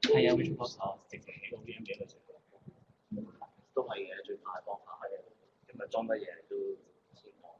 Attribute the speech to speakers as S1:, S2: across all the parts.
S1: 係啊，會出多手，直情起個 VM 俾佢食。都係嘅，最快方法係，因為裝得嘢都先講。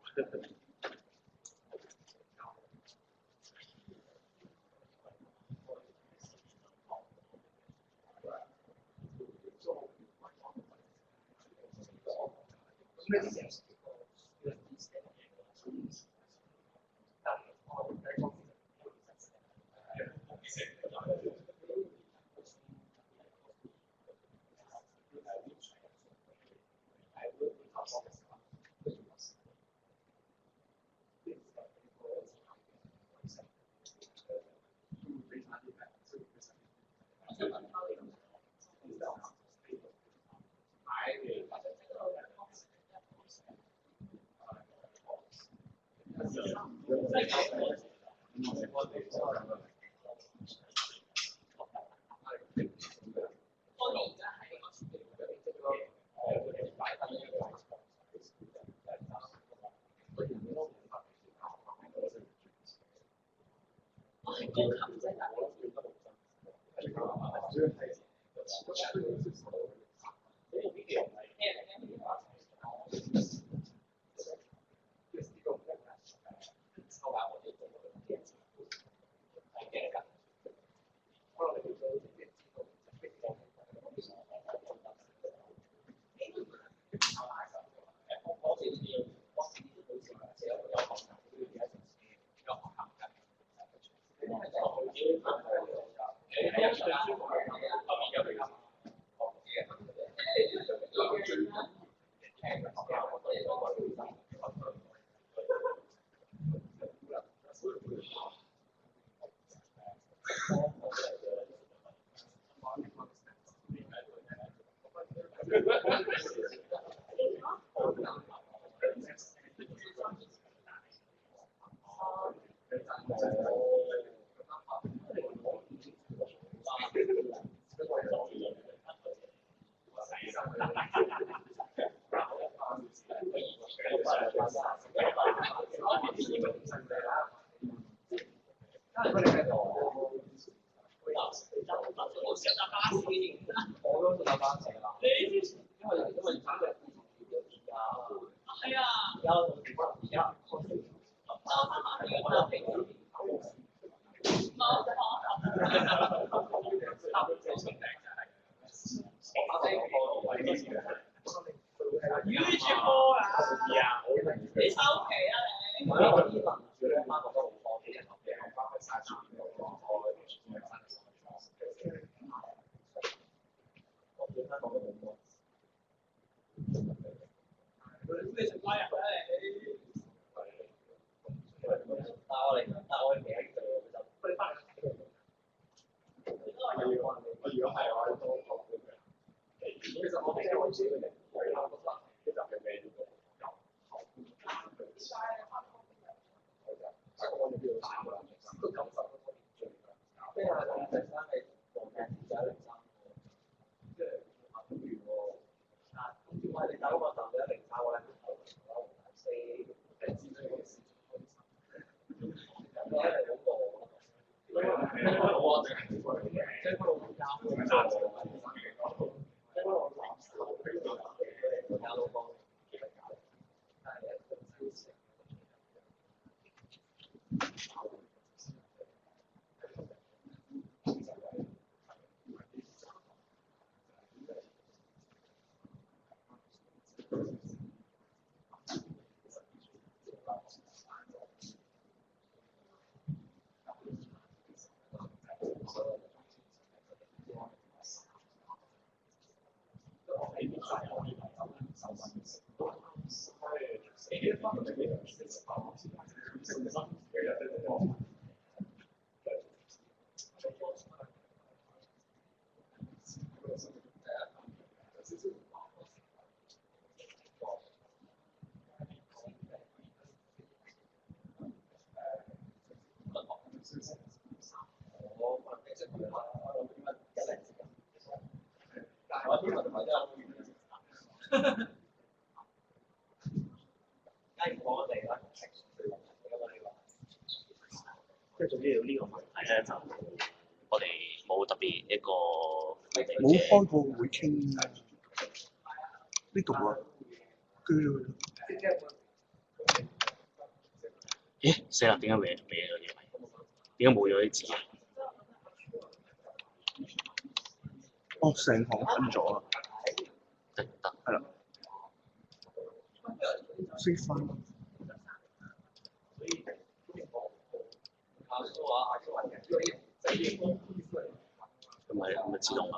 S1: 別一個
S2: 冇開過會傾啊！呢度啊，佢
S1: 咦死啦！點解未咗嘢？點解冇咗啲字啊？
S2: 哦，成行噴咗啊！
S1: 得唔得？
S2: 係啦，識翻。
S1: 咁咪自動啊？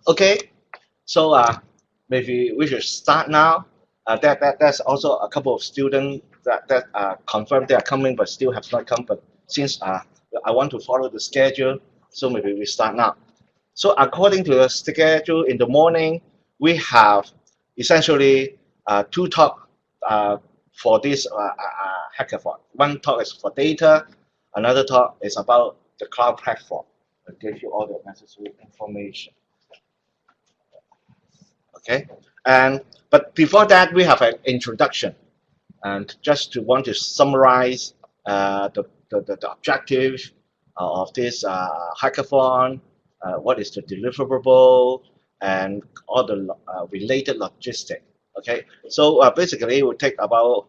S1: Okay, so maybe we should start now. There's also a couple of students that confirmed they are coming but still have not come. But since I want to follow the schedule, so maybe we start now. So according to the schedule in the morning, we have essentially two talk for this hackathon. One talk is for data, another talk is about the cloud platform. It gives you all the necessary information. Okay, and but before that, we have an introduction, and just to want to summarize the objective of this hackathon, what is the deliverable, and all the related logistics. Okay, so basically it will take about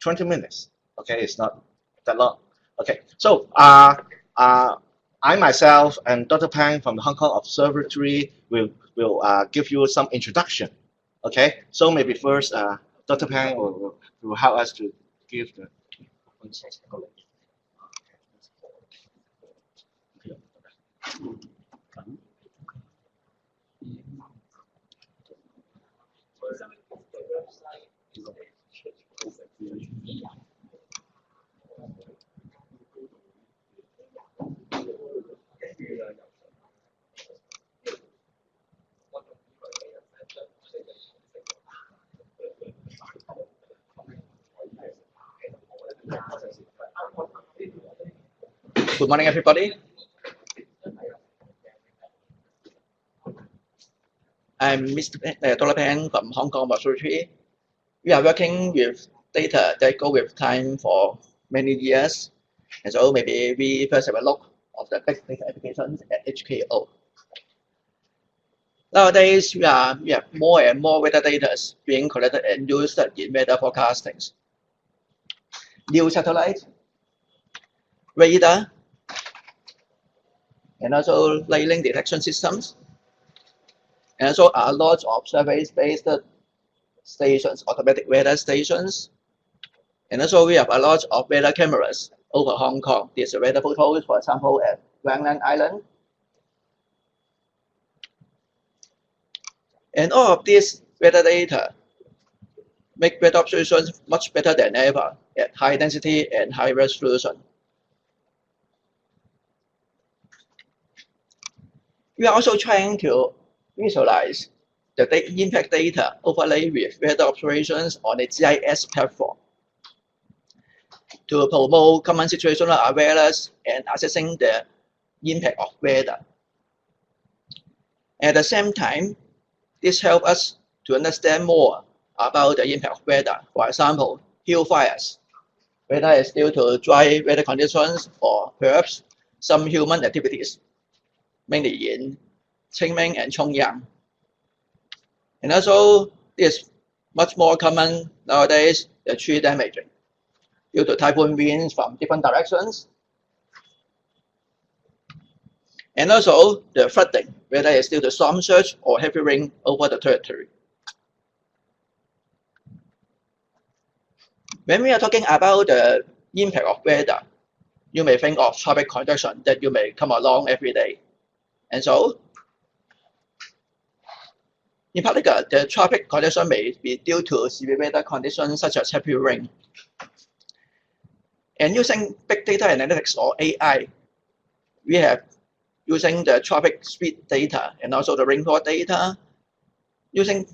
S1: 20 minutes. Okay, it's not that long. Okay, so I myself and Dr. Pang from the Hong Kong Observatory will give you some introduction. Okay, so maybe first Dr. Pang will help us to give the.
S3: Good morning, everybody. I'm Mr. Dr. Pang from Hong Kong Observatory. We are working with data that go with time for many years. And so maybe we first have a look of the big data applications at HKO. Nowadays, we have more and more weather data being collected and used in weather forecasting. New satellite, radar, and also lightning detection systems. And also a lot of survey-based stations, automatic weather stations. And also we have a lot of weather cameras over Hong Kong. These are weather photos, for example, at Wangland Island. And all of these weather data make weather observations much better than ever at high density and high resolution. We are also trying to visualize the impact data overlay with weather observations on a GIS platform to promote common situational awareness and assessing the impact of weather. At the same time, this helps us to understand more about the impact of weather. For example, hill fires, whether it's due to dry weather conditions or perhaps some human activities, mainly in Qingming and Chongyang. And also, this much more common nowadays, the tree damaging due to typhoon winds from different directions. And also the flooding, whether it's due to storm surge or heavy rain over the territory. When we are talking about the impact of weather, you may think of tropic convection that you may come along every day. And so, in particular, the tropic condition may be due to severe weather conditions such as heavy rain. And using big data analytics or AI, we have using the tropic speed data and also the rainfall data. Using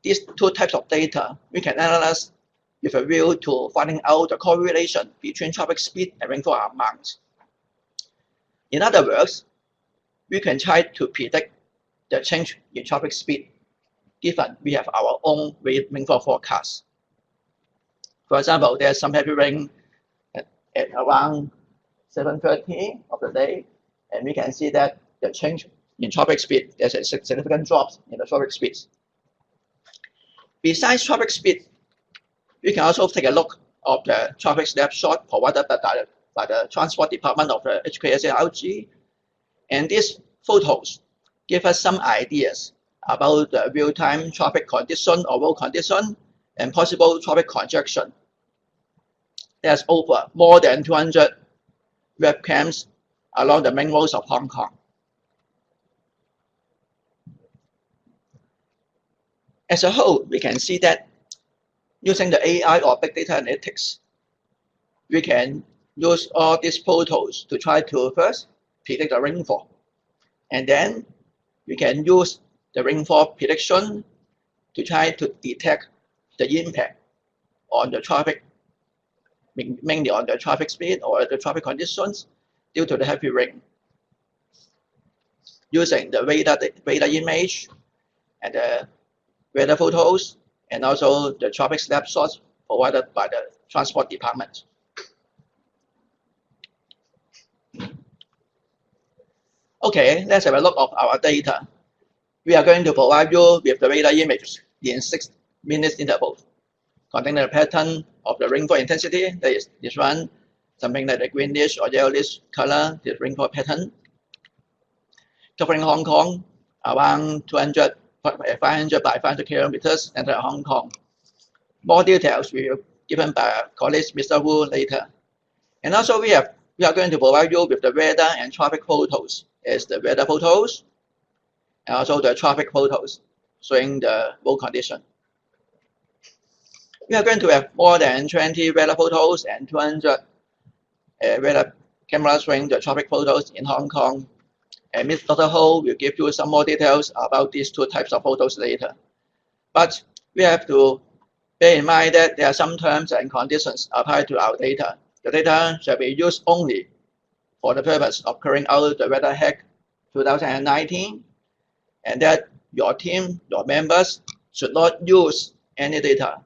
S3: these two types of data, we can analyze with a view to finding out the correlation between tropic speed and rainfall amount. In other words, we can try to predict the change in tropic speed given we have our own rainfall forecast. For example, there's some heavy rain at around 7:30 of the day, and we can see that the change in tropic speed, there's a significant drop in the tropic speeds. Besides traffic speed, we can also take a look of the traffic snapshot provided by the Transport Department of the HKSARG. And these photos give us some ideas about the real-time traffic condition or road condition and possible traffic congestion. There's over more than 200 webcams along the main roads of Hong Kong. As a whole, we can see that using the AI or big data analytics, we can use all these photos to try to first predict the rainfall. And then we can use the rainfall prediction to try to detect the impact on the traffic, mainly on the traffic speed or the traffic conditions due to the heavy rain. Using the radar image and the weather photos and also the traffic snapshots provided by the Transport Department. Okay, let's have a look of our data. We are going to provide you with the radar images in 6-minute intervals, containing the pattern of the rainfall intensity. That is this one, something like the greenish or yellowish color, the rainfall pattern, covering Hong Kong around 500 by 500 kilometers entering Hong Kong. More details will be given by colleague Mr. Wu later. And also we are going to provide you with the weather and traffic photos. Is the weather photos and also the traffic photos showing the road condition. We are going to have more than 20 weather photos and 200 weather cameras showing the traffic photos in Hong Kong. And Ms. Dr. Ho will give you some more details about these two types of photos later. But we have to bear in mind that there are some terms and conditions applied to our data. The data shall be used only for the purpose of carrying out the WeatherHack 2019, and that your team, your members, should not use any data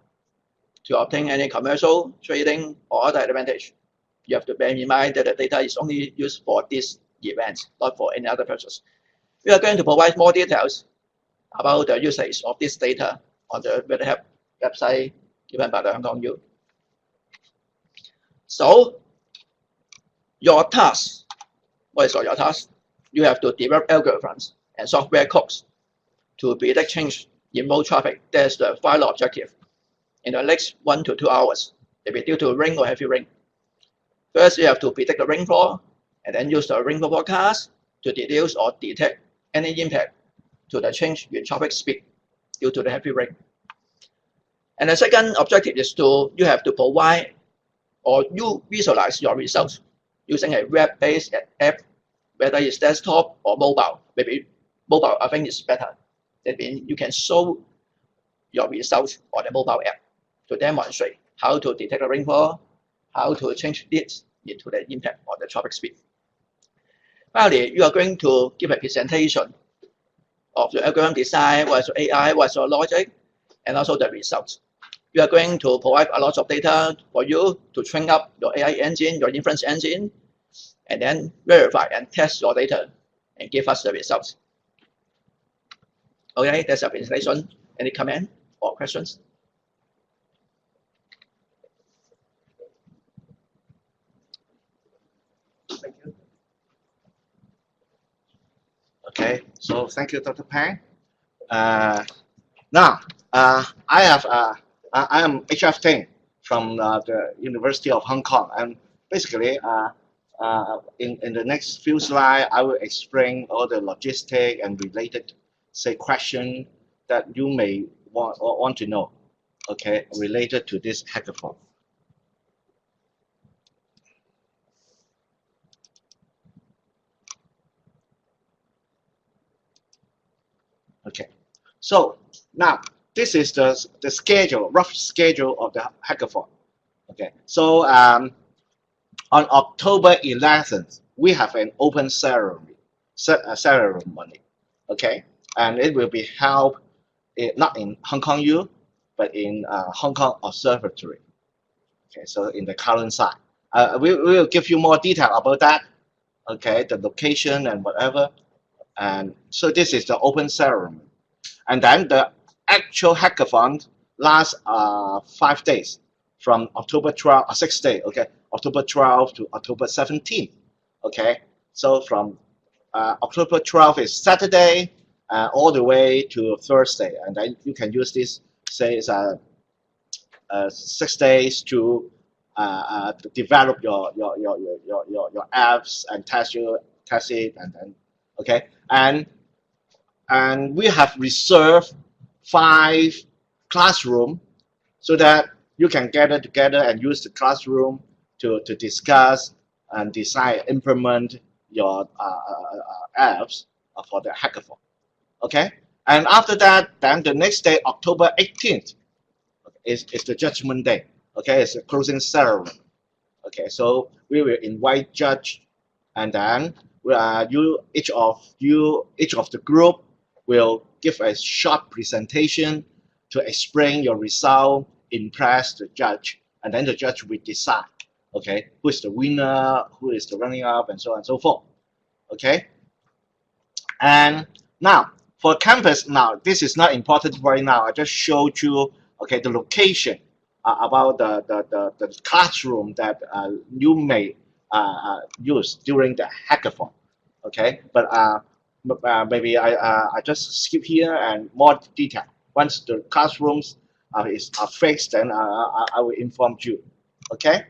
S3: to obtain any commercial, trading, or other advantage. You have to bear in mind that the data is only used for this event, not for any other purpose. We are going to provide more details about the usage of this data on the WeatherHack website given by the Hong Kong U. So, your task, what is your task? You have to develop algorithms and software codes to predict change in road traffic. That's the final objective. In the next 1 to 2 hours, it will be due to rain or heavy rain. First, you have to predict the rainfall and then use the rainfall forecast to deduce or detect any impact to the change in traffic speed due to the heavy rain. And the second objective is you have to provide or you visualize your results using a web-based app, whether it's desktop or mobile. Maybe mobile, I think, is better. That means you can show your results on the mobile app to demonstrate how to detect the rainfall, how to change this into the impact on the traffic speed. Finally, you are going to give a presentation of the algorithm design, what's your AI, what's your logic, and also the results. You are going to provide a lot of data for you to train up your AI engine, your inference engine, and then verify and test your data and give us the results. Okay, that's a presentation. Any comment or questions?
S2: Thank you.
S1: Okay, so thank you, Dr. Pang. Now, I am HF Ting from the University of Hong Kong, and basically, in the next few slides, I will explain all the logistic and related, say, question that you may want to know, okay, related to this hackathon. Okay, so now this is the schedule, rough schedule of the hackathon. Okay, so on October 11th, we have an open ceremony. Okay, and it will be held not in Hong Kong U, but in Hong Kong Observatory. Okay, so in the current site. We will give you more detail about that. Okay, the location and whatever. And so this is the open ceremony. And then the actual hackathon last 5 days from October 12, 6 days, okay, October 12 to October 17, okay. So from October 12 is Saturday all the way to Thursday, and then you can use this, say, it's 6 days to develop your apps and test it, and then okay, and we have reserved 5 classroom so that you can gather together and use the classroom to discuss and design, implement your apps for the hackathon. Okay, and after that, then the next day, October 18th, is the judgment day. Okay, it's a closing ceremony. Okay, so we will invite judge, and then each of the group will give a short presentation to explain your result, impress the judge, and then the judge will decide, okay, who is the winner, who is the running up, and so on and so forth. Okay, and now for campus, now this is not important right now. I just showed you, okay, the location about the classroom that you may use during the hackathon. Okay, but maybe I just skip here and more detail. Once the classrooms are fixed, then I will inform you. Okay.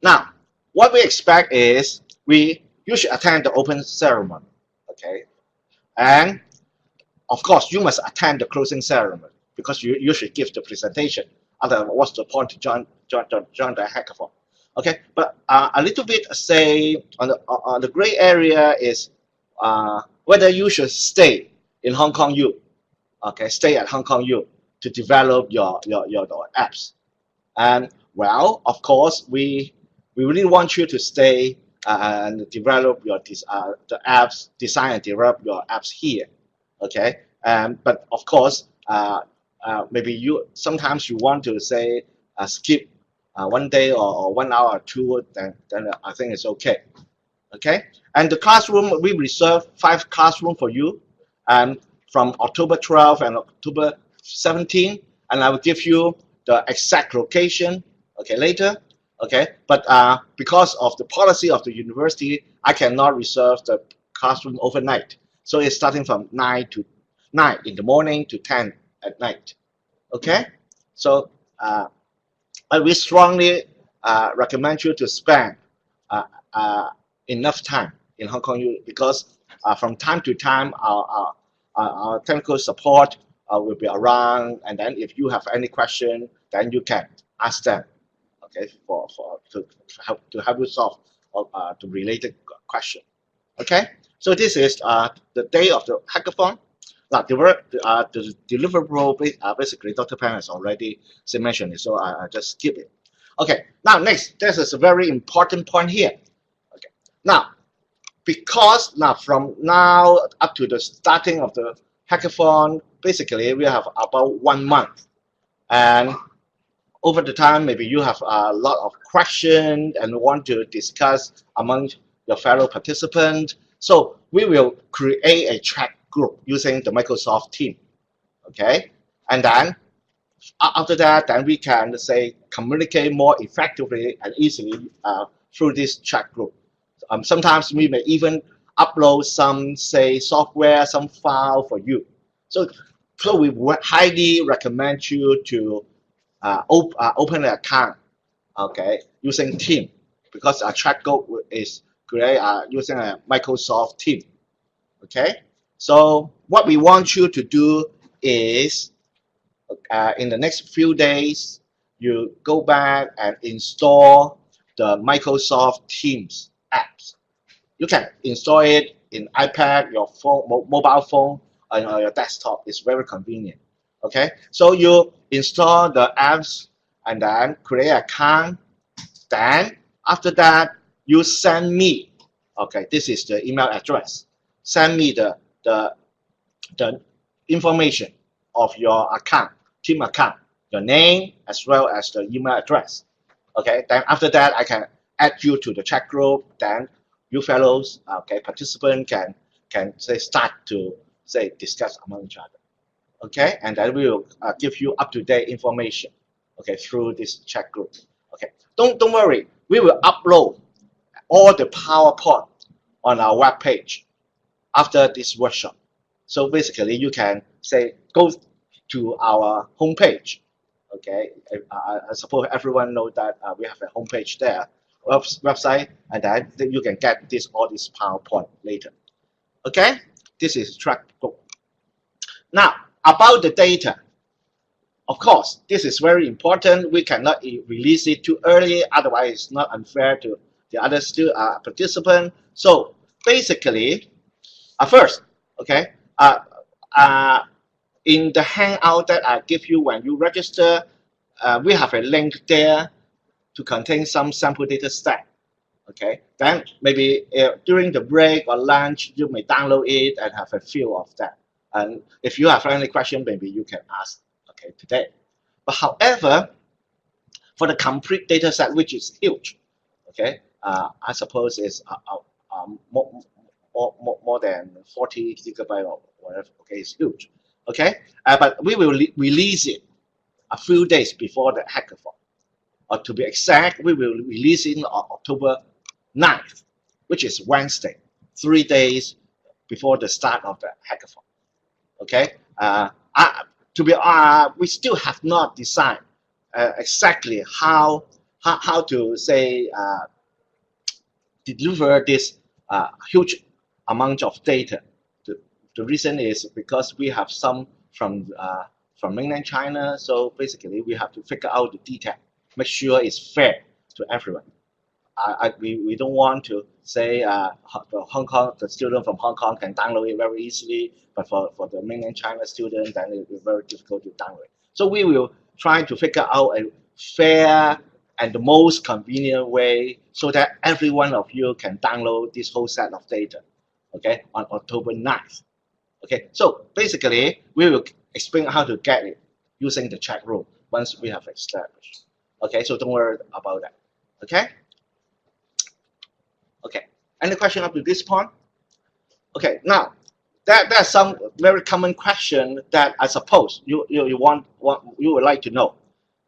S1: Now, what we expect is you should attend the open ceremony. Okay, and of course you must attend the closing ceremony because you should give the presentation. Otherwise, what's the point to join the hackathon? Okay, but a little bit say on the gray area is whether you should stay in Hong Kong U, okay, stay at Hong Kong U to develop your apps. And well, of course, we really want you to stay and develop the apps, design and develop your apps here, okay. But of course, maybe sometimes you want to say skip 1 day or 1 hour or 2, then I think it's okay. Okay, and the classroom, we reserve 5 classroom for you, and from October 12 and October 17, and I will give you the exact location, okay, later. Okay, but because of the policy of the university, I cannot reserve the classroom overnight. So it's starting from 9 in the morning to 10 at night. Okay, so we strongly recommend you to spend enough time in Hong Kong U, because from time to time our technical support will be around, and then if you have any question, then you can ask them, okay, to help you solve the related question. Okay, so this is the day of the hackathon. Now, the deliverable, basically Dr. Pan has already mentioned it, so I just skip it. Okay, now next, this is a very important point here. Okay, now, because now from now up to the starting of the hackathon, basically we have about 1 month, and over the time, maybe you have a lot of questions and want to discuss among your fellow participants. So we will create a chat group using the Microsoft Teams. Okay, and then after that, then we can say communicate more effectively and easily through this chat group. Sometimes we may even upload some, say, software, some file for you. So we would highly recommend you to open an account, okay, using Teams, because our chat group is created using a Microsoft Teams. Okay, so what we want you to do is in the next few days, you go back and install the Microsoft Teams apps. You can install it in iPad, your phone, mobile phone, and your desktop. It's very convenient. Okay, so you install the apps and then create an account. Then after that, you send me, okay, this is the email address. Send me the information of your account, team account, your name as well as the email address. Okay, then after that, I can add you to the chat group. Then you fellows, okay, participants can say start to say discuss among each other. okay, and then we will give you up-to-date information, okay, through this chat group. Okay, don't worry, we will upload all the PowerPoint on our web page after this workshop. So basically, you can say go to our homepage. Okay, I suppose everyone knows that we have a homepage there, website, and then you can get all this PowerPoint later. Okay, this is track book. Now about the data. Of course, this is very important. We cannot release it too early, otherwise it's not unfair to the other participant. So basically, first, okay, in the hangout that I give you when you register, we have a link there to contain some sample data set. Okay, then maybe during the break or lunch, you may download it and have a feel of that. And if you have any question, maybe you can ask, okay, today. But however, for the complete data set, which is huge, okay, I suppose it's more than 40 gigabyte or whatever, okay, it's huge, okay, but we will release it a few days before the hackathon, or to be exact, we will release it on October 9th, which is Wednesday, 3 days before the start of the hackathon. Okay, we still have not decided exactly how to say deliver this huge amount of data. The reason is because we have some from mainland China, so basically we have to figure out the detail, make sure it's fair to everyone. We don't want to say the student from Hong Kong can download it very easily, but for the mainland China student, then it will be very difficult to download. So we will try to figure out a fair and the most convenient way so that every one of you can download this whole set of data, okay, on October 9th. Okay, so basically, we will explain how to get it using the chat room once we have established. Okay, so don't worry about that. Okay? Okay, any question up to this point? Okay, now there's some very common question that I suppose you would like to know.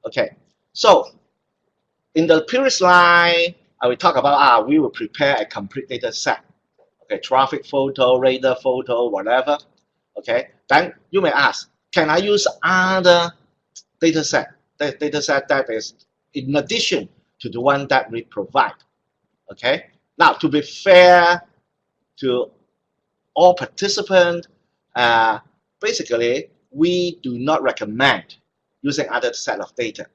S1: Okay, so in the previous slide, I will talk about we will prepare a complete data set. Okay, traffic photo, radar photo, whatever. Okay, then you may ask, can I use other data set? The data set that is in addition to the one that we provide. Okay. Now, to be fair to all participants, basically, we do not recommend using other set of data.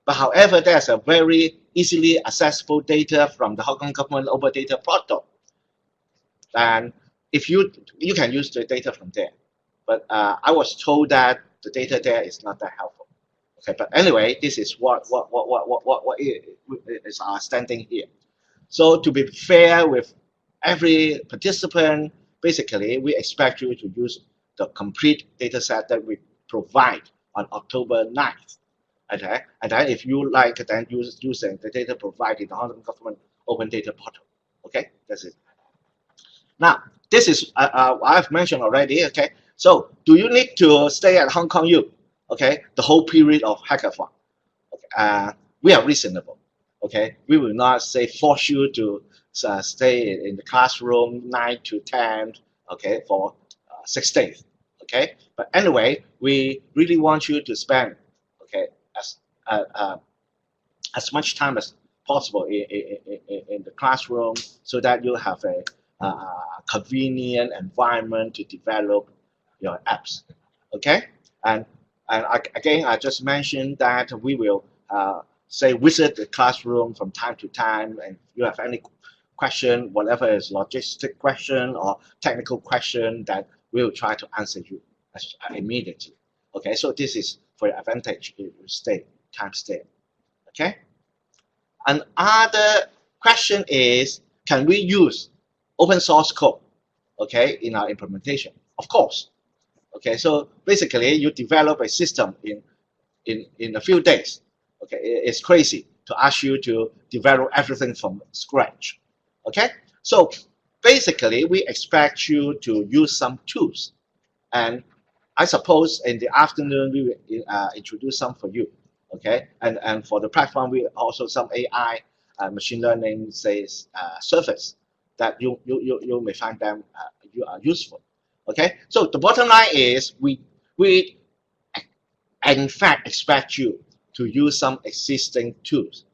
S1: But however, there's a very easily accessible data from the Hong Kong government open data portal. And if you can use the data from there. But I was told that the data there is not that helpful. Okay, but anyway, this is what is our standing here. So to be fair with every participant, basically, we expect you to use the complete data set that we provide on October 9th. Okay? And then if you like, then using the data provided in the Hong Kong government open data portal. Okay, that's it. Now, this is, I've mentioned already, okay? So do you need to stay at Hong Kong U, okay, the whole period of hackathon? Okay. We are reasonable. Okay, we will not say force you to stay in the classroom 9 to 10, okay, for 6 days, okay. But anyway, we really want you to spend, okay, as much time as possible in the classroom, so that you have a convenient environment to develop your apps, okay. And again, I just mentioned that we will say visit the classroom from time to time, and if you have any question, whatever is logistic question or technical question, that we will try to answer you immediately. Okay, so this is for your advantage if you stay. Okay. Another question is, can we use open source code, okay, in our implementation? Of course. Okay, so basically you develop a system in a few days. Okay, it's crazy to ask you to develop everything from scratch. Okay, so basically we expect you to use some tools, and I suppose in the afternoon we will introduce some for you, okay? And for the platform, we also some AI, machine learning, says surface that you may find them useful, okay? So the bottom line is we in fact expect you to use some existing tools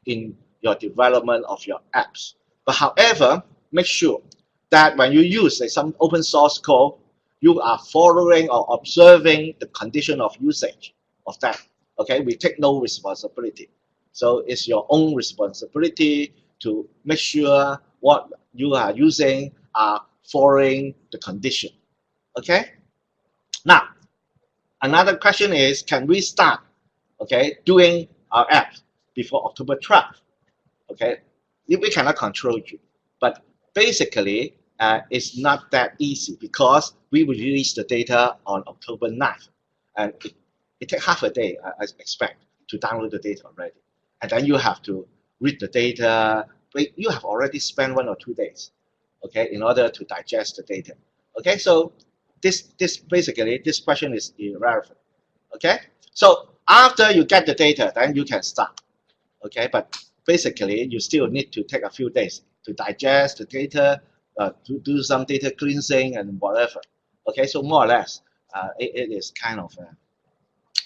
S1: in your development of your apps. But however, make sure that when you use some open source code, you are following or observing the condition of usage of that. Okay, we take no responsibility. So it's your own responsibility to make sure what you are using are following the condition. Okay. Now, another question is, can we start, okay, doing our app before October 12th? Okay, we cannot control you, but basically it's not that easy because we will release the data on October 9th, and it takes half a day, I expect, to download the data already, and then you have to read the data. You have already spent 1 or 2 days, okay, in order to digest the data. Okay, so this basically this question is irrelevant. Okay, so after you get the data, then you can start. Okay, but basically you still need to take a few days to digest the data, to do some data cleansing and whatever. Okay, so more or less, it is kind of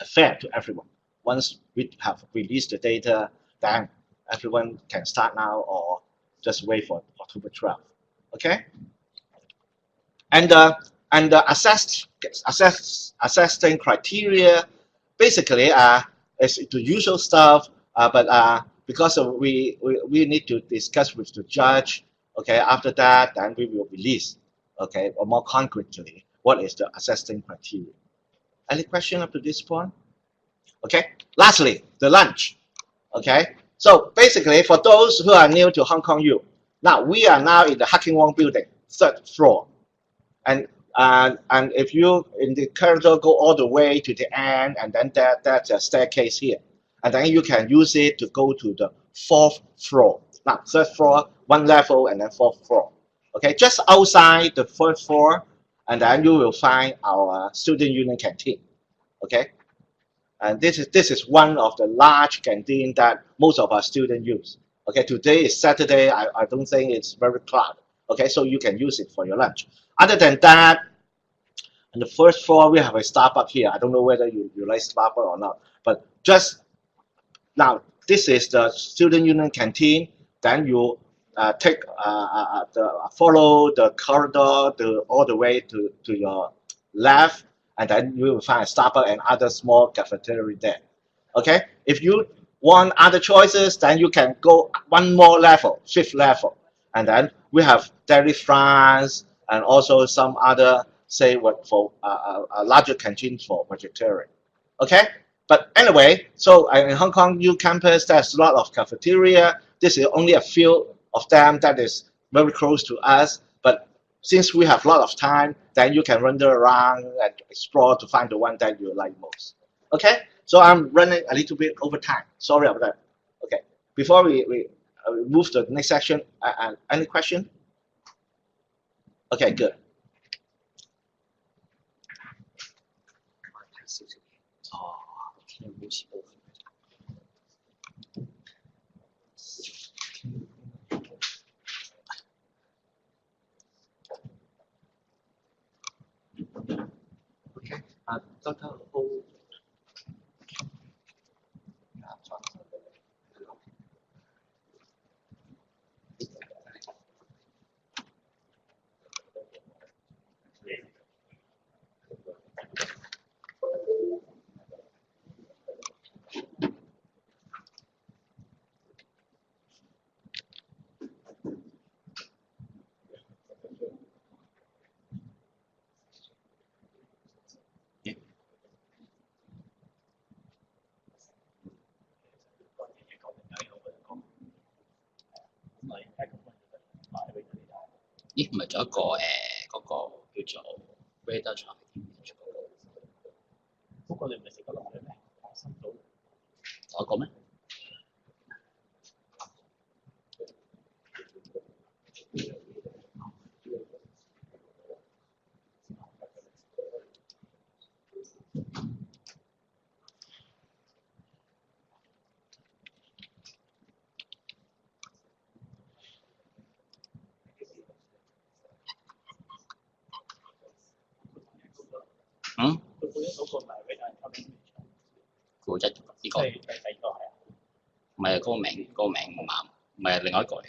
S1: fair to everyone. Once we have released the data, then everyone can start now or just wait for October 12th. Okay, and the assessing criteria basically is the usual stuff, but because we need to discuss with the judge, okay, after that then we will release, okay, or more concretely what is the assessing criteria. Any question up to this point? Okay, lastly, the lunch. Okay, so basically for those who are new to Hong Kong U, now we are now in the Hacking Wong building, 3rd floor. And if you in the corridor go all the way to the end, and then that's a staircase here, and then you can use it to go to the 4th floor. Now 3rd floor, 1 level, and then 4th floor. Okay, just outside the 3rd floor, and then you will find our student union canteen. Okay, and this is one of the large canteen that most of our students use. Okay, today is Saturday. I don't think it's very crowded. Okay, so you can use it for your lunch. Other than that, on the 1st floor, we have a Starbucks here. I don't know whether you like Starbucks or not, but just now, this is the student union canteen. Then you follow the corridor all the way to your left, and then you will find a Starbucks and other small cafeteria there. Okay, if you want other choices, then you can go 1 more level, 5th level, and then we have Dairy France and also some other, say, what for a larger canteen for vegetarian. Okay, but anyway, so in Hong Kong U campus, there's a lot of cafeteria. This is only a few of them that is very close to us. But since we have a lot of time, then you can wander around and explore to find the one that you like most. Okay, so I'm running a little bit over time. Sorry about that. Okay, before we move to the next section, any question? Okay, good. Oh, okay, Dr. Ho.
S4: 咦，唔係仲有一個嗰、個叫做 WeatherHack 嗰個，你唔係食得落去咩？深島有一個咩？估一呢個，唔係嗰個名唔啱，唔係另外一個嚟。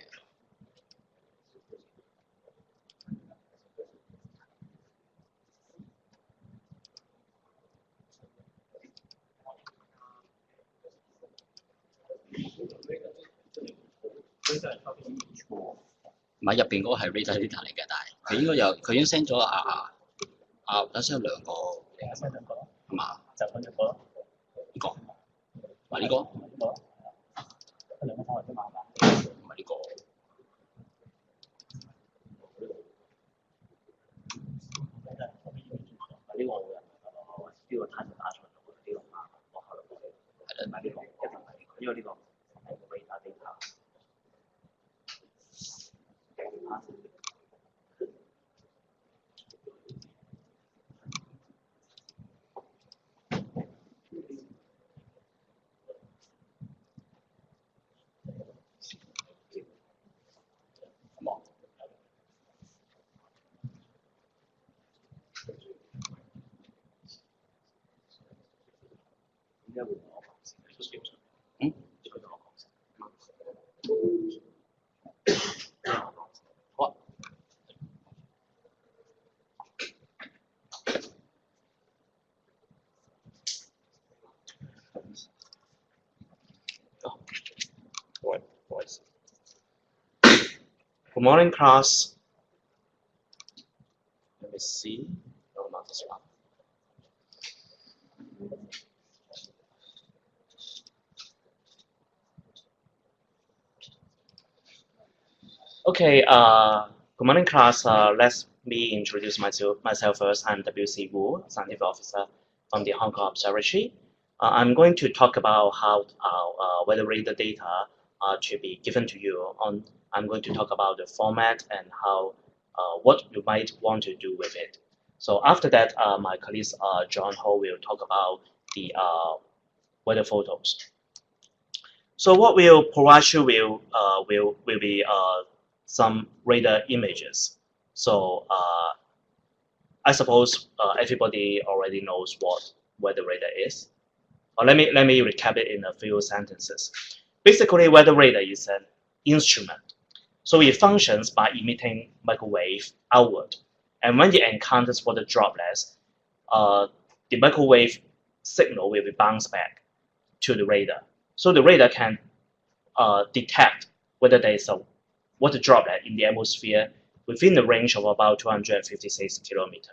S4: 唔係入邊嗰個係 radar 嚟嘅，但係佢應該佢已經 send 咗等先有兩個係嘛？呢個話呢個唔係呢個。
S1: Good morning, class. Let me see. No, not this one. Okay. Good morning, class. Let me introduce myself first. I'm W.C. Wu, scientific officer from the Hong Kong Observatory. I'm going to talk about how our weather radar data to be given to you. I'm going to talk about the format and how what you might want to do with it. So after that, my colleague John Ho will talk about the weather photos. So what we'll provide you will be some radar images. So I suppose everybody already knows what weather radar is. Let me recap it in a few sentences. Basically, weather radar is an instrument. So it functions by emitting microwave outward. And when it encounters water droplets, the microwave signal will be bounced back to the radar. So the radar can detect whether there is a water droplet in the atmosphere within the range of about 256 kilometers.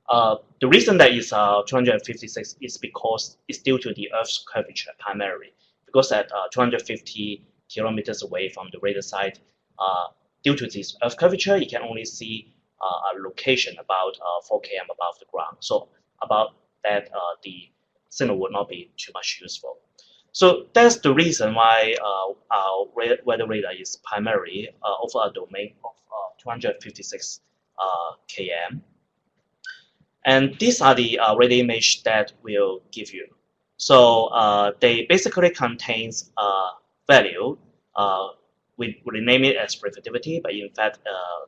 S1: The reason that is 256 is because it's due to the Earth's curvature primarily, because at 250 kilometers away from the radar site, due to this Earth curvature, you can only see a location about 4 km above the ground. So about that, the signal would not be too much useful. So that's the reason why our weather radar is primarily over a domain of 256 km. And these are the radar image that we'll give you. So they basically contains value. We rename it as reflectivity, but in fact,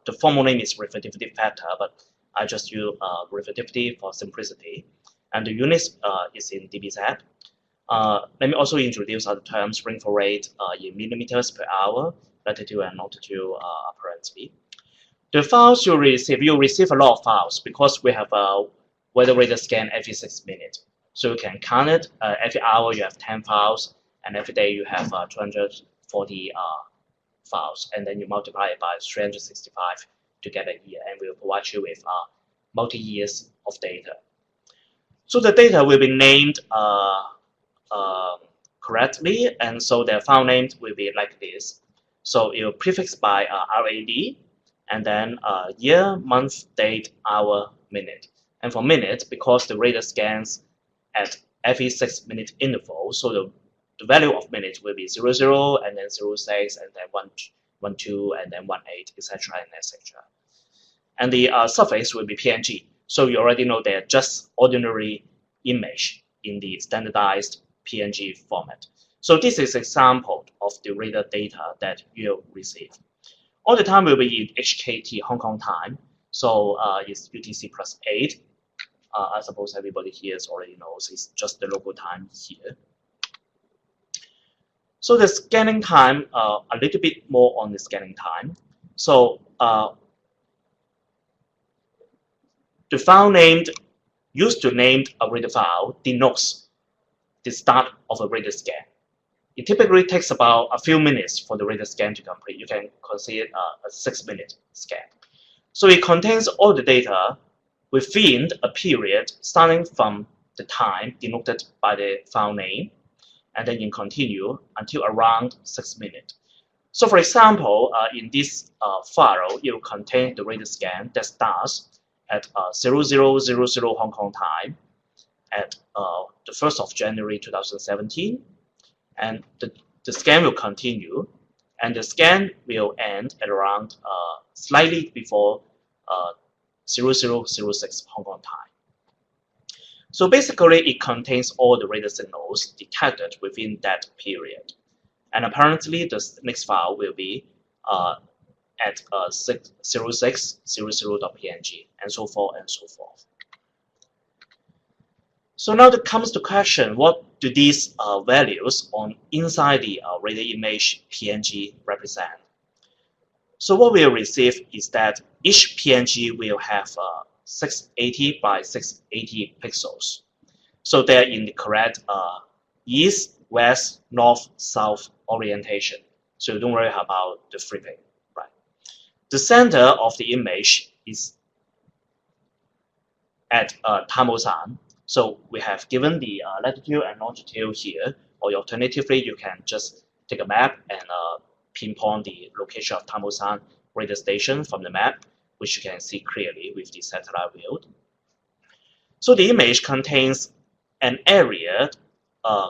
S1: the formal name is reflectivity factor, but I just use reflectivity for simplicity. And the units is in dBz. Let me also introduce other terms: rainfall rate in millimeters per hour, latitude and longitude apparently. The files you receive a lot of files because we have a weather radar scan every 6 minutes. So you can count it. Every hour you have 10 files, and every day you have 240 files, and then you multiply it by 365 to get a year, and we'll provide you with multi-years of data. So the data will be named correctly, and so the file name will be like this. So it will prefix by RAD, and then year, month, date, hour, minute. And for minutes, because the radar scans at every 6 minute interval, so the value of minutes will be 00, and then 06, and then 12, and then 18, etc., and etc. And the suffix will be PNG. So you already know they're just ordinary image in the standardized PNG format. So this is an example of the radar data that you'll receive. All the time will be in HKT Hong Kong time. So it's UTC +8.
S5: I suppose everybody here already knows it's just the local time here. So the scanning time, a little bit more on the scanning time. So the file named used to name a radar file denotes the start of a radar scan. It typically takes about a few minutes for the radar scan to complete. You can consider a 6-minute scan. So it contains all the data within a period starting from the time denoted by the file name, and then you continue until around 6 minutes. So for example, in this file, it will contain the radar scan that starts at 0000 Hong Kong time at the 1st of January 2017, and the scan will continue, and the scan will end at around slightly before 0006 Hong Kong time. So basically, it contains all the radar signals detected within that period. And apparently, the next file will be at 0600.png, and so forth and so forth. So now there comes the question, what do these values on inside the radar image PNG represent? So what we'll receive is that each PNG will have 680 by 680 pixels. So they're in the correct east, west, north, south orientation. So don't worry about the flipping, right? The center of the image is at Tamosan. So we have given the latitude and longitude here, or alternatively, you can just take a map and pinpoint the location of Tamosan radar station from the map, which you can see clearly with the satellite view. So the image contains an area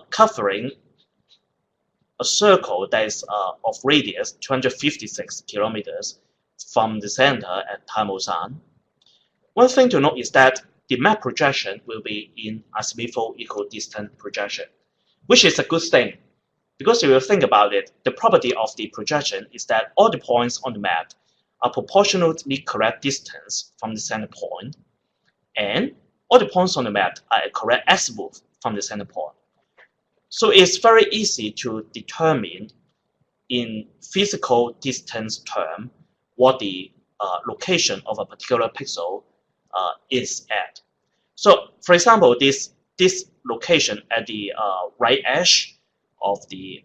S5: covering a circle that is of radius 256 kilometers from the center at Tamosan. One thing to note is that the map projection will be in azimuthal equidistant projection, which is a good thing, because if you think about it, the property of the projection is that all the points on the map are proportionally correct distance from the center point, and all the points on the map are a correct azimuth from the center point. So it's very easy to determine in physical distance term what the location of a particular pixel is at. So for example, this location at the right edge of the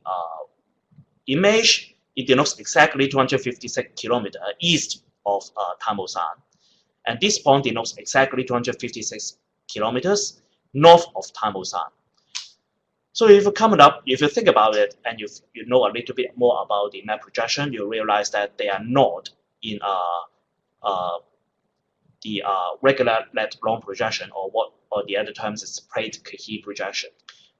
S5: image, it denotes exactly 256 kilometers east of Tamosan. And this point denotes exactly 256 kilometers north of Tamosan. So if you think about it and you know a little bit more about the map projection, you realize that they are not in the regular let long projection, or the other terms is plate Cahill projection.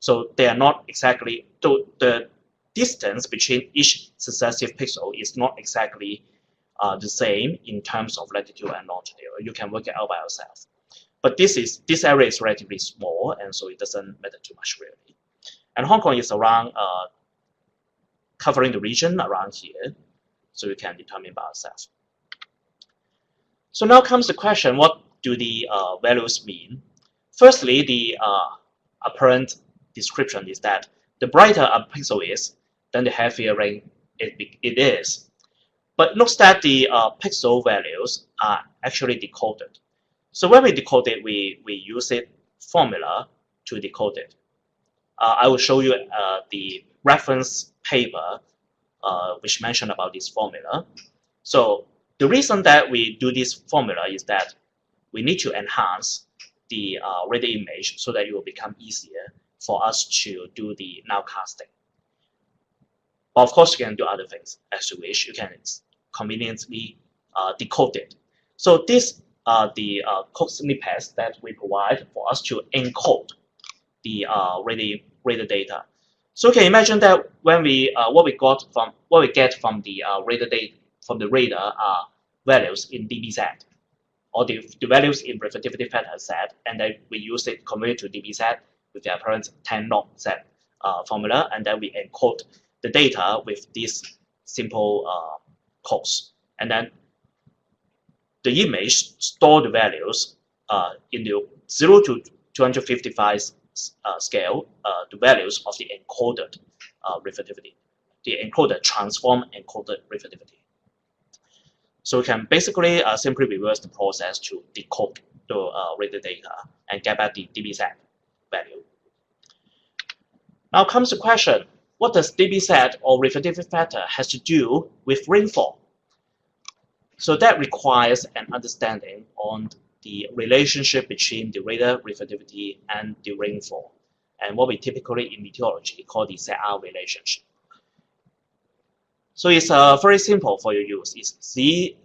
S5: So they are not exactly, the distance between each successive pixel is not exactly the same in terms of latitude and longitude. You can work it out by yourself. But this area is relatively small, and so it doesn't matter too much really. And Hong Kong is around covering the region around here, so you can determine by yourself. So now comes the question, what do the values mean? Firstly, the apparent description is that the brighter a pixel is, then the heavier rain it is. But note that the pixel values are actually decoded. So when we decode it, we use a formula to decode it. I will show you the reference paper which mentioned about this formula. So the reason that we do this formula is that we need to enhance the radar image so that it will become easier for us to do the nowcasting. But of course, you can do other things as you wish. You can conveniently decode it. So these are the code snippets that we provide for us to encode the radar data. So you can imagine that when we what we get from the radar data from the radar are values in dBz, or the values in reflectivity factor Z, and then we use it convert to dBz with the apparent 10 log Z formula, and then we encode the data with these simple codes, and then the image store the values in the 0 to 255 scale the values of the encoded reflectivity, the encoded transform encoded reflectivity. So we can basically simply reverse the process to decode the radar data and get back the dBZ value. Now comes the question, what does dBZ or reflectivity factor has to do with rainfall? So that requires an understanding on the relationship between the radar reflectivity and the rainfall, and what we typically in meteorology call the ZR relationship. So it's very simple for your use. It's Z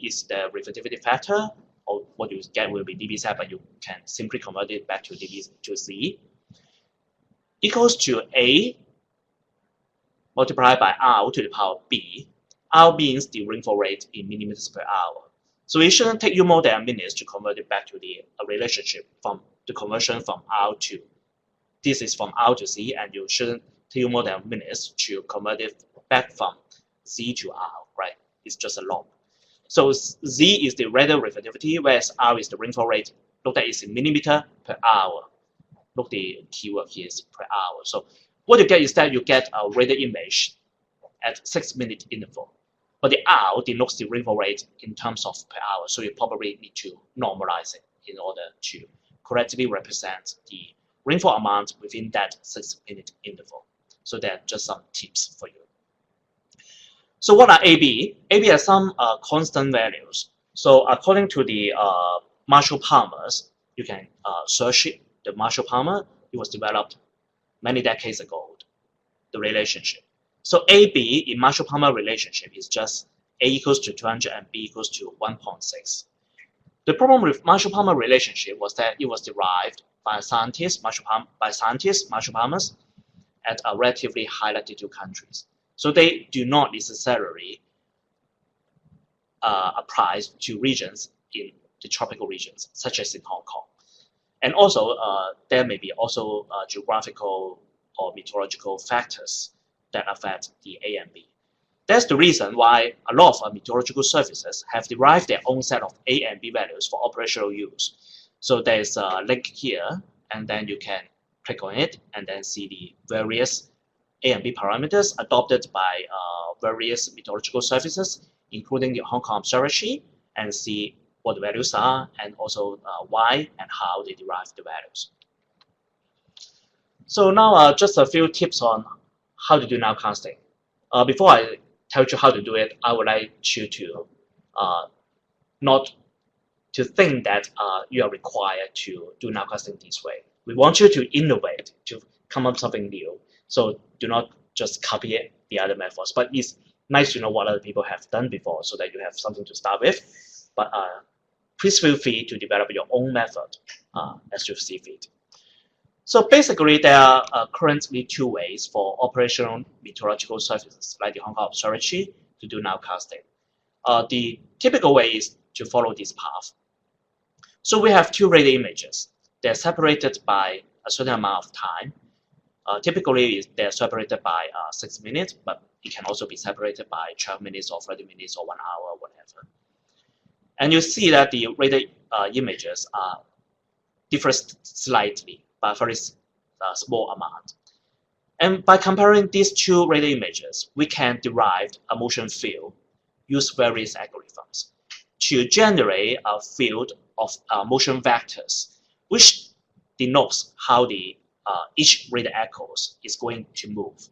S5: is the reflectivity factor, or what you get will be dBZ, but you can simply convert it back to Z, equals to A multiplied by R to the power B. R means the rainfall rate in millimeters per hour. So it shouldn't take you more than a minute to convert it back to the relationship from the conversion from R to, this is from R to Z, and you shouldn't take you more than a minute to convert it back from Z to R, right? It's just a log. So Z is the radar reflectivity, whereas R is the rainfall rate. Look, that is in millimeter per hour. Look, the keyword here is per hour. So what you get is that you get a radar image at 6-minute interval. But the R denotes the rainfall rate in terms of per hour. So you probably need to normalize it in order to correctly represent the rainfall amount within that 6-minute interval. So there are just some tips for you. So what are AB? AB has some constant values. So according to the Marshall-Palmer's, you can search it. The Marshall-Palmer, it was developed many decades ago, the relationship. So AB in Marshall-Palmer relationship is just A equals to 200 and B equals to 1.6. The problem with Marshall-Palmer relationship was that it was derived by scientists, Marshall-Palmers, at a relatively high latitude countries. So they do not necessarily apply to regions in the tropical regions, such as in Hong Kong. And also, there may be also geographical or meteorological factors that affect the A and B. That's the reason why a lot of meteorological services have derived their own set of A and B values for operational use. So there's a link here, and then you can click on it and then see the various A and B parameters adopted by various meteorological services, including the Hong Kong Observatory, and see what the values are, and also why and how they derive the values. So now just a few tips on how to do nowcasting. Before I tell you how to do it, I would like you to not to think that you are required to do nowcasting this way. We want you to innovate, to come up with something new. So do not just copy it, the other methods. But it's nice to know what other people have done before so that you have something to start with. But please feel free to develop your own method as you see fit. So basically, there are currently two ways for operational meteorological services like the Hong Kong Observatory to do nowcasting. The typical way is to follow this path. So we have two radar images. They're separated by a certain amount of time. Typically, they're separated by 6 minutes, but it can also be separated by 12 minutes or 30 minutes or 1 hour or whatever. And you see that the radar images differ slightly by a very small amount. And by comparing these two radar images, we can derive a motion field, use various algorithms to generate a field of motion vectors, which denotes how the each radar echoes is going to move.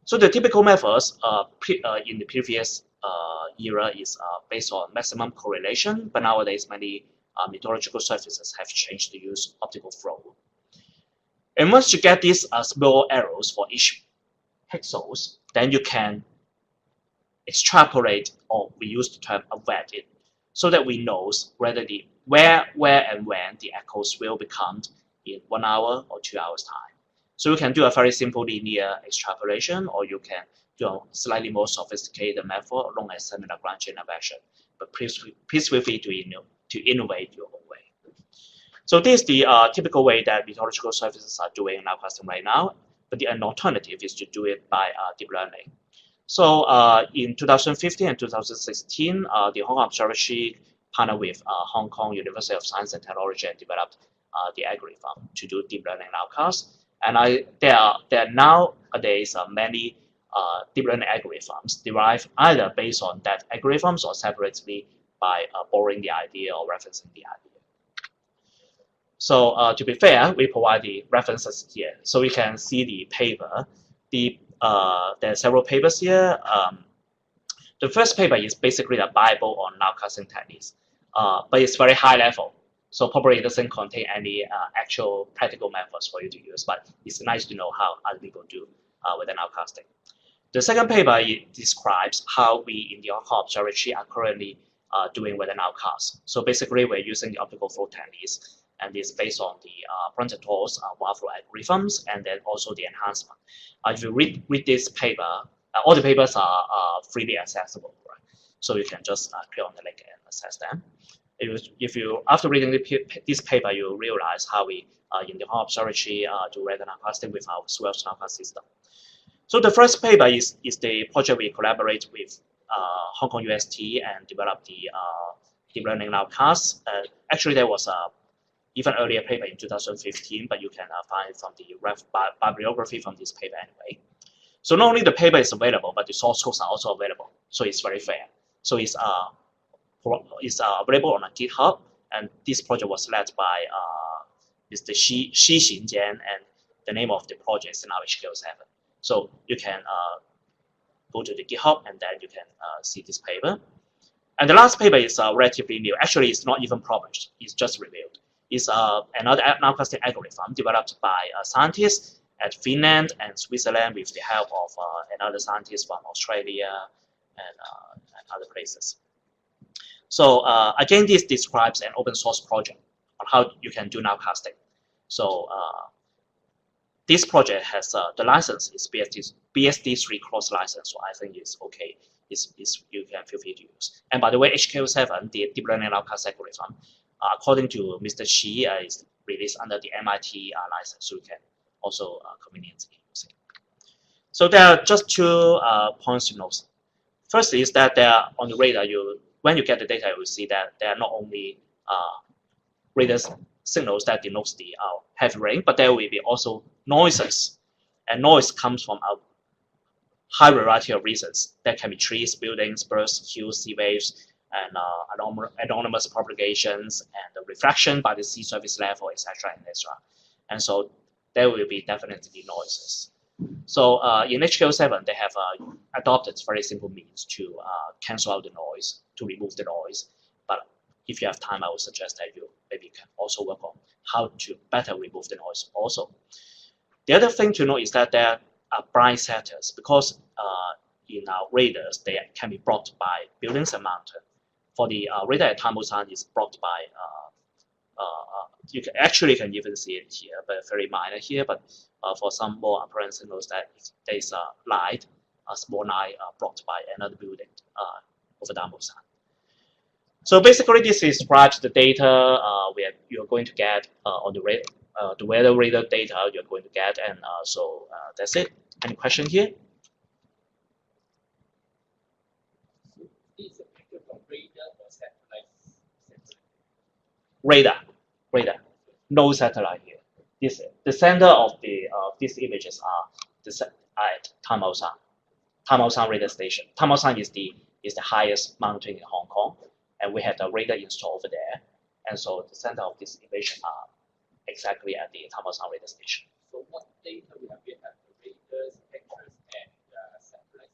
S5: So the typical methods in the previous era is based on maximum correlation, but nowadays many meteorological services have changed to use optical flow. And once you get these small arrows for each pixels, then you can extrapolate, or we use the term vet it, so that we know whether the where and when the echoes will become in 1 hour or 2 hours time. So you can do a very simple linear extrapolation, or you can do a slightly more sophisticated method known as semi-Lagrange chain version. But please feel free to innovate your own way. So this is the typical way that meteorological services are doing nowcasting right now. But an alternative is to do it by deep learning. So in 2015 and 2016, the Hong Kong Observatory partnered with Hong Kong University of Science and Technology and developed the algorithm to do deep learning nowcast. And there are nowadays many deep learning algorithms derived either based on that algorithms or separately by borrowing the idea or referencing the idea. So to be fair, we provide the references here, so we can see the paper. There are several papers here. The first paper is basically the Bible on nowcasting techniques, but it's very high level, so probably it doesn't contain any actual practical methods for you to use. But it's nice to know how other people do with the nowcasting. The second paper describes how we in the Hong Kong Observatory are currently doing with the nowcast. So basically, we're using the optical flow techniques, and it's based on the Brunton-Tolles wireflow algorithms, and then also the enhancement. If you read this paper, all the papers are freely accessible, right? So you can just click on the link and access them. If you after reading this paper, you realize how we in the Hong Kong Observatory do radar nowcasting with our Swells nowcast system. So the first paper is the project we collaborate with Hong Kong UST and develop the deep learning nowcast. Actually, there was a even earlier paper in 2015, but you can find it from the bibliography from this paper anyway. So not only the paper is available, but the source codes are also available. So it's very fair. So it's available on GitHub, and this project was led by Mr. Xi Xinjian, and the name of the project is now HKO7. So you can go to the GitHub, and then you can see this paper. And the last paper is relatively new. Actually, it's not even published. It's just reviewed. It's another nowcasting algorithm developed by scientists at Finland and Switzerland with the help of another scientist from Australia and other places. So again, this describes an open source project on how you can do nowcasting. So this project has the license is BSD3 cross license, so I think it's okay. You can feel free to use. And by the way, HKO7, the deep learning nowcast algorithm, according to Mr. Xi, is released under the MIT license, so you can also conveniently use it. So there are just two points to note. First is that there are, on the radar, when you get the data, you will see that there are not only radar signals that denotes the heavy rain, but there will be also noises. And noise comes from a high variety of reasons. There can be trees, buildings, birds, hills, sea waves, and anonymous propagations, and the reflection by the sea surface level, etc., etc. And so there will be definitely noises. So in HKO7, they have adopted very simple means to cancel out the noise, to remove the noise. But if you have time, I would suggest that you maybe can also work on how to better remove the noise also. The other thing to know is that there are blind setters, because in our radars, they can be blocked by buildings and mountains. For the radar at Tamosan is blocked by, you can even see it here, but very minor here. But for some more apparent signals, that there is a small light blocked by another building over Tamosan. So basically, this describes the data you're going to get on the weather radar data you're going to get, and so that's it. Any question here? Radar, no satellite here. The center of these images are at Tamosan radar station. Tamosan is the highest mountain in Hong Kong, and we have the radar installed over there. And so the center of this image are exactly at the Tamosan radar station.
S6: So what data we have here? The radars, pictures, and satellite?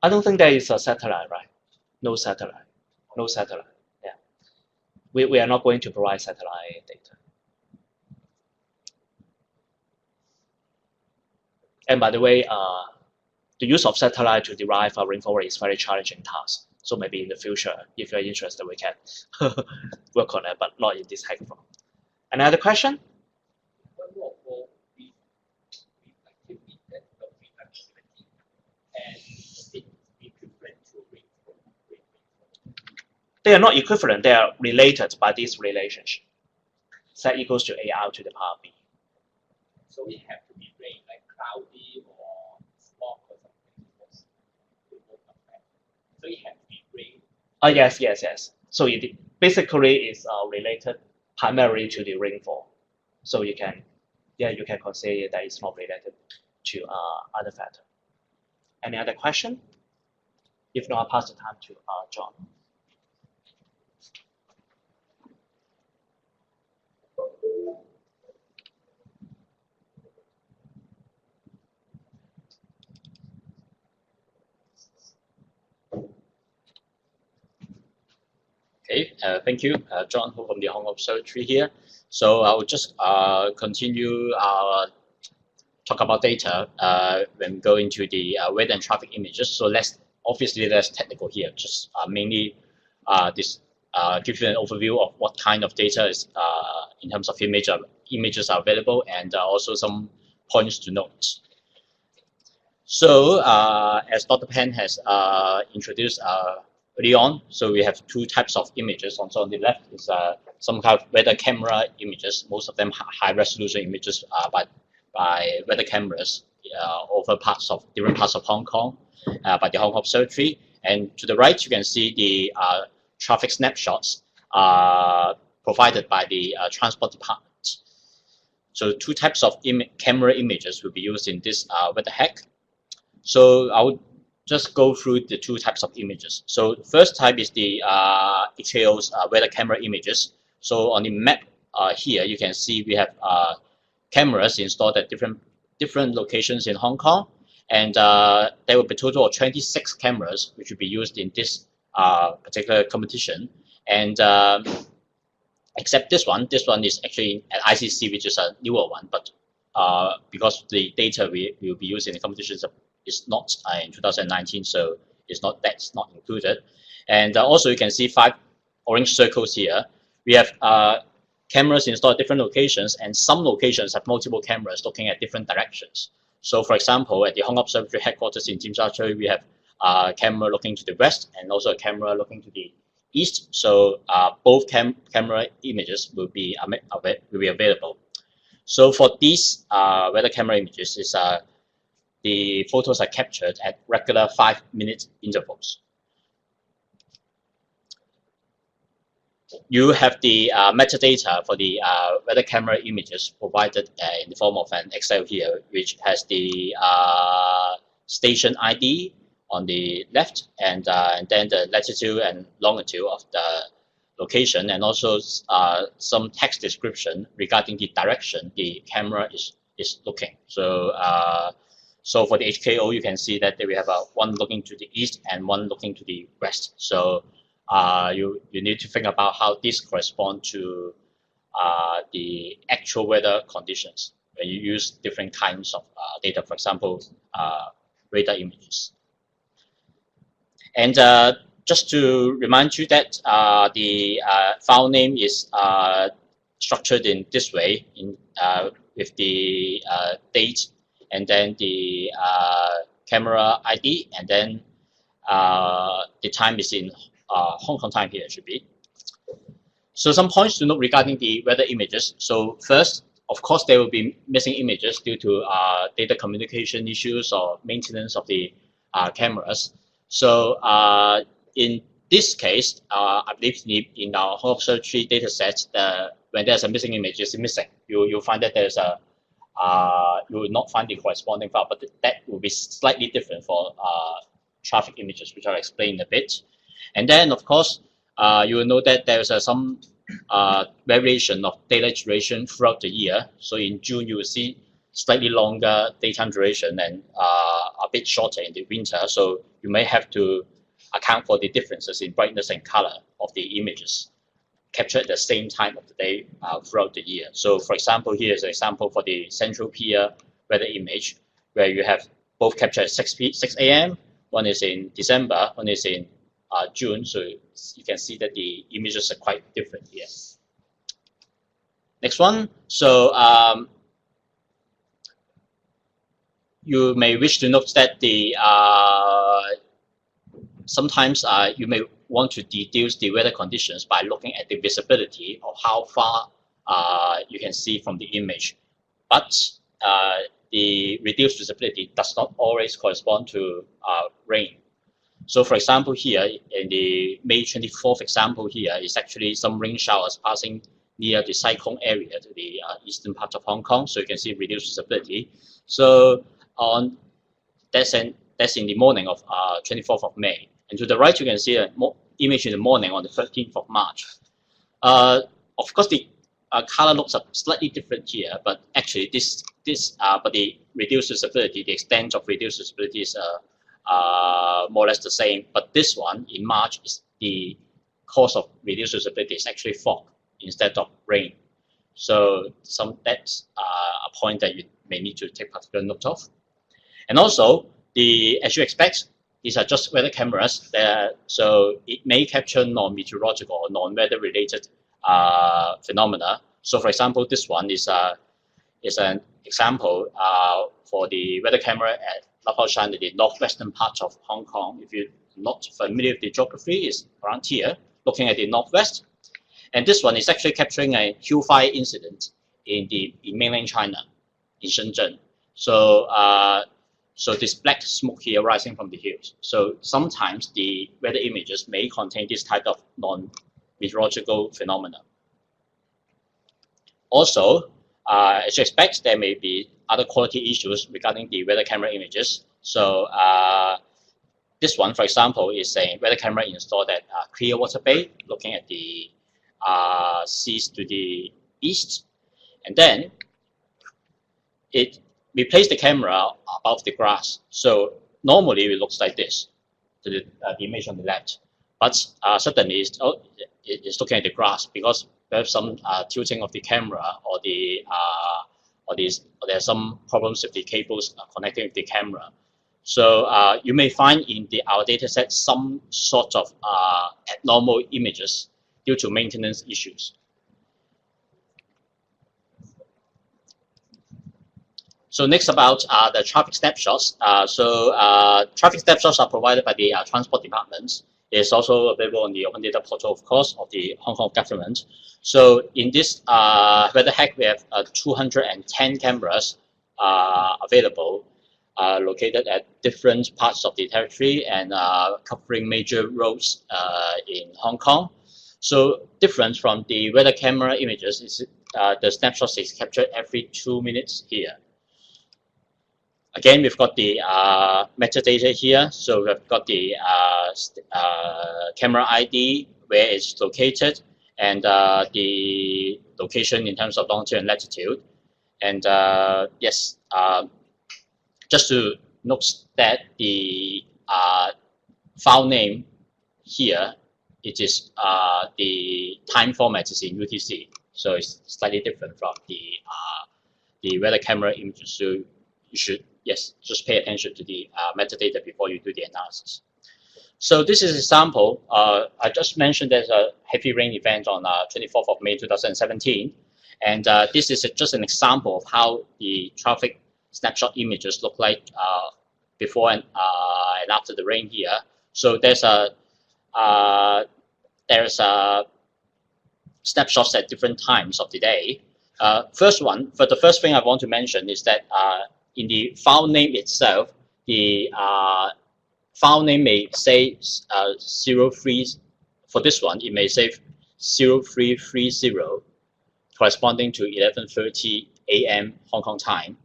S5: I don't think there is a satellite, right? No satellite. No satellite. Yeah. We are not going to provide satellite data. And by the way, the use of satellite to derive a rainfall is very challenging task. So maybe in the future, if you're interested, we can work on it, but not in this hackathon. Another question?
S6: One more for reflectivity and reflectivity and it's equivalent to rainfall.
S5: They are not equivalent. They are related by this relationship. Z equals to AR to the power B.
S6: So it have to be rain, like cloudy or smog or something. So it have to be rain.
S5: Yes. So it basically is related primarily to the rainfall. So you can consider that it's not related to other factor. Any other question? If not, I'll pass the time to John.
S4: Okay, thank you, John Ho from the Hong Kong Observatory here. So I will just continue our talk about data when we go into the weather and traffic images. So obviously less technical here, just mainly this give you an overview of what kind of data is in terms of images are available, and also some points to note. So as Dr. Pan has introduced early on, so we have two types of images. So on the left is some kind of weather camera images, most of them high resolution images by weather cameras over different parts of Hong Kong by the Hong Kong Observatory. And to the right, you can see the traffic snapshots provided by the Transport Department. So two types of camera images will be used in this WeatherHack. So I would just go through the two types of images. So first type is the HKO's weather camera images. So on the map here, you can see we have cameras installed at different locations in Hong Kong, and there will be a total of 26 cameras which will be used in this particular competition. And except this one is actually an ICC, which is a newer one, but because the data we will be using in the competition is not in 2019, so that's not included. And also you can see 5 orange circles here. We have cameras installed at different locations, and some locations have multiple cameras looking at different directions. So for example, at the Hong Kong Observatory headquarters in Tsim Sha Tsui, we have a camera looking to the west and also a camera looking to the east. So both camera images will be available. So for these weather camera images, the photos are captured at regular 5-minute intervals. You have the metadata for the weather camera images provided in the form of an Excel here, which has the station ID on the left, and then the latitude and longitude of the location, and also some text description regarding the direction the camera is looking. So for the HKO, you can see that we have one looking to the east and one looking to the west. So you need to think about how this corresponds to the actual weather conditions when you use different kinds of data, for example, radar images. And just to remind you that the file name is structured in this way, with the date, and then the camera ID, and then the time is in Hong Kong time here, it should be. So some points to note regarding the weather images. So first, of course, there will be missing images due to data communication issues or maintenance of the cameras. So in this case, I believe in our Hong Kong Observatory data sets, when there's a missing image, it's missing. You'll find that there's you will not find the corresponding file, but that will be slightly different for traffic images, which I'll explain in a bit. And then, of course, you will know that there's some variation of daylight duration throughout the year. So in June, you will see slightly longer daytime duration and a bit shorter in the winter. So you may have to account for the differences in brightness and color of the images captured at the same time of the day throughout the year. So for example, here is an example for the Central Pier weather image, where you have both captured at 6 a.m. One is in December, one is in June. So you can see that the images are quite different here. Next one. So you may wish to note that the sometimes you may want to deduce the weather conditions by looking at the visibility of how far you can see from the image. But the reduced visibility does not always correspond to rain. So for example here, in the May 24th example here, is actually some rain showers passing near the cyclone area to the eastern part of Hong Kong. So you can see reduced visibility. So on that's in the morning of 24th of May. And to the right, you can see an image in the morning on the 13th of March. Of course, the color looks slightly different here, but actually but the reduced visibility, the extent of reduced visibility is more or less the same. But this one in March is the cause of reduced visibility is actually fog instead of rain. So that's a point that you may need to take particular note of. And also, as you expect, these are just weather cameras, so it may capture non-meteorological or non-weather related phenomena. So for example, this one is an example for the weather camera at Lau Shan in the northwestern part of Hong Kong. If you're not familiar with the geography, it's around here, looking at the northwest. And this one is actually capturing a hill fire incident in mainland China, in Shenzhen. So this black smoke here rising from the hills. So sometimes the weather images may contain this type of non-meteorological phenomena. Also, as you expect, there may be other quality issues regarding the weather camera images. So this one, for example, is a weather camera installed at Clearwater Bay, looking at the seas to the east. And then we place the camera above the grass. So normally it looks like this, the image on the left. But suddenly it's looking at the grass because there's some tilting of the camera, or there's some problems with the cables connecting with the camera. So you may find in our data set some sort of abnormal images due to maintenance issues. So next about the traffic snapshots. Traffic snapshots are provided by the Transport Department. It's also available on the Open Data Portal, of course, of the Hong Kong government. So in this WeatherHack, we have 210 cameras available, located at different parts of the territory and covering major roads in Hong Kong. So different from the weather camera images is the snapshots is captured every 2 minutes here. Again, we've got the metadata here. So we've got the camera ID, where it's located, and the location in terms of longitude and latitude. And yes, just to note that the file name here, it is the time format is in UTC, so it's slightly different from the weather camera images. So you should just pay attention to the metadata before you do the analysis. So this is an example. I just mentioned there's a heavy rain event on 24th of May 2017, and this is just an example of how the traffic snapshot images look like before and after the rain here. So there's snapshots at different times of the day. The first thing I want to mention is that in the file name itself, the file name may say 03. For this one, it may say 0330, corresponding to 11:30 a.m. Hong Kong time.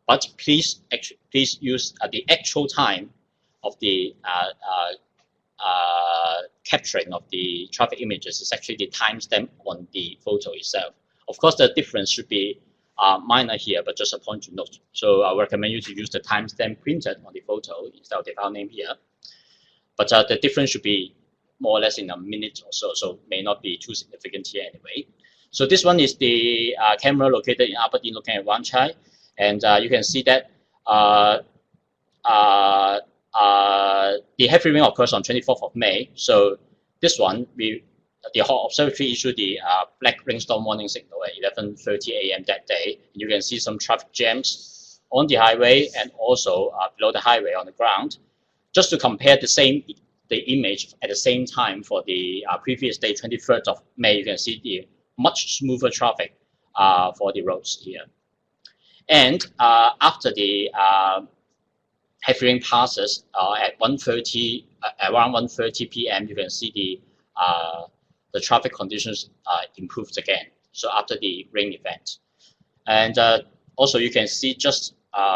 S4: But please use the actual time of the capturing of the traffic images is actually the timestamp on the photo itself. Of course, the difference should be minor here, but just a point to note. So I recommend you to use the timestamp printed on the photo instead of the file name here. But the difference should be more or less in a minute or so, so may not be too significant here anyway. So this one is the camera located in Aberdeen looking at Wan Chai, and you can see that the heavy rain occurs on 24th of May. So this one, the observatory issued the black rainstorm warning signal at 11:30 a.m. that day. You can see some traffic jams on the highway and also below the highway on the ground. Just to compare the image at the same time for the previous day, 23rd of May, you can see the much smoother traffic for the roads here. And after the heavy rain passes at 1:30, around 1:30 p.m., you can see the traffic conditions improved again. So after the rain event, and also you can see just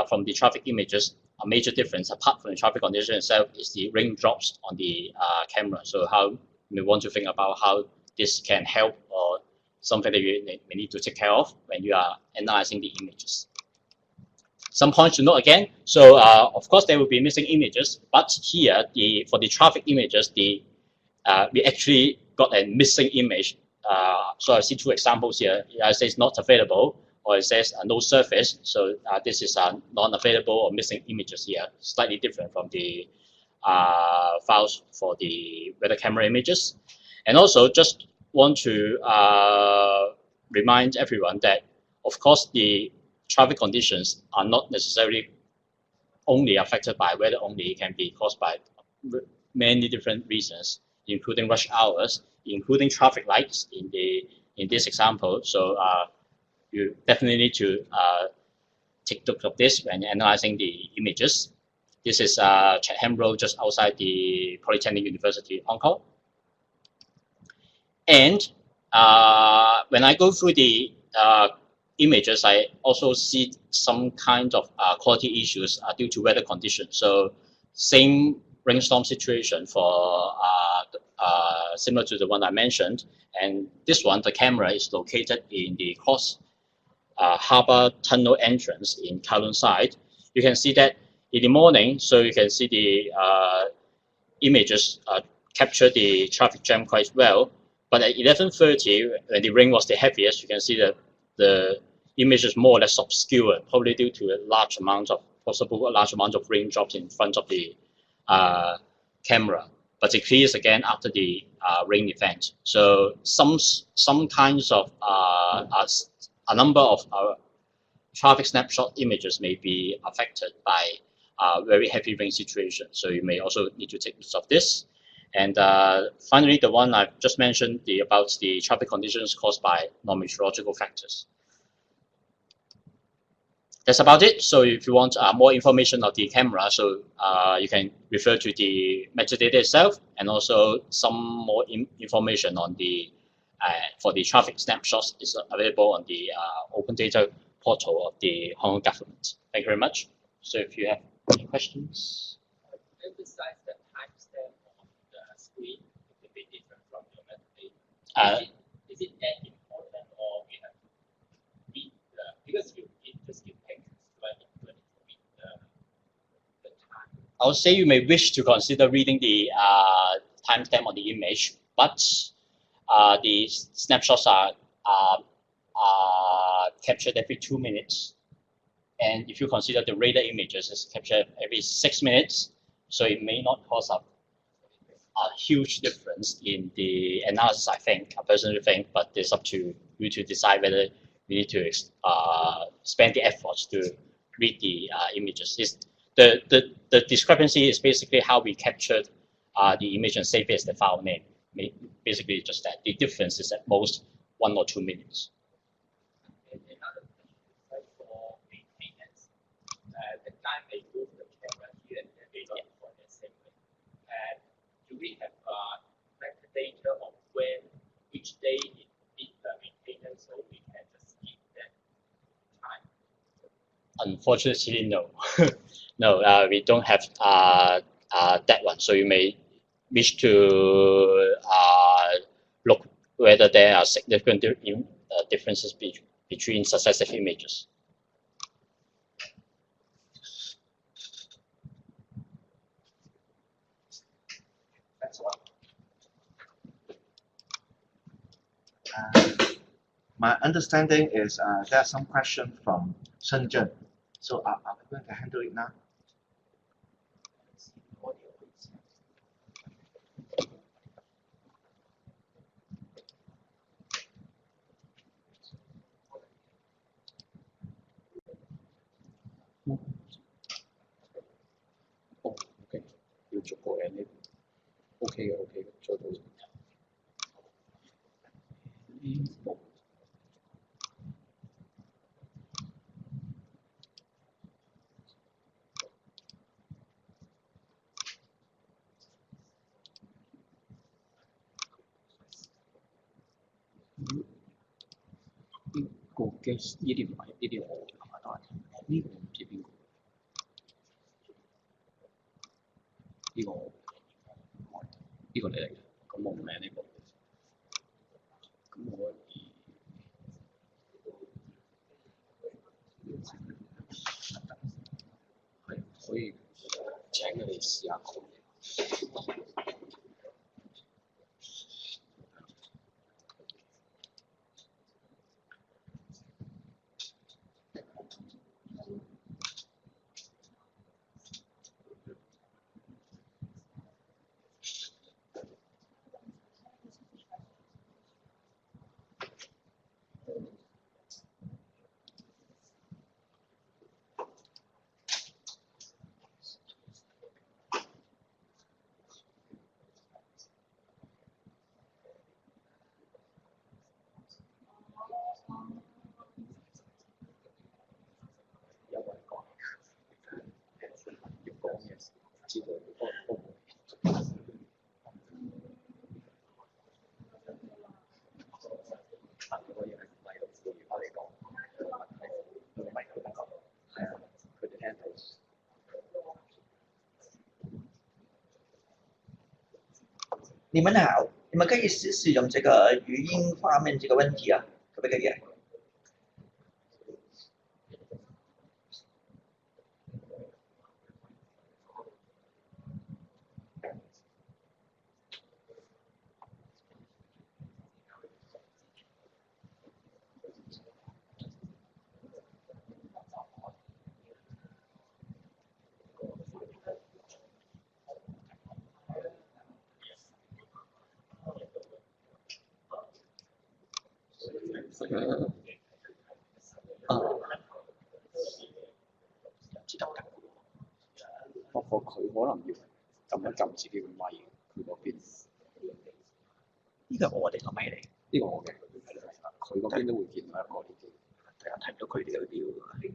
S4: from the traffic images, a major difference apart from the traffic condition itself is the raindrops on the camera. So how you want to think about how this can help or something that you may need to take care of when you are analyzing the images. Some points to note again. So of course there will be missing images, but here for the traffic images, we actually got a missing image. So I see two examples here. It says not available, or it says no surface. So this is non-available or missing images here, slightly different from the files for the weather camera images. And also just want to remind everyone that, of course, the traffic conditions are not necessarily only affected by weather only. It can be caused by many different reasons, including rush hours, including traffic lights in this example. So you definitely need to take note of this when analyzing the images. This is Chatham Road just outside the Polytechnic University of Hong Kong. And when I go through the images, I also see some kind of quality issues due to weather conditions. So same rainstorm situation for similar to the one I mentioned. And this one, the camera is located in the Cross Harbour Tunnel entrance in Kowloon side. You can see that in the morning, so you can see the images capture the traffic jam quite well. But at 11:30, when the rain was the heaviest, you can see that the image is more or less obscured, probably due to a large amount of raindrops in front of the camera. But it clears again after the rain event. So some kinds of a number of traffic snapshot images may be affected by very heavy rain situation. So you may also need to take note of this. And finally, the one I've just mentioned about the traffic conditions caused by non-meteorological factors. That's about it. So if you want more information of the camera, so you can refer to the metadata itself, and also some more information on the for the traffic snapshots is available on the open data portal of the Hong Kong government. Thank you very much. So if you have any questions.
S6: Emphasize the timestamp on the screen to be different from your metadata. Is it that important, or we have to read because you just give pictures, do I need to read the time?
S4: I would say you may wish to consider reading the timestamp on the image, but the snapshots are captured every 2 minutes. And if you consider the radar images is captured every 6 minutes, so it may not cause a huge difference in the analysis, I personally think, but it's up to you to decide whether you need to spend the efforts to read the images. The discrepancy is basically how we captured the image and save it as the file name. Basically just that. The difference is at most 1 or 2 minutes.
S6: And another question is like for maintenance, the time they move the camera here and there, they don't for the same way. And do we have metadata of which day it needs the maintenance, so we can just keep that time?
S4: Unfortunately, no. No, we don't have that one. So you may wish to look whether there are significant differences between successive images.
S1: Thanks a lot. My understanding is there are some questions from Shenzhen. So are we going to handle it now?
S4: Oh, okay. 要逐個人呢 OK 嘅 OK 嘅，做到。
S7: 嘅呢啲唔係，呢啲我係咪都係？呢個唔知邊個？呢個呢個你嚟嘅，咁我唔明呢個。咁我係可以請佢哋試下講嘢。有個人講要講嘢知道都如果要係唔係度呼籲我哋講，唔係佢哋講，係啊，佢哋聽到。
S3: 你们好，你们可以试试用这个语音方面这个问题啊，可不可以？
S7: 知道㗎。不過佢可能要撳一撳自己個咪，佢嗰邊。
S3: 呢個我哋個咪嚟，
S7: 呢個我嘅，佢嗰邊都會見到一個呢啲。
S3: 係啊，睇唔到佢哋嗰啲喎。
S7: 可以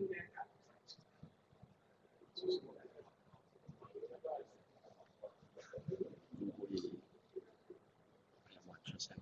S7: 有冇人出聲？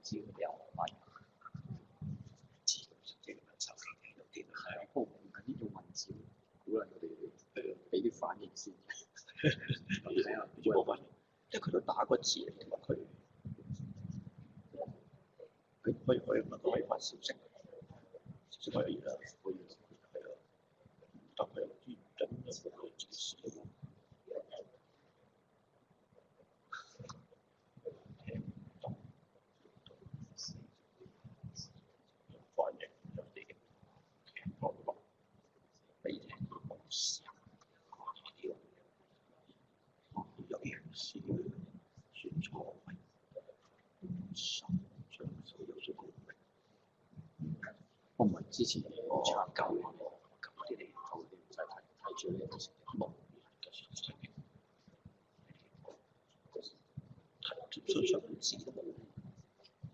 S7: 知佢哋有咪，知即係手機聽到啲係啊，不過唔緊要用文字，鼓勵佢哋俾啲反應先。睇下做乜？
S3: 即係佢都打個字嚟同埋佢可以問佢可以發消息，消息可以啦，可以係啊，但係有啲真係冇指示咯。反應有啲聽落落，俾聽到冇事，有啲事算錯位，將所有嘅共鳴。我唔係之前我查舊嘅，咁啲嚟後啲唔使睇住呢個成日冇。數出唔知都冇，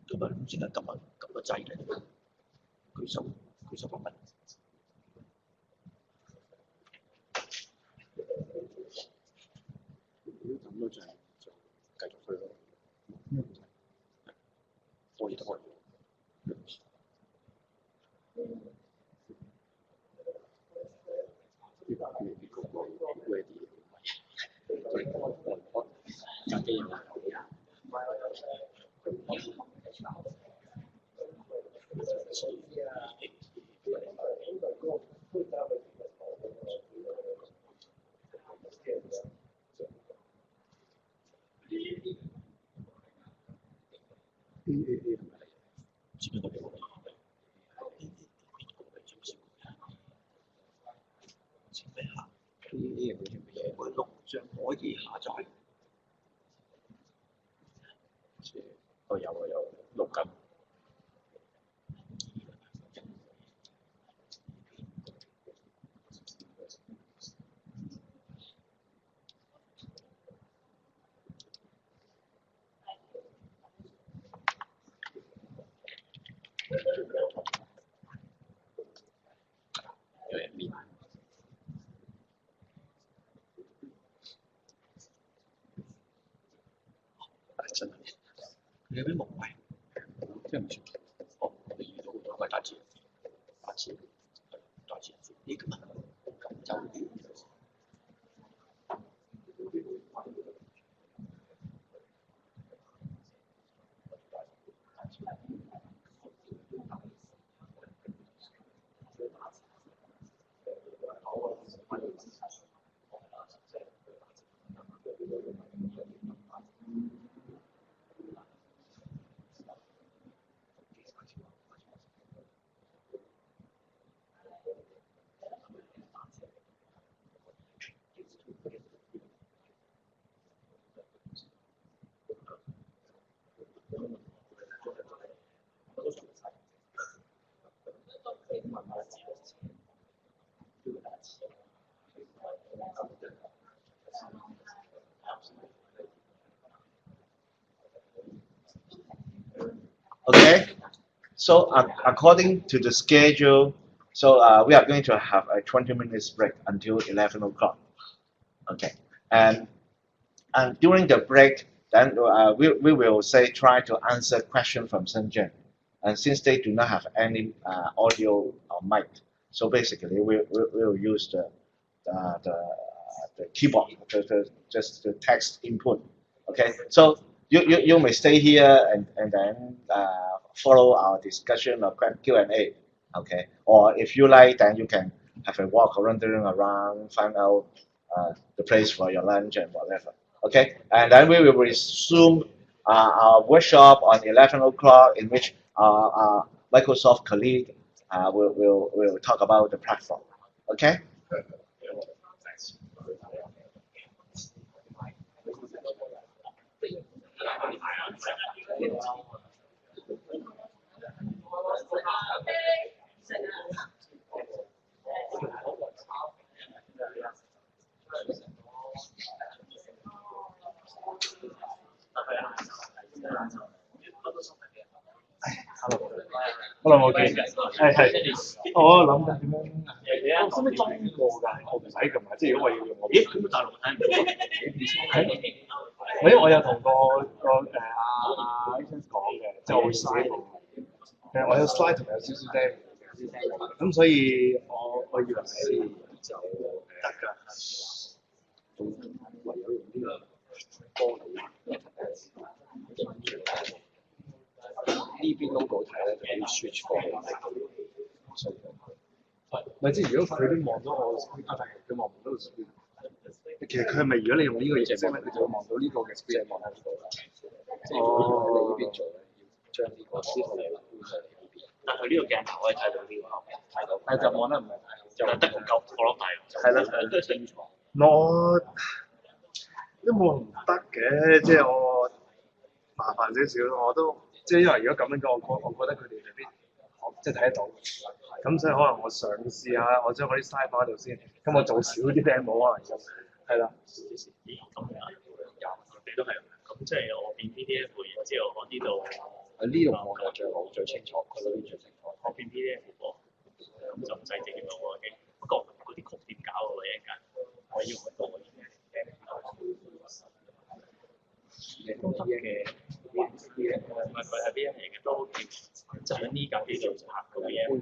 S3: 咁啊唔知係撳個掣嚟舉手個問。
S7: 如果咁咯，就繼續去咯。可以都可以。呢個係呢個 ready 我架機有冇？
S3: 錄像可以下載。
S7: 有錄緊。有人面。真係。
S3: 你有啲無謂。
S7: 真係唔算。我哋遇到好多個大字，
S3: 呢個嘛，就
S1: Okay, so according to the schedule, so we are going to have a 20 minutes break until 11 o'clock. Okay, and during the break, then we will say try to answer questions from Shenzhen. And since they do not have any audio or mic, so basically we'll use the keyboard, just the text input. Okay, so you may stay here and then follow our discussion or Q&A. Okay, or if you like, then you can have a walk wandering around, find out the place for your lunch and whatever. Okay, and then we will resume our workshop on 11 o'clock, in which our Microsoft colleague will talk about the platform. Okay.
S2: Hello， 冇見，我諗緊點樣，我使唔使裝過㗎？我唔使㗎嘛，即係如果我要用我，
S5: 咦？咁大陸睇唔到？
S2: 因為我有同阿醫生講嘅，即係我會自己部，我有 slide 同埋有少少 demo 嘅，咁所以我以為係就得㗎，
S7: 唯有用呢個波呢邊 logo 睇咧，就可以 switch 過去。
S2: 咪即係如果佢都望到我 screen，但係佢望唔到個 screen。其實佢係咪如果你用呢個形式咧，佢就會望到呢個嘅 screen 望喺呢度。
S7: 即係如果喺你呢邊做咧，要將呢個司圖嚟搬上嚟呢邊。
S5: 但係呢個鏡頭可以睇到呢個，
S7: 睇到。
S2: 但係就望得唔係太好。
S5: 就得咁夠角落大。
S2: 係啦，
S5: 都係清楚。
S2: 我都冇唔得嘅，即係我麻煩少少，我都即係因為如果咁樣講，我覺得佢哋未必即係睇得到，咁所以可能我嘗試下，我將嗰啲 slide 放喺度先，咁我做少啲 demo 可能就係啦。
S5: 咦？咁樣你都係咁咁即係我變 PDF，然之後我呢度
S7: 呢度我就最清楚，佢嗰邊最清楚。
S5: 我變 PDF 喎，咁就唔使整到我嘅。不過嗰啲曲點搞啊？一陣間我要去到我
S7: 你都得嘅，
S5: 唔係佢係 PDF 嚟嘅，都就喺呢架機度拍到嘢。咁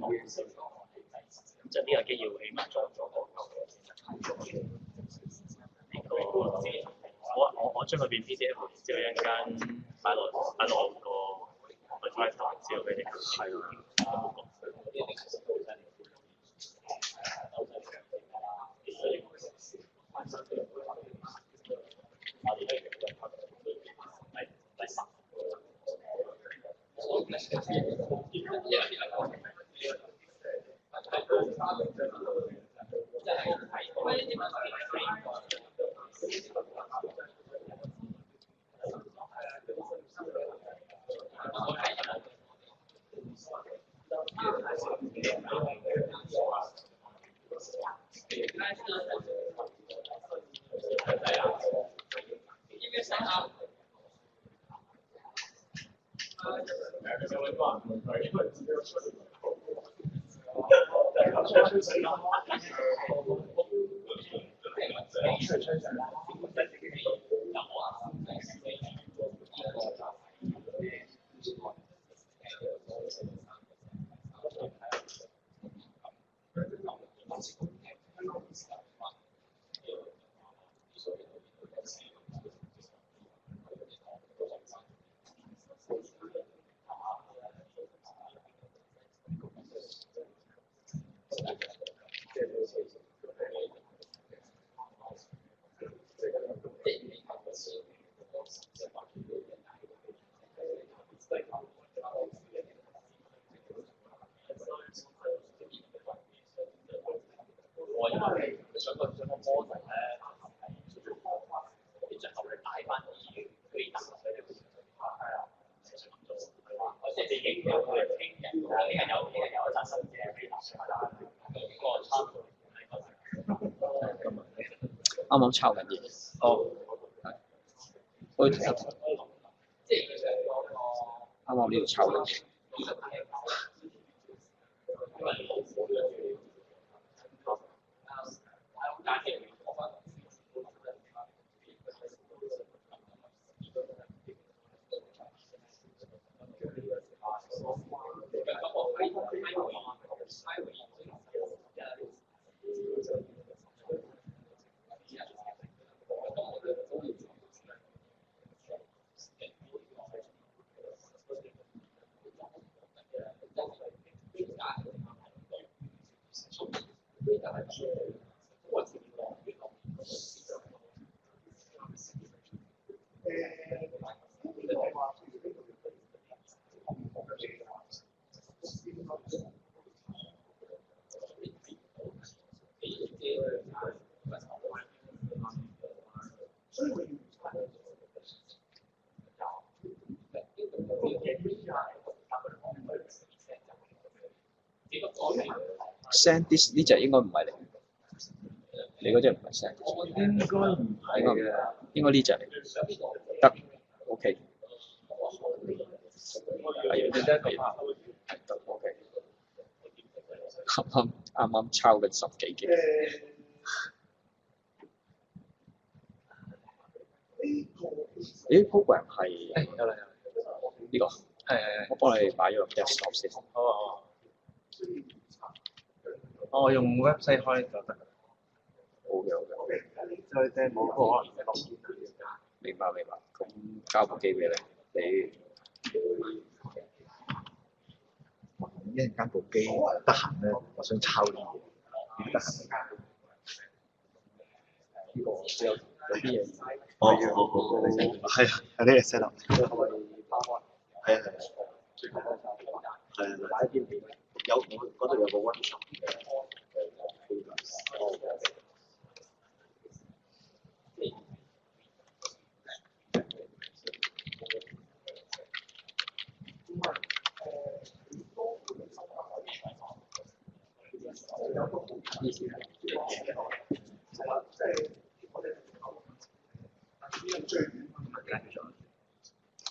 S5: 就呢架機要起碼裝咗個呢個我將佢變 PDF，之後一陣間擺落個 drive 度，之後俾你。係啊。
S6: 我因為上個 model 咧，然之後你擺翻啲飛彈上去，係啊，我即係影有佢傾人，呢個有一紮新嘅飛彈上啦，個差唔多
S7: 啱啱抄緊嘢。哦，係。可以睇一睇。
S6: 即係
S7: 啱啱呢度抄緊嘢。Send this 呢隻應該唔係你嗰隻唔係 send，
S2: 應該唔係嘅，
S7: 應該呢隻嚟，得 ，OK， 係
S2: 你得一個拍，
S7: 係得 OK， 啱啱抄緊10幾 G。咦 program 係
S2: 有啦，
S7: 呢個，
S2: 係，
S7: 我幫你擺咗個 desktop 先。
S2: 好。我用 website 開就得。
S7: 好嘅。
S2: 再聽冇可能
S7: 明白。咁交部機俾你，
S1: 一陣間部機得閒咧，我想抄啲嘢，點得閒？
S7: 呢個有啲嘢。
S1: 係啊，呢個 set up。
S7: 佢係咪包開？
S1: 係啊。
S7: 擺邊邊？
S1: 有我嗰度有個 workshop。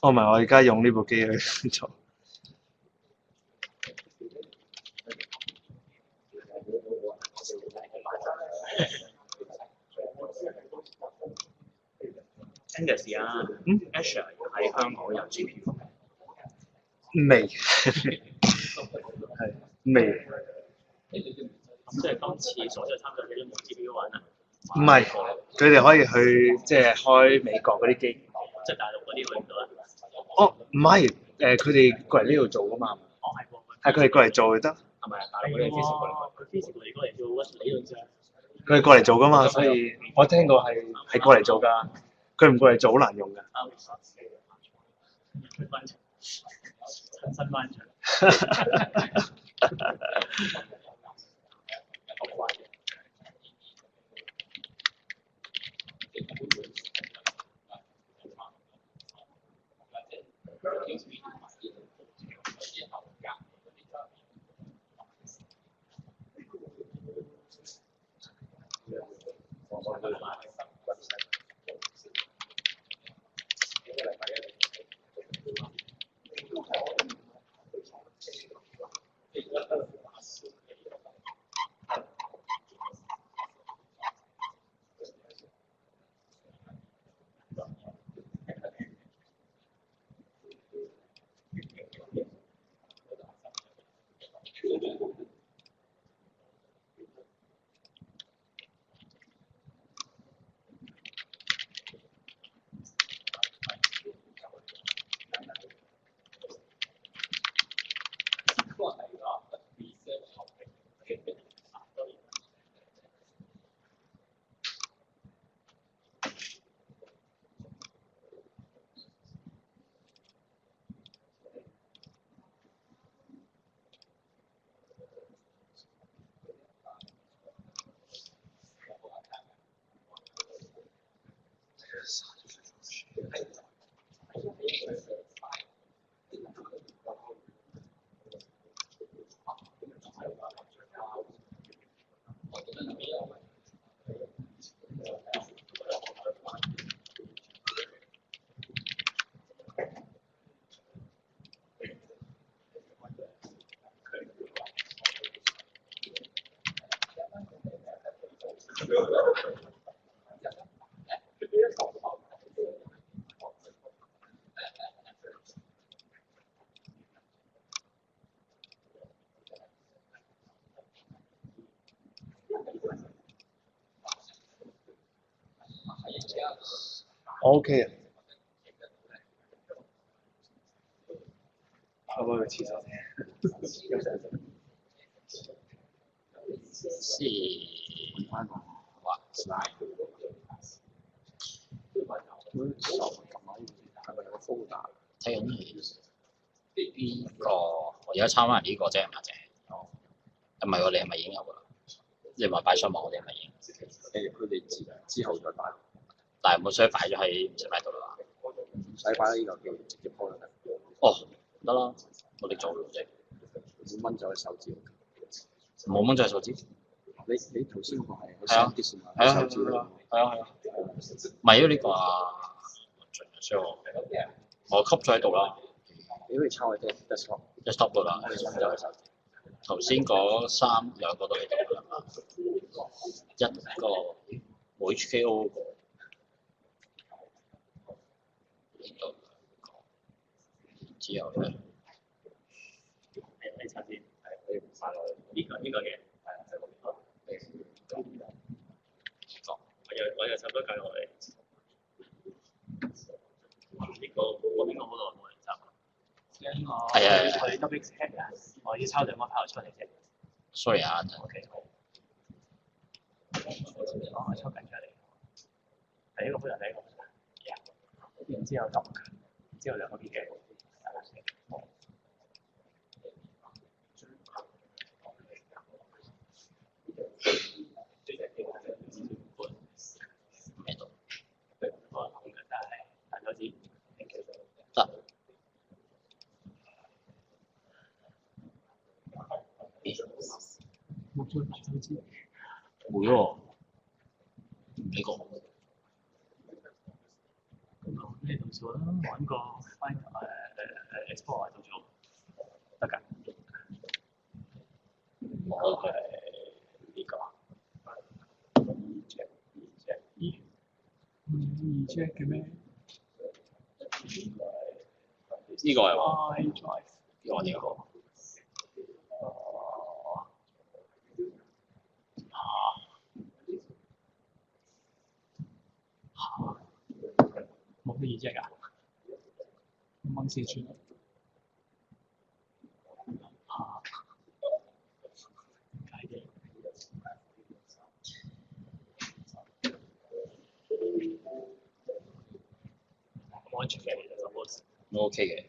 S2: 哦，唔係，我而家用呢部機去做。
S5: 聽嘅事啊，Asher 喺香港有 GPU。
S2: 未，係未。
S5: 咁即係今次所有參賽者都冇 GPU 玩啊？
S2: 唔係，佢哋可以去即係開美國嗰啲機。
S5: 即係大陸嗰啲去唔到啊？
S2: 哦，唔係，佢哋過嚟呢度做噶嘛。
S5: 哦，係喎。
S2: 係佢哋過嚟做就得。
S5: 係咪啊？大陸嗰啲 physical 佢 physical 嚟過嚟做理論啫。
S2: 佢哋過嚟做噶嘛，所以我聽過係過嚟做㗎。佢唔過嚟做好難用㗎。
S5: 親身翻場。
S2: 我 OK 啊。我幫佢廁所先。
S4: 是哇，
S7: 係咪有個 folder？
S4: 睇緊呢個，我而家抄翻呢個啫，係咪啫？哦，唔係喎，你係咪已經有㗎啦？你話擺上網，你係咪已經？
S7: 佢哋之後再擺，
S4: 但係冇需要擺咗喺唔使擺度啦。
S7: 唔使擺喺呢個機，直接開就得。
S4: 哦，得啦，我哋做啫。
S7: 5蚊就係手指。
S4: 冇蚊就係手指。
S7: 你頭先嗰個係
S4: 係啊，
S7: 啲線嘛？
S4: 係啊，
S7: 手指
S4: 係啊，唔係啊呢個啊，所以我吸咗喺度啦。
S7: 你可以抄喺 desktop
S4: 度啦。頭先嗰兩個都喺度啦，一個冇 HKO 個呢度，之後咧，
S5: 你查先，呢個嘅，我又插多計落嚟。呢個邊個好耐冇人插啊？
S4: 係啊，
S5: 我哋 WeatherHack 啊，我要抄兩個炮出嚟啫。
S4: sorry 啊
S5: OK 好。我抽緊出嚟。第一個 folder 第一個 folder，然之後讀，之後兩個邊嘅。
S4: 會喎，呢個。
S5: 呢度
S2: 做啦，揾個 find export 度做得㗎。
S7: 我係呢個
S2: 二 check 嘅咩
S7: 呢個係嘛？
S2: ？iDrive
S7: 我呢個
S2: 冇乜二 check 啊？掹四寸解嘅。安全嘅，其實 suppose
S7: 都 OK 嘅。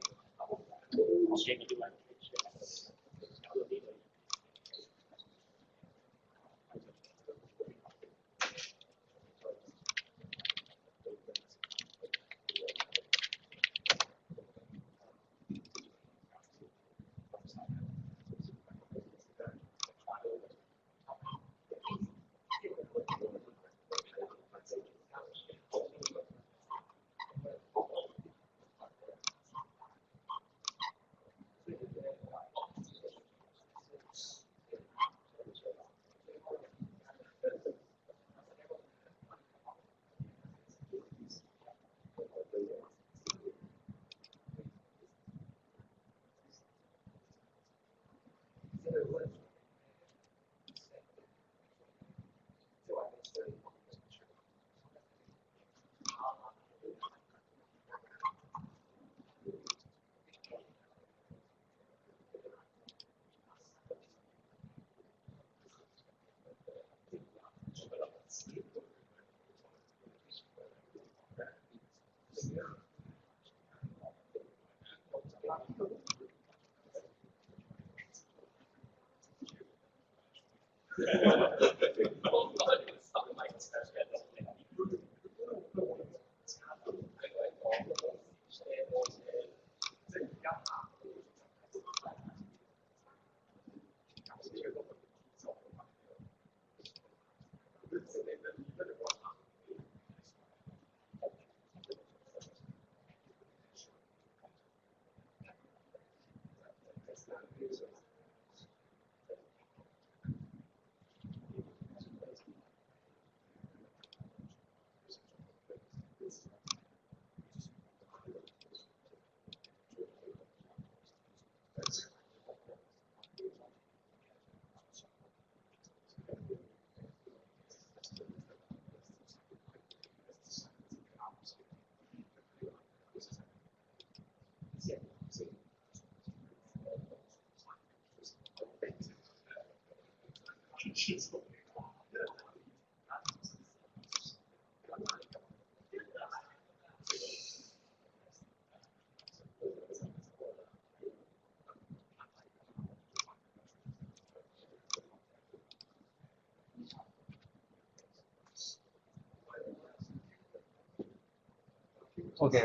S2: OK。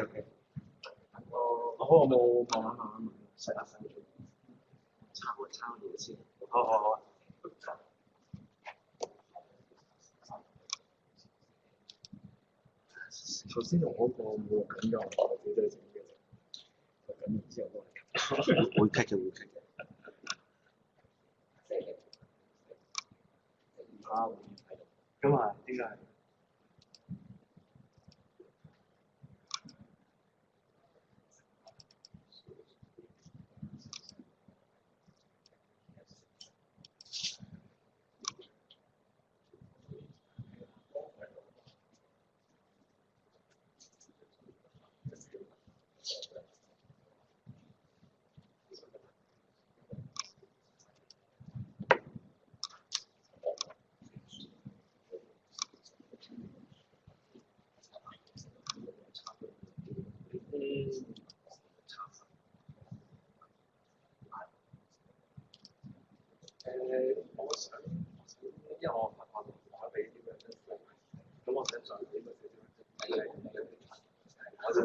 S2: 好，我冇望下細下細。抄嘢先。好。頭先用嗰個冇緊㗎，我自己都係整嘅啫。咁然之後都係會 cut 嘅。咁啊，點解？我想，因為我發覺我俾啲咩咁我想再俾個少少我就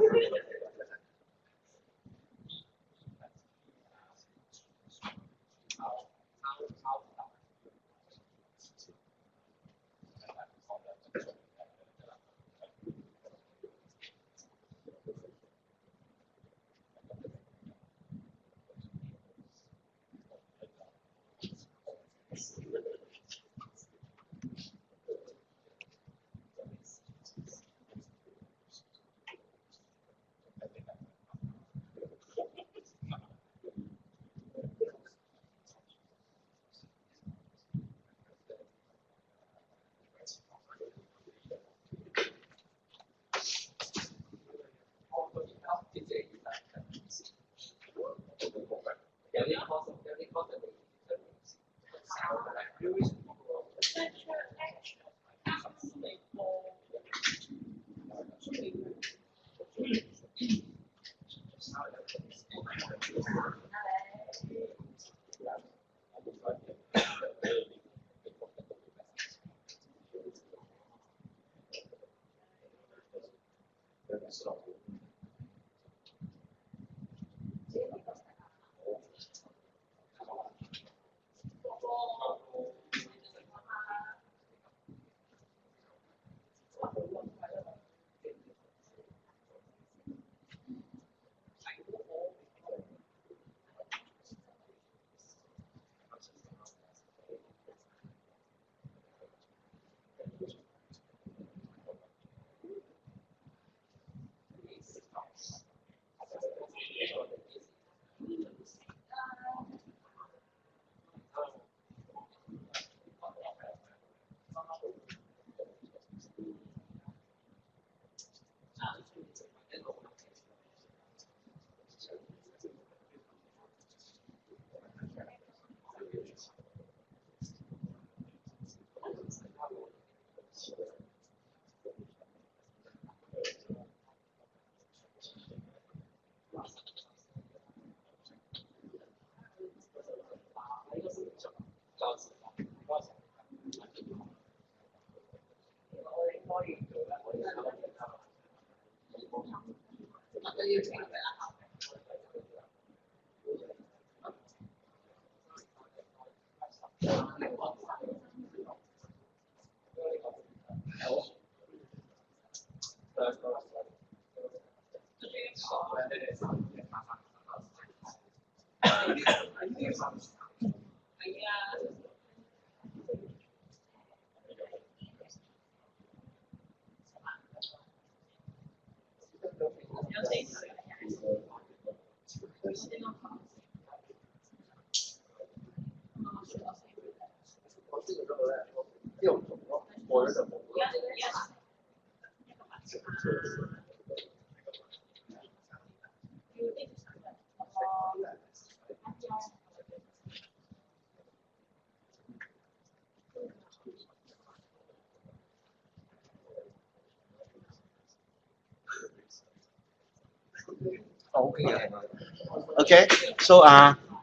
S1: Okay, so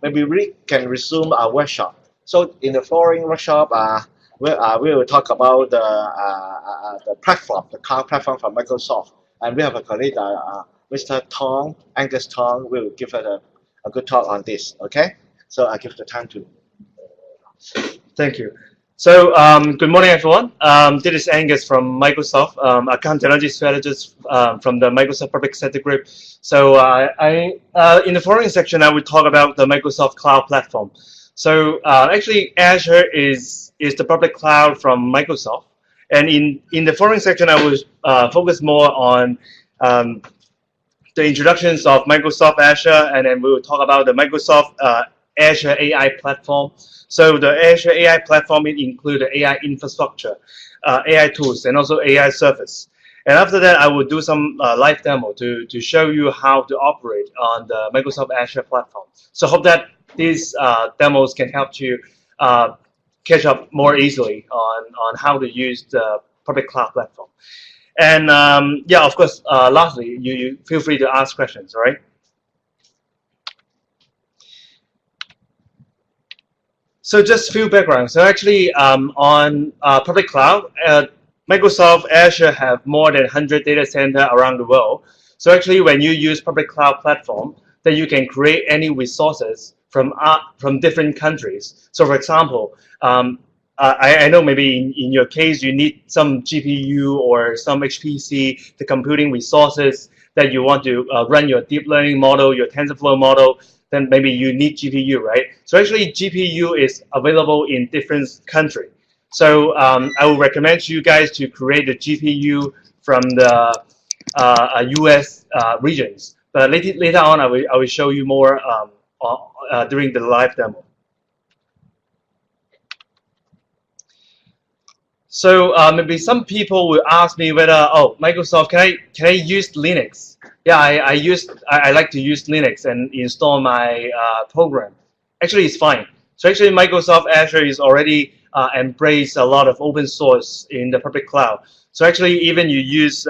S1: maybe we can resume our workshop. So in the following workshop, we will talk about the platform, the cloud platform from Microsoft, and we have a colleague, Mr. Tong, Angus Tong, will give us a good talk on this. Okay, so I give the time to.
S2: Thank you. So good morning, everyone. This is Angus from Microsoft, account technology strategist from the Microsoft Public Sector Group. So in the following section, I will talk about the Microsoft Cloud Platform. So actually, Azure is the public cloud from Microsoft. And in the following section, I will focus more on the introductions of Microsoft Azure, and then we will talk about the Microsoft Azure AI platform. So the Azure AI platform, it includes the AI infrastructure, AI tools, and also AI service. And after that, I will do some live demo to show you how to operate on the Microsoft Azure platform. So hope that these demos can help you catch up more easily on how to use the public cloud platform. And yeah, of course, lastly, you feel free to ask questions, all right? So just a few backgrounds. So actually, on public cloud, Microsoft Azure have more than 100 data centers around the world. So actually, when you use public cloud platform, then you can create any resources from different countries. So for example, I know maybe in your case, you need some GPU or some HPC, the computing resources that you want to run your deep learning model, your TensorFlow model, then maybe you need GPU, right? So actually GPU is available in different countries. So I would recommend you guys to create a GPU from the US regions. But later on, I will show you more during the live demo. So maybe some people will ask me whether, oh, Microsoft, can I use Linux? Yeah, I like to use Linux and install my program. Actually, it's fine. So actually, Microsoft Azure is already embraced a lot of open source in the public cloud. So actually, even you use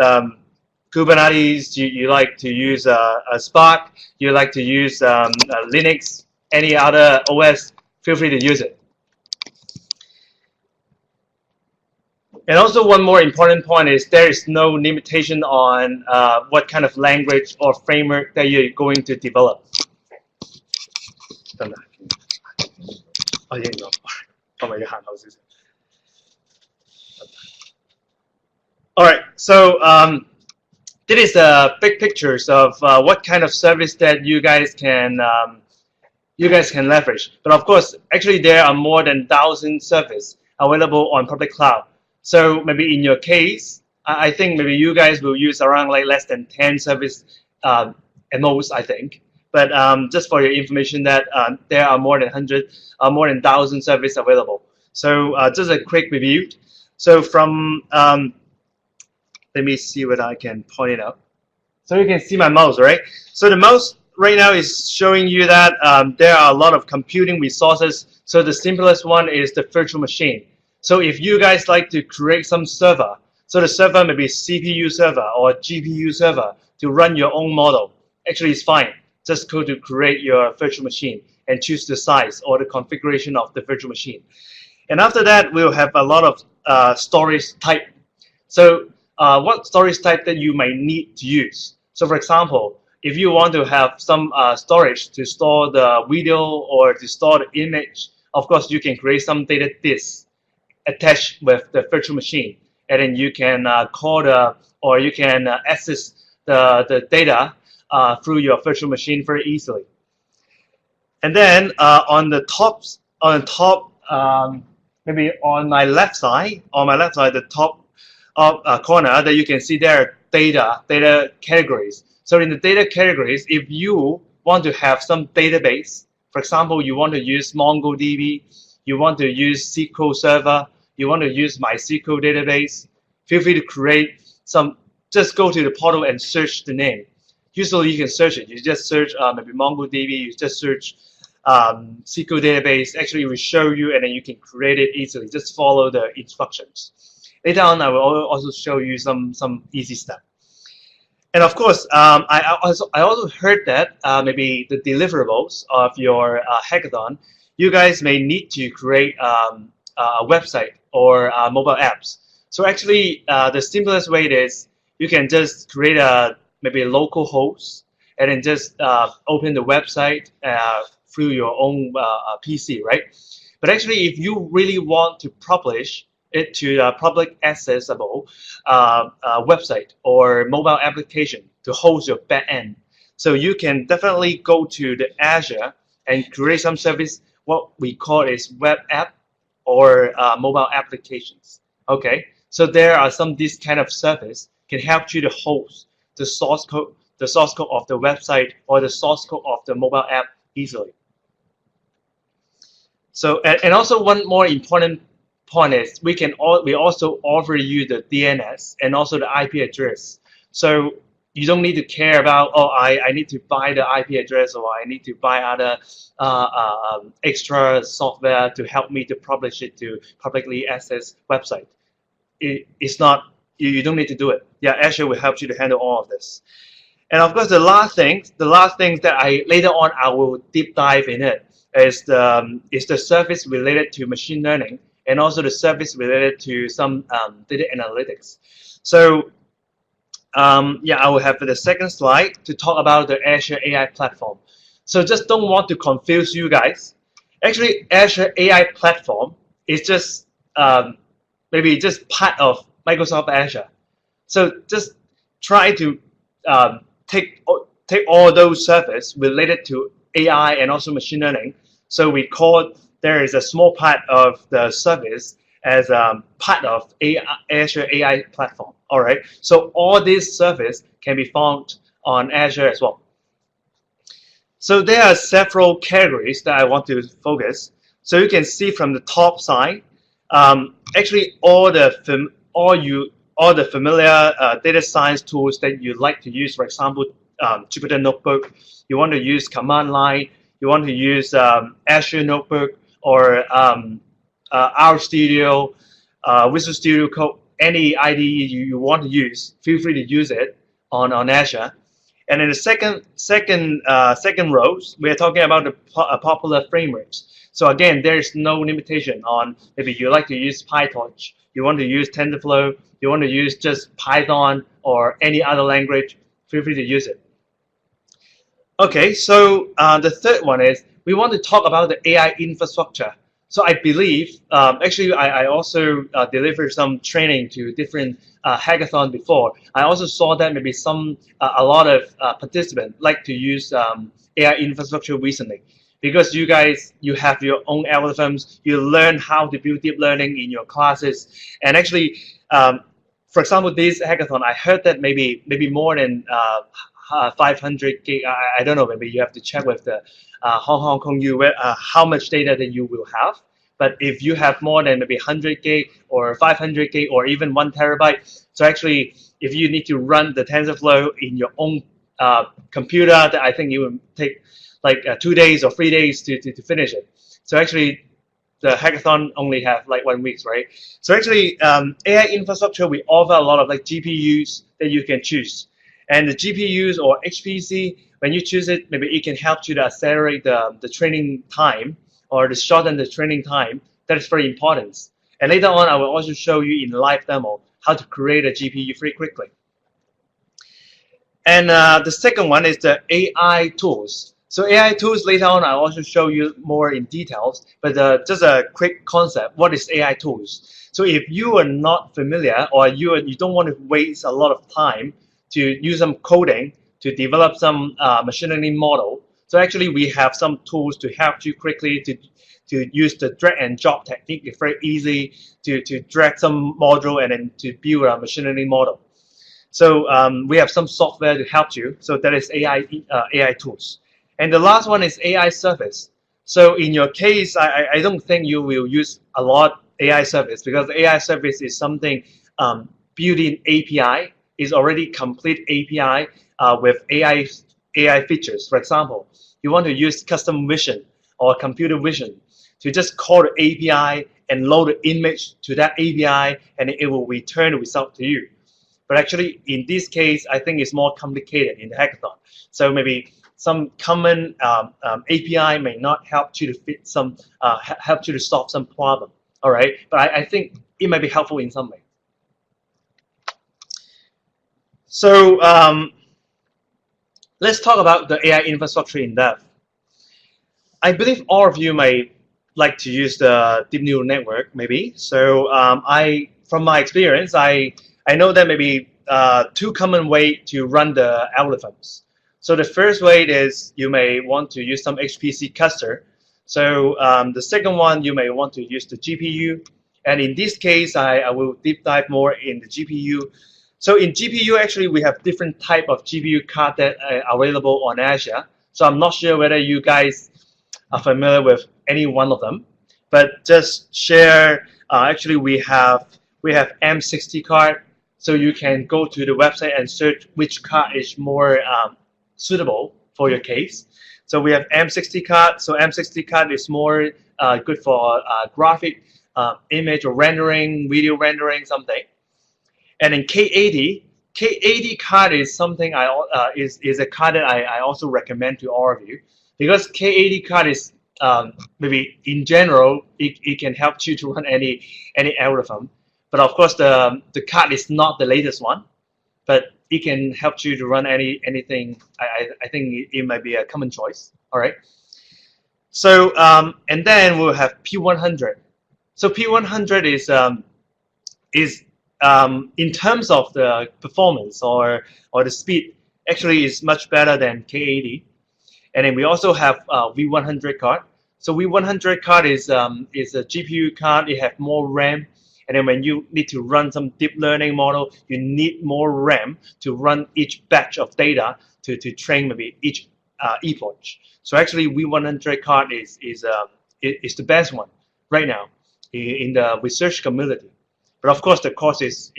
S2: Kubernetes, you like to use Spark, you like to use Linux, any other OS, feel free to use it. And also one more important point is there is no limitation on what kind of language or framework that you're going to develop. All right, so this is the big pictures of what kind of service that you guys can leverage. But of course, actually there are more than 1,000 services available on public cloud. So maybe in your case, I think maybe you guys will use around like less than 10 service at most, I think. But just for your information that there are more than 100, more than 1,000 services available. So just a quick review. So from, let me see whether I can point it out. So you can see my mouse, right? So the mouse right now is showing you that there are a lot of computing resources. So the simplest one is the virtual machine. So if you guys like to create some server, so the server may be CPU server or GPU server to run your own model, actually it's fine. Just go to create your virtual machine and choose the size or the configuration of the virtual machine. And after that, we'll have a lot of storage type. So what storage type that you might need to use. So for example, if you want to have some storage to store the video or to store the image, of course you can create some data disk attached with the virtual machine, and then you can call or you can access the data through your virtual machine very easily. And then on the top, maybe on my left side, the top corner, that you can see there are data categories. So in the data categories, if you want to have some database, for example, you want to use MongoDB, you want to use SQL Server, you want to use MySQL database, feel free to create some. Just go to the portal and search the name. Usually you can search it. You just search maybe MongoDB. You just search SQL database. Actually, it will show you, and then you can create it easily. Just follow the instructions. Later on, I will also show you some easy stuff. And of course, I also heard that maybe the deliverables of your hackathon, you guys may need to create a website or mobile apps. So actually, the simplest way is you can just create maybe a local host and then just open the website through your own PC, right? But actually, if you really want to publish it to a public accessible website or mobile application to host your backend, so you can definitely go to the Azure and create some service. What we call is web app or mobile applications. Okay, so there are some this kind of service can help you to host the source code of the website or the source code of the mobile app easily. So and also one more important point is we also offer you the DNS and also the IP address. So you don't need to care about, oh, I need to buy the IP address or I need to buy other extra software to help me to publish it to publicly access website. It's not, you don't need to do it. Yeah, Azure will help you to handle all of this. And of course, the last thing that later on I will deep dive in it is the service related to machine learning and also the service related to some data analytics. So yeah, I will have the second slide to talk about the Azure AI platform. So just don't want to confuse you guys. Actually, Azure AI platform is just maybe just part of Microsoft Azure. So just try to take all those services related to AI and also machine learning. So we call there is a small part of the service as part of Azure AI platform. All right. So all these services can be found on Azure as well. So there are several categories that I want to focus. So you can see from the top side, actually all the familiar data science tools that you like to use. For example, Jupyter Notebook. You want to use command line. You want to use Azure Notebook or RStudio, Visual Studio Code. Any IDE you want to use, feel free to use it on Azure. And in the second rows, we are talking about the popular frameworks. So again, there is no limitation on maybe you like to use PyTorch, you want to use TensorFlow, you want to use just Python or any other language, feel free to use it. Okay, so the third one is we want to talk about the AI infrastructure. So I believe, actually, I also delivered some training to different hackathons before. I also saw that maybe a lot of participants like to use AI infrastructure recently, because you guys, you have your own algorithms, you learn how to build deep learning in your classes, and actually, for example, this hackathon, I heard that maybe more than 500 gig. I don't know. Maybe you have to check with the Hong Kong U how much data that you will have. But if you have more than maybe 100 gig or 500 gig or even 1 terabyte, so actually, if you need to run the TensorFlow in your own computer, that I think it will take like 2 days or 3 days to finish it. So actually, the hackathon only have like 1 week, right? So actually, AI infrastructure, we offer a lot of like GPUs that you can choose. And the GPUs or HPC, when you choose it, maybe it can help you to accelerate the training time or to shorten the training time. That is very important. And later on, I will also show you in live demo how to create a GPU very quickly. And the second one is the AI tools. So AI tools, later on, I'll also show you more in details, but just a quick concept. What is AI tools? So if you are not familiar or you don't want to waste a lot of time to use some coding to develop some machine learning model, So actually, we have some tools to help you quickly to use the drag and drop technique. It's very easy to drag some module and then to build a machine learning model. So we have some software to help you. So that is AI tools. And the last one is AI service. So in your case, I don't think you will use a lot AI service, because AI service is something built-in API, is already complete API with AI features. For example, you want to use custom vision or computer vision, to just call the API and load the image to that API, and it will return the result to you. But actually, in this case, I think it's more complicated in the hackathon. So maybe some common API may not help you to fit some, help you to solve some problem. All right, but I think it might be helpful in some way. So let's talk about the AI infrastructure in depth. I believe all of you may like to use the deep neural network, maybe. So from my experience, I know that maybe two common ways to run the algorithms. So the first way is you may want to use some HPC cluster. So the second one, you may want to use the GPU. And in this case, I will deep dive more in the GPU. So in GPU, actually, we have different type of GPU card that are available on Azure. So I'm not sure whether you guys are familiar with any one of them, but just share. Actually, we have M60 card, so you can go to the website and search which card is more suitable for your case. So we have M60 card. So M60 card is more good for graphic, image or rendering, video rendering, something. And then K80 card is something is a card that I also recommend to all of you, because K80 card is maybe in general it can help you to run any algorithm, but of course the card is not the latest one, but it can help you to run anything. I think it might be a common choice. All right. So and then we'll have P100. So P100 is in terms of the performance or the speed, actually is much better than K80. And then we also have V100 card. So V100 card is a GPU card. It has more RAM. And then when you need to run some deep learning model, you need more RAM to run each batch of data to train maybe each epoch. So actually, V100 card is the best one right now in the research community. But of course, the cost is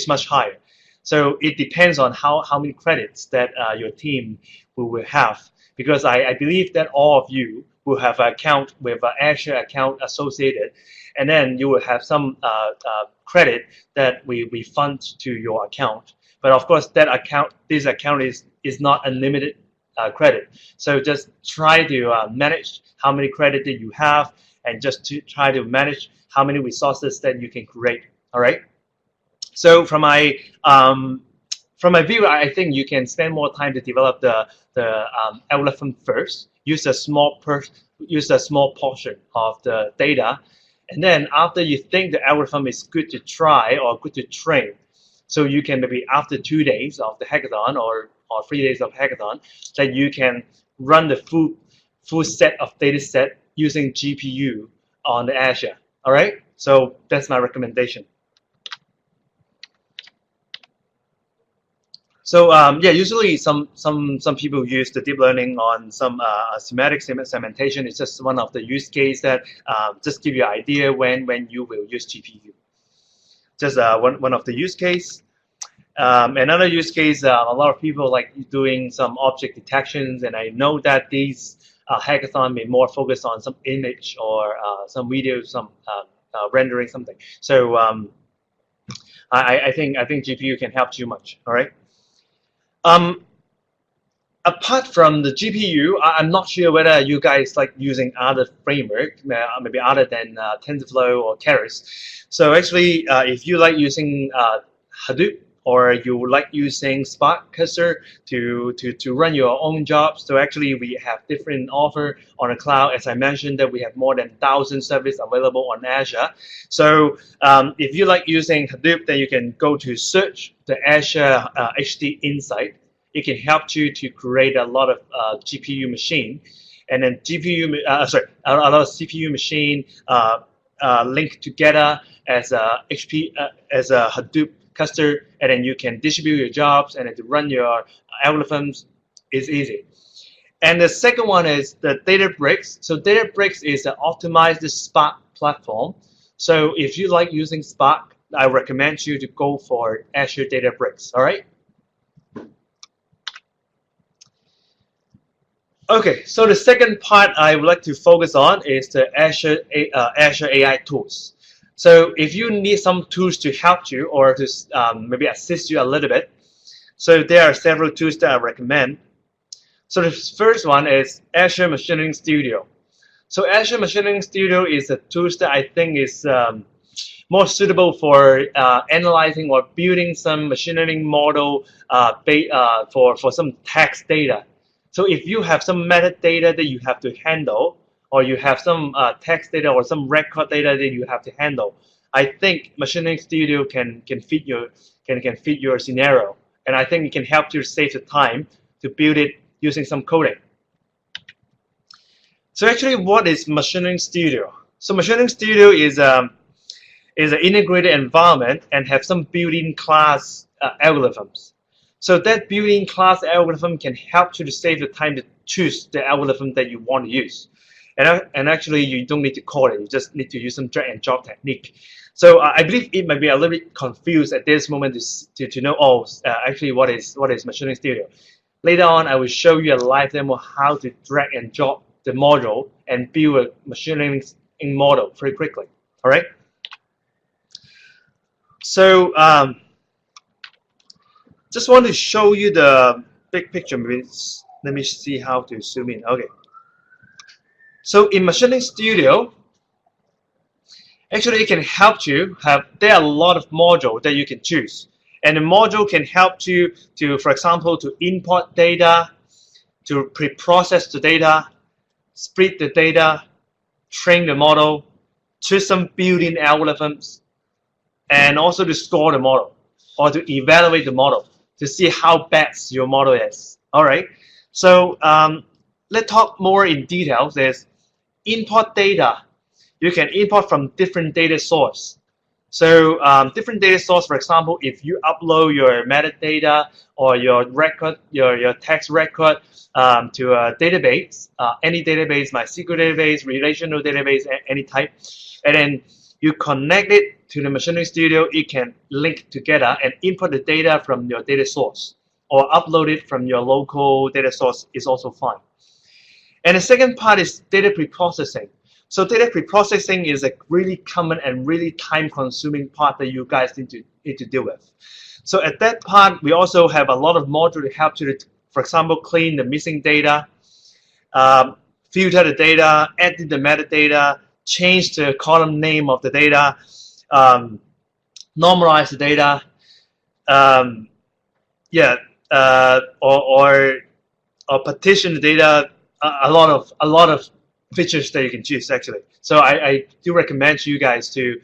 S2: much higher. So it depends on how many credits that your team will have. Because I believe that all of you will have an account with an Azure account associated, and then you will have some credit that we fund to your account. But of course, this account is not unlimited credit. So just try to manage how many credit that you have, and just to try to manage how many resources that you can create. All right. So from my view, I think you can spend more time to develop the algorithm first. Use a small portion of the data, and then after you think the algorithm is good to try or good to train, so you can maybe after 2 days of the hackathon or 3 days of hackathon, that you can run the full set of data set using GPU on the Azure. All right. So that's my recommendation. So yeah, usually some people use the deep learning on some semantic segmentation. It's just one of the use case that just give you an idea when you will use GPU. Just one of the use case. Another use case, a lot of people like doing some object detections, and I know that these hackathon may more focus on some image or some video, some rendering something. So I think GPU can help you much. All right. Apart from the GPU, I'm not sure whether you guys like using other framework, maybe other than TensorFlow or Keras. So actually, if you like using Hadoop, or you like using Spark Cursor to run your own jobs, so actually we have different offer on the cloud. As I mentioned, that we have more than 1,000 services available on Azure. So if you like using Hadoop, then you can go to search the Azure HD Insight, it can help you to create a lot of GPU machine, and then a lot of CPU machine linked together as a as a Hadoop cluster, and then you can distribute your jobs and then to run your algorithms is easy. And the second one is the Databricks. So Databricks is an optimized Spark platform. So if you like using Spark, I recommend you to go for Azure Databricks. All right. Okay, so the second part I would like to focus on is the Azure AI tools. So if you need some tools to help you or to maybe assist you a little bit, so there are several tools that I recommend. So the first one is Azure Machine Learning Studio. So Azure Machine Learning Studio is a tool that I think is more suitable for analyzing or building some machine learning model for some text data. So if you have some metadata that you have to handle, or you have some text data or some record data that you have to handle, I think Machine Learning Studio can fit your scenario, and I think it can help you save the time to build it using some coding. So actually, what is Machine Learning Studio? So Machine Learning Studio is an integrated environment and have some built-in class algorithms. So that built-in class algorithm can help you to save the time to choose the algorithm that you want to use. And actually, you don't need to code it. You just need to use some drag and drop technique. So I believe it might be a little bit confused at this moment to know, actually, what is Machine Learning Studio. Later on, I will show you a live demo how to drag and drop the module and build a machine learning model very quickly. All right. So just want to show you the big picture. Let me see how to zoom in. Okay. So in Machine Learning Studio, actually it can help you there are a lot of modules that you can choose. And the module can help you to, for example, to import data, to pre-process the data, split the data, train the model, choose some built-in algorithms, and also to score the model or to evaluate the model to see how bad your model is. All right. So let's talk more in details. There's import data. You can import from different data source. So different data source, for example, if you upload your metadata or your record, your text record to a database, any database, MySQL database, relational database, any type, and then you connect it to the Machine Learning Studio, it can link together and input the data from your data source or upload it from your local data source is also fine. And the second part is data preprocessing. So data preprocessing is a really common and really time-consuming part that you guys need to deal with. So at that part, we also have a lot of modules to help you to, for example, clean the missing data, filter the data, edit the metadata, change the column name of the data, normalize the data, or partition the data. A lot of features that you can choose actually. So I do recommend you guys to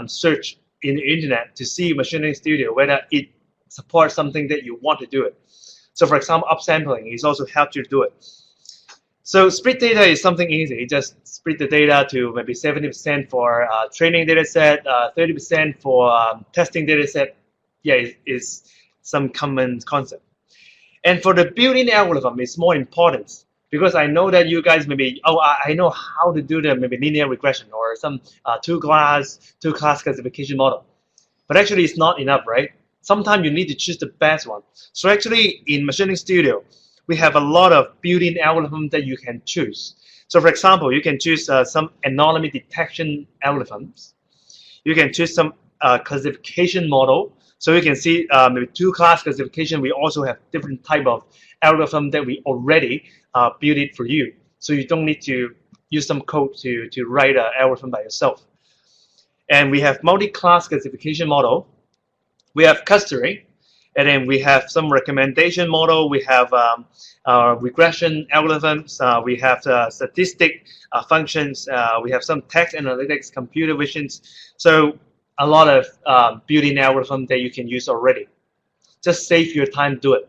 S2: search in the internet to see Machine Learning Studio whether it supports something that you want to do it. So for example, upsampling is also helps you to do it. So split data is something easy. Just split the data to maybe 70% for training data set, 30% for testing data set. Yeah, is some common concept. And for the built-in algorithm, it's more important because I know that you guys maybe, I know how to do the maybe linear regression or some two-class classification model. But actually, it's not enough, right? Sometimes you need to choose the best one. So actually, in Machine Learning Studio, we have a lot of built-in algorithms that you can choose. So for example, you can choose some anomaly detection algorithms. You can choose some classification model. So you can see maybe two-class classification. We also have different type of algorithm that we already built it for you. So you don't need to use some code to write an algorithm by yourself. And we have multi-class classification model. We have clustering. And then we have some recommendation model. We have regression algorithms. We have statistic functions. We have some text analytics, computer visions. So a lot of built-in algorithms that you can use already. Just save your time to do it.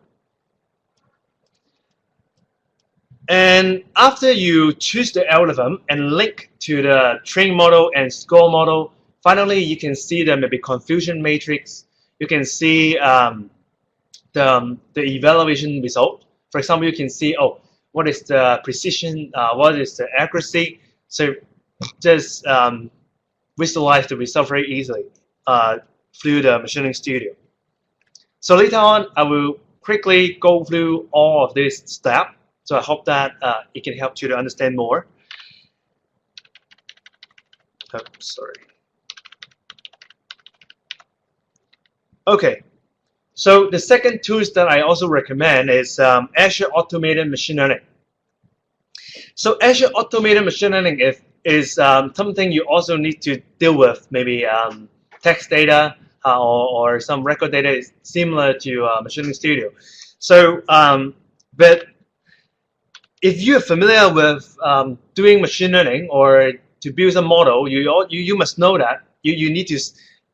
S2: And after you choose the algorithm and link to the training model and score model, finally you can see the maybe confusion matrix. You can see the evaluation result. For example, you can see, oh, what is the precision, what is the accuracy. So just visualize the result very easily through the Machine Learning Studio. So later on, I will quickly go through all of this steps. So I hope that it can help you to understand more. Oh, sorry. Okay. So the second tools that I also recommend is Azure Automated Machine Learning. So Azure Automated Machine Learning is something you also need to deal with, maybe text data or some record data is similar to Machine Learning Studio. So, but if you're familiar with doing machine learning or to build a model, you must know that you need to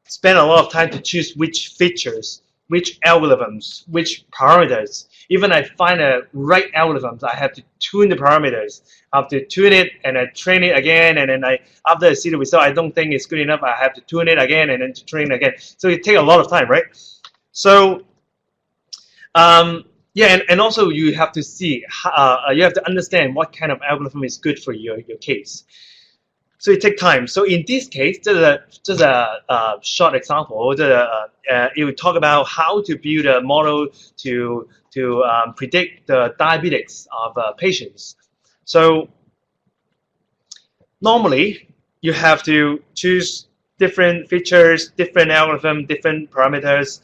S2: spend a lot of time to choose which features, which algorithms, which parameters. Even I find the right algorithms, I have to tune the parameters. I have to tune it and I train it again, and then after I see the result, I don't think it's good enough, I have to tune it again and then to train again. So it takes a lot of time, right? So yeah, and also you have to see, you have to understand what kind of algorithm is good for your case. So it takes time. So in this case, just a short example. It will talk about how to build a model to predict the diabetics of patients. So normally you have to choose different features, different algorithm, different parameters.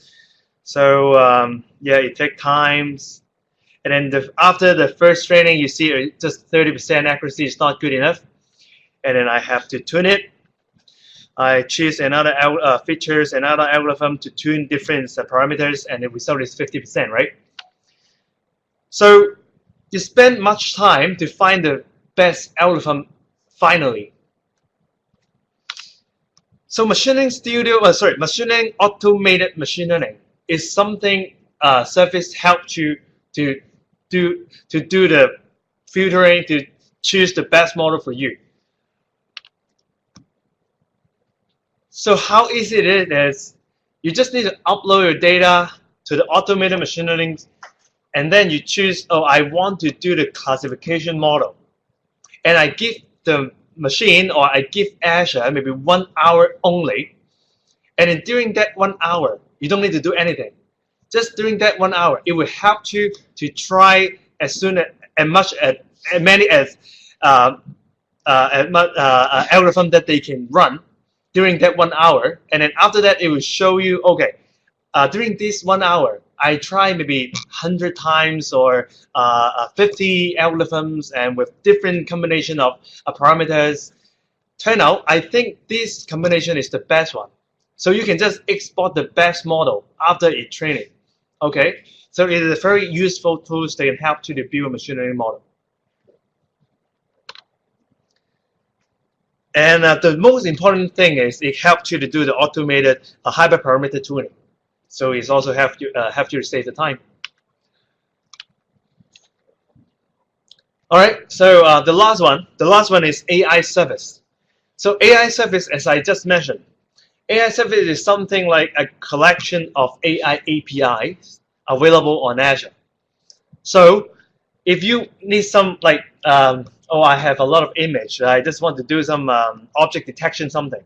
S2: So yeah, it takes time. And then after the first training, you see just 30% accuracy is not good enough. And then I have to tune it. I choose another features, another algorithm to tune different parameters, and the result is 50%, right? So you spend much time to find the best algorithm finally. So Machine Learning Automated Machine Learning is something Surface helps you to do the filtering, to choose the best model for you. So how easy it is, you just need to upload your data to the automated machine learning, and then you choose, oh, I want to do the classification model. And I give the machine, or I give Azure maybe 1 hour only. And then during that 1 hour, you don't need to do anything. Just during that 1 hour, it will help you to try as many algorithm that they can run during that 1 hour. And then after that, it will show you, okay, during this 1 hour, I try maybe 100 times or 50 algorithms and with different combination of parameters. Turn out, I think this combination is the best one. So you can just export the best model after it training. Okay, so it is a very useful tool that can help you to build a machine learning model. And the most important thing is it helps you to do the automated hyperparameter tuning. So it's also have you to save the time. All right, so the last one is AI service. So AI service, as I just mentioned, AI service is something like a collection of AI APIs available on Azure. So if you need some like, oh, I have a lot of image, I just want to do some object detection something.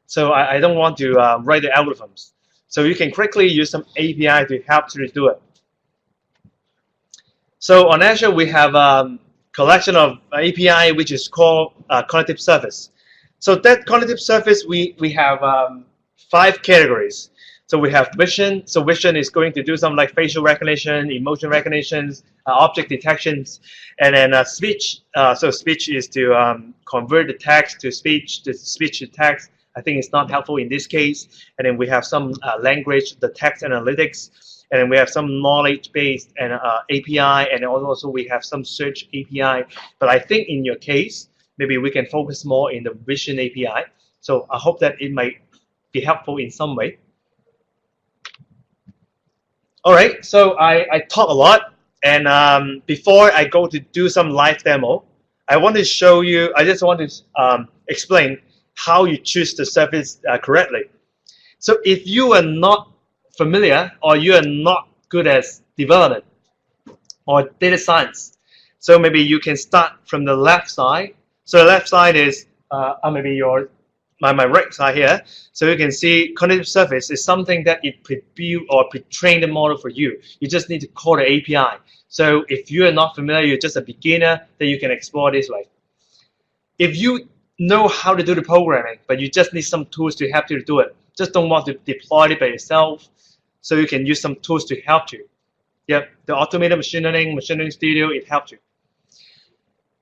S2: So I don't want to write the algorithms. So you can quickly use some API to help you to do it. So on Azure, we have a collection of API which is called cognitive service. So that cognitive service, we have 5 categories. So we have vision. So vision is going to do some like facial recognition, emotion recognitions, object detections, and then speech. So speech is to convert the text to speech, the speech to text. I think it's not helpful in this case. And then we have some language, the text analytics, and then we have some knowledge-based and API, and also we have some search API. But I think in your case, maybe we can focus more in the vision API. So I hope that it might be helpful in some way. All right, so I talk a lot, And before I go to do some live demo, I want to show you, I just want to explain how you choose the service correctly. So if you are not familiar or you are not good at development or data science, so maybe you can start from the left side. So the left side is maybe my right side here. So you can see cognitive service is something that it pre-built or pre-trained the model for you. You just need to call the API. So if you are not familiar, you're just a beginner, then you can explore this way. If you know how to do the programming, but you just need some tools to help you to do it, just don't want to deploy it by yourself, so you can use some tools to help you. Yep, the automated machine learning studio, it helps you.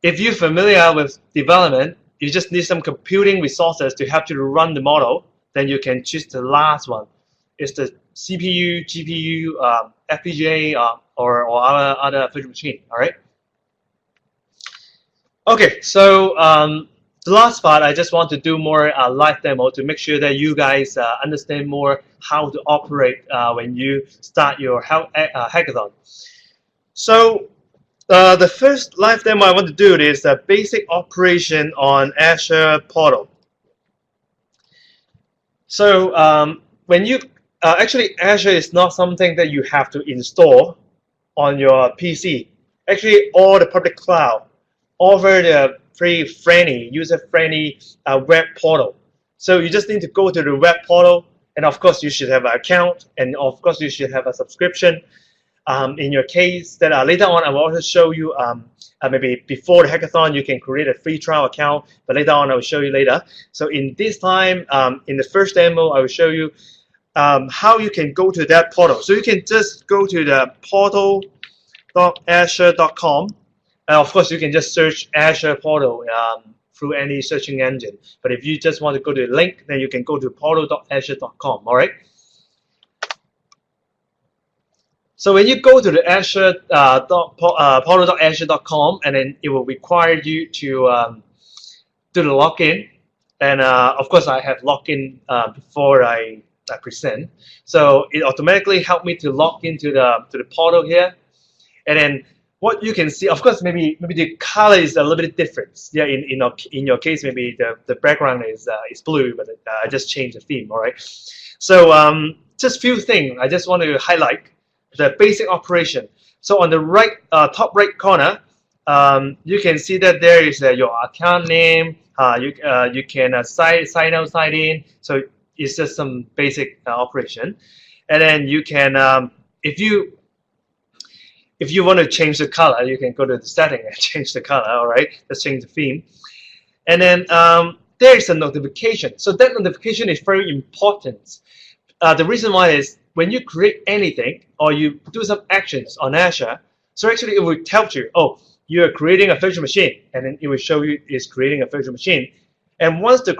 S2: If you're familiar with development, you just need some computing resources to help you to run the model, then you can choose the last one. It's the CPU, GPU, FPGA, or other virtual machine, all right? Okay, so the last part, I just want to do more live demo to make sure that you guys understand more how to operate when you start your hackathon. So the first live demo I want to do is the basic operation on Azure portal. So when you actually, Azure is not something that you have to install on your PC. Actually, all the public cloud offer the very friendly, user-friendly web portal. So you just need to go to the web portal, and of course you should have an account, and of course you should have a subscription. In your case, that later on I will also show you. Maybe before the hackathon, you can create a free trial account, but later on I will show you later. So in this time, in the first demo, I will show you how you can go to that portal. So you can just go to the portal.azure.com. Of course, you can just search Azure portal through any searching engine. But if you just want to go to the link, then you can go to portal.azure.com. All right. So when you go to the Azure portal.azure.com, and then it will require you to do the login. And of course, I have login before I present. So it automatically helped me to log into the portal here, and then what you can see, of course, maybe the color is a little bit different. Yeah, in your case, maybe the background is blue, but I just changed the theme. All right. So just few things I just want to highlight. The basic operation. So on the right top right corner, you can see that there is your account name. You can sign out, sign in. So it's just some basic operation, and then you can if you want to change the color, you can go to the setting and change the color. All right, let's change the theme, and then there is a notification. So that notification is very important. The reason why is when you create anything or you do some actions on Azure, so actually it will tell you, oh, you are creating a virtual machine, and then it will show you it's creating a virtual machine. And once the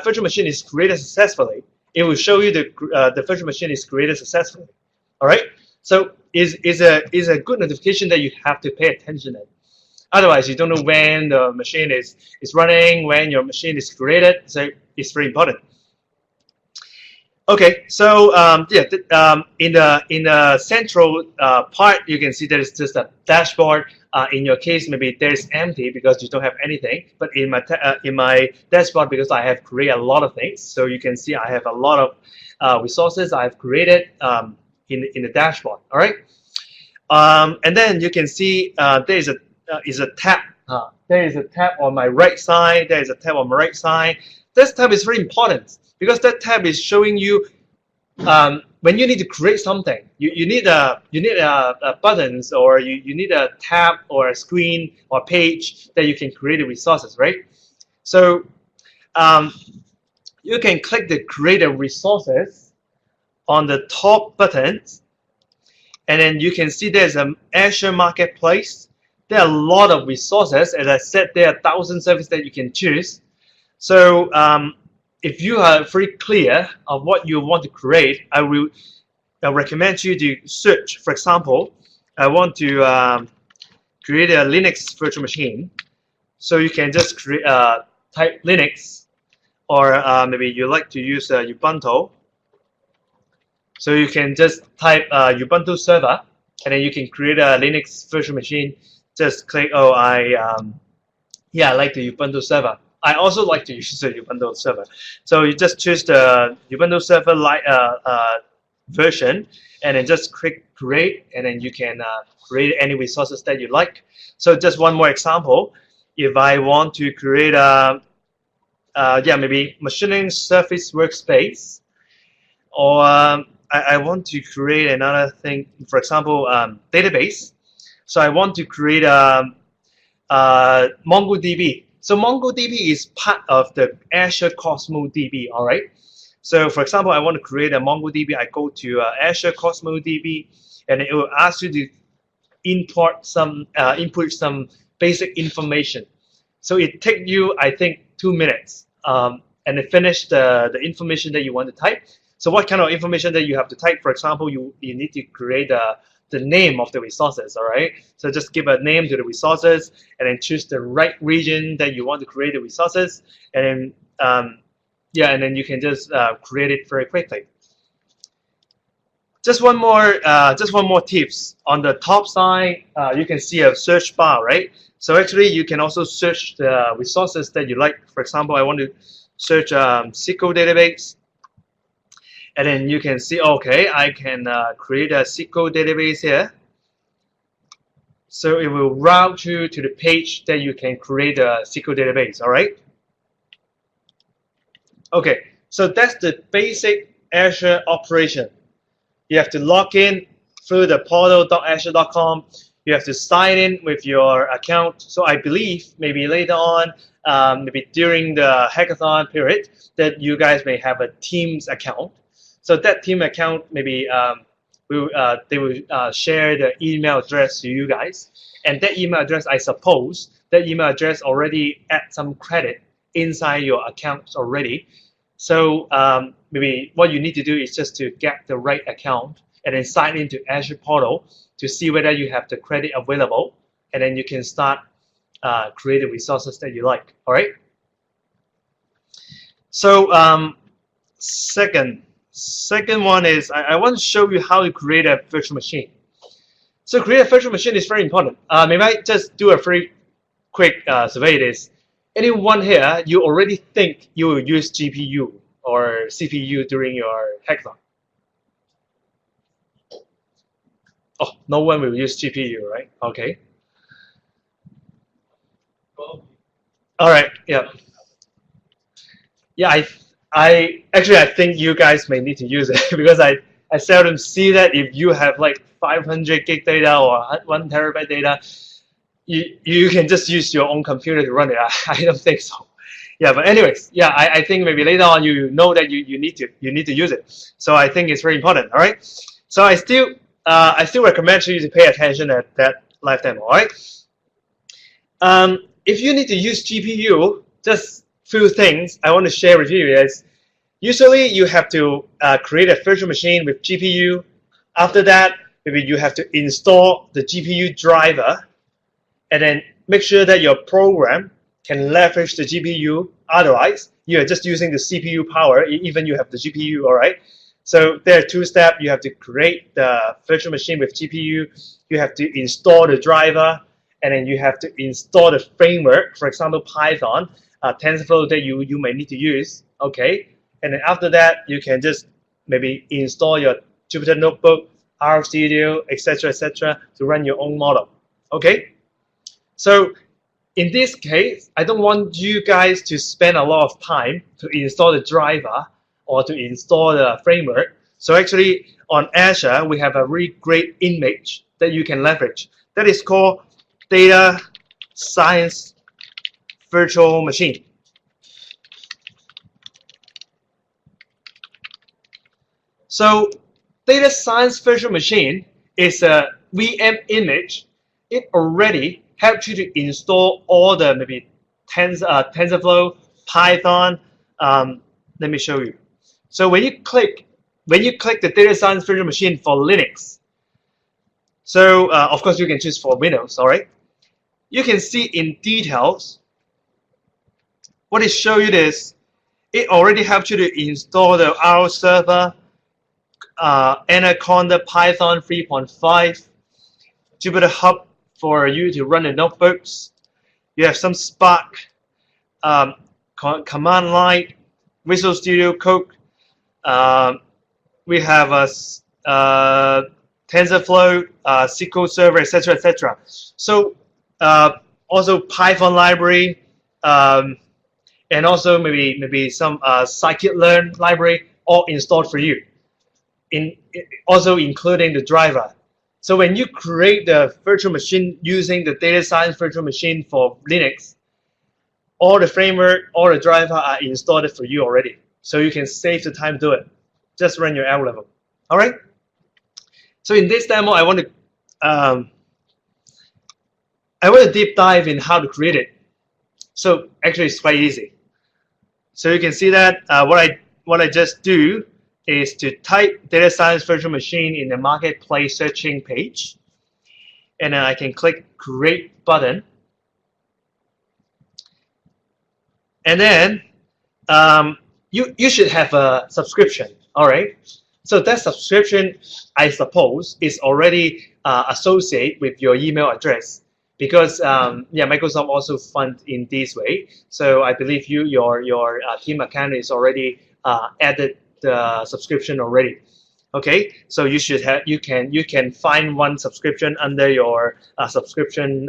S2: virtual machine is created successfully, it will show you the virtual machine is created successfully. All right. So is a good notification that you have to pay attention to. Otherwise, you don't know when the machine is running, when your machine is created. So it's very important. Okay, so in the central part, you can see there is just a dashboard. In your case, maybe there's empty because you don't have anything. But in my dashboard, because I have created a lot of things, so you can see I have a lot of resources I've created in the dashboard. All right, and then you can see there is a tab. There is a tab on my right side. There is a tab on my right side. This tab is very important, because that tab is showing you when you need to create something, you need a buttons, or you need a tab or a screen or page that you can create the resources, right? So you can click the create a resources on the top buttons, and then you can see there's an Azure Marketplace. There are a lot of resources. As I said, there are 1,000 services that you can choose. So if you are very clear of what you want to create, I will recommend you to search. For example, I want to create a Linux virtual machine. So you can just create, type Linux, or maybe you like to use Ubuntu. So you can just type Ubuntu server, and then you can create a Linux virtual machine. Just click, oh, I like the Ubuntu server. I also like to use the Ubuntu server. So you just choose the Ubuntu server version, and then just click create, and then you can create any resources that you like. So just one more example. If I want to create a maybe machining surface workspace, or I want to create another thing, for example, database. So I want to create a MongoDB. So MongoDB is part of the Azure Cosmos DB, all right? So for example, I want to create a MongoDB. I go to Azure Cosmos DB, and it will ask you to input some basic information. So it takes you, I think, 2 minutes, and it finish the information that you want to type. So what kind of information that you have to type? For example, you need to create the name of the resources, all right? So just give a name to the resources, and then choose the right region that you want to create the resources, and then and then you can just create it very quickly. Just one more tips. On the top side, you can see a search bar, right? So actually, you can also search the resources that you like. For example, I want to search SQL database, and then you can see, okay, I can create a SQL database here. So it will route you to the page that you can create a SQL database, all right? Okay, so that's the basic Azure operation. You have to log in through the portal.azure.com. You have to sign in with your account. So I believe maybe later on, maybe during the hackathon period, that you guys may have a Teams account. So that team account, maybe they will share the email address to you guys. And that email address, I suppose, that email address already add some credit inside your accounts already. So maybe what you need to do is just to get the right account and then sign into Azure Portal to see whether you have the credit available, and then you can start creating resources that you like. All right. So second one is I want to show you how to create a virtual machine. So create a virtual machine is very important. Maybe I just do a very quick survey. This. Anyone here, you already think you will use GPU or CPU during your hackathon? Oh, no one will use GPU, right? Okay. All right. Yeah. Yeah. I think you guys may need to use it because I seldom see that if you have like 500 gig data or 1 terabyte data, you can just use your own computer to run it. I don't think so. Yeah, but anyways, yeah, I think maybe later on you know that you need to use it. So I think it's very important. All right. So I still recommend you to pay attention at that live demo. All right. If you need to use GPU, just few things I want to share with you is usually you have to create a virtual machine with GPU. After that, maybe you have to install the GPU driver, and then make sure that your program can leverage the GPU. Otherwise, you are just using the CPU power, even you have the GPU, all right? So there are 2 steps. You have to create the virtual machine with GPU. You have to install the driver, and then you have to install the framework, for example, Python, TensorFlow that you may need to use, okay? And then after that, you can just maybe install your Jupyter Notebook, RStudio, etc., to run your own model, okay? So in this case, I don't want you guys to spend a lot of time to install the driver or to install the framework. So actually, on Azure, we have a really great image that you can leverage. That is called Data Science Virtual Machine. So Data Science Virtual Machine is a VM image. It already helps you to install all the maybe TensorFlow, Python. Let me show you. So when you click the Data Science Virtual Machine for Linux, so of course you can choose for Windows, all right? You can see in details. What it shows you is it already helps you to install the R server, Anaconda Python 3.5, Jupyter Hub for you to run the notebooks. You have some Spark, command line, Visual Studio Code. We have a TensorFlow, SQL Server, etc., etc. So also Python library, and also maybe some scikit-learn library, all installed for you. Also including the driver. So when you create the virtual machine using the data science virtual machine for Linux, all the framework, all the driver are installed for you already. So you can save the time to do it. Just run your algorithm. All right. So in this demo, I want to deep dive in how to create it. So actually, it's quite easy. So you can see that what I just do is to type data science virtual machine in the marketplace searching page, and then I can click create button, and then you should have a subscription. All right. So that subscription, I suppose, is already associated with your email address, because yeah, Microsoft also funds in this way. So I believe your team account is already added the subscription already. Okay, so you should have you can find one subscription under your subscription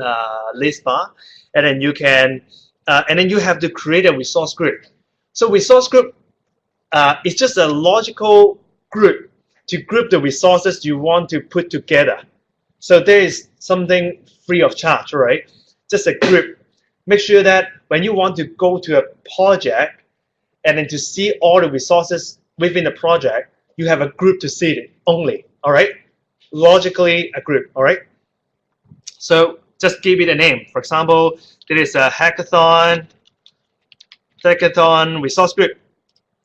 S2: list bar, and then you can and then you have to create a resource group. So resource group is just a logical group to group the resources you want to put together. So there is something free of charge, right? Just a group. Make sure that when you want to go to a project and then to see all the resources within the project, you have a group to see it only, all right? Logically, a group, all right? So just give it a name. For example, there is a hackathon resource group.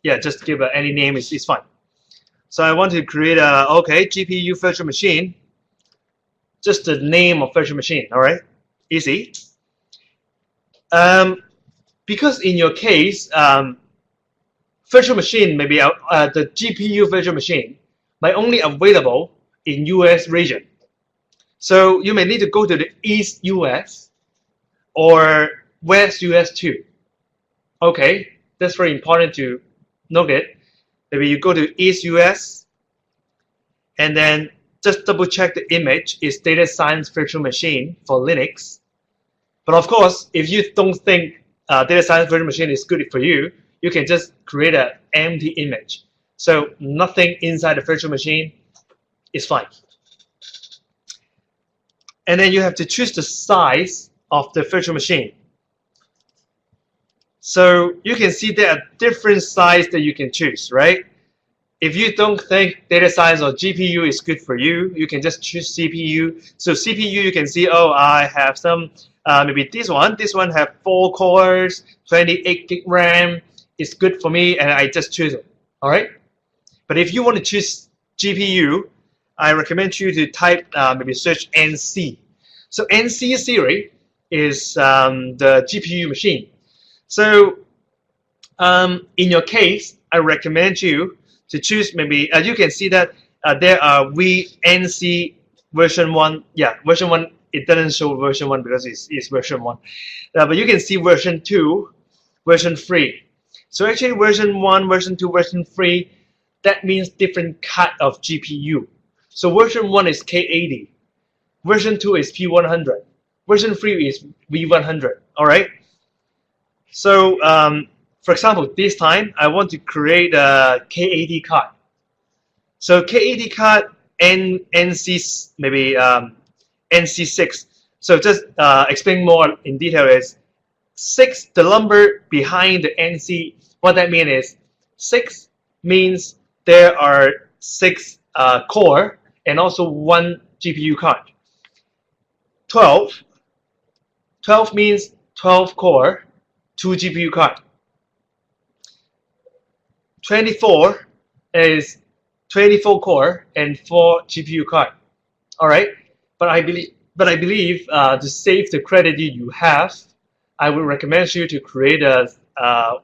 S2: Yeah, just give any name, it's fine. So I want to create a, okay, GPU virtual machine. Just the name of virtual machine, all right? Easy. Because in your case, virtual machine, maybe the GPU virtual machine, might only available in US region. So you may need to go to the East US or West US too. Okay, that's very important to note it. Maybe you go to East US and then just double check the image is data science virtual machine for Linux. But of course, if you don't think data science virtual machine is good for you, you can just create an empty image. So nothing inside the virtual machine is fine. And then you have to choose the size of the virtual machine. So you can see there are different sizes that you can choose, right? If you don't think data science or GPU is good for you, you can just choose CPU. So CPU, you can see, oh, I have some, maybe this one have 4 cores, 28 gig RAM. It's good for me, and I just choose it, all right? But if you want to choose GPU, I recommend you to type, maybe search NC. So NC series is the GPU machine. So in your case, I recommend you to choose maybe, you can see that there are NC version 1. Yeah, version 1, it doesn't show version 1 because it's version 1. But you can see version 2, version 3. So actually version 1, version 2, version 3, that means different cut of GPU. So version 1 is K80. Version 2 is P100. Version 3 is V100, all right? So for example, this time I want to create a K80 card. So K80 card NC, maybe NC6. So just explain more in detail is 6, the number behind the NC, what that means is 6 means there are 6 core and also 1 GPU card. 12 means 12 core, 2 GPU card. 24 is 24 core and 4 GPU card. All right, but I believe to save the credit you have, I would recommend you to create a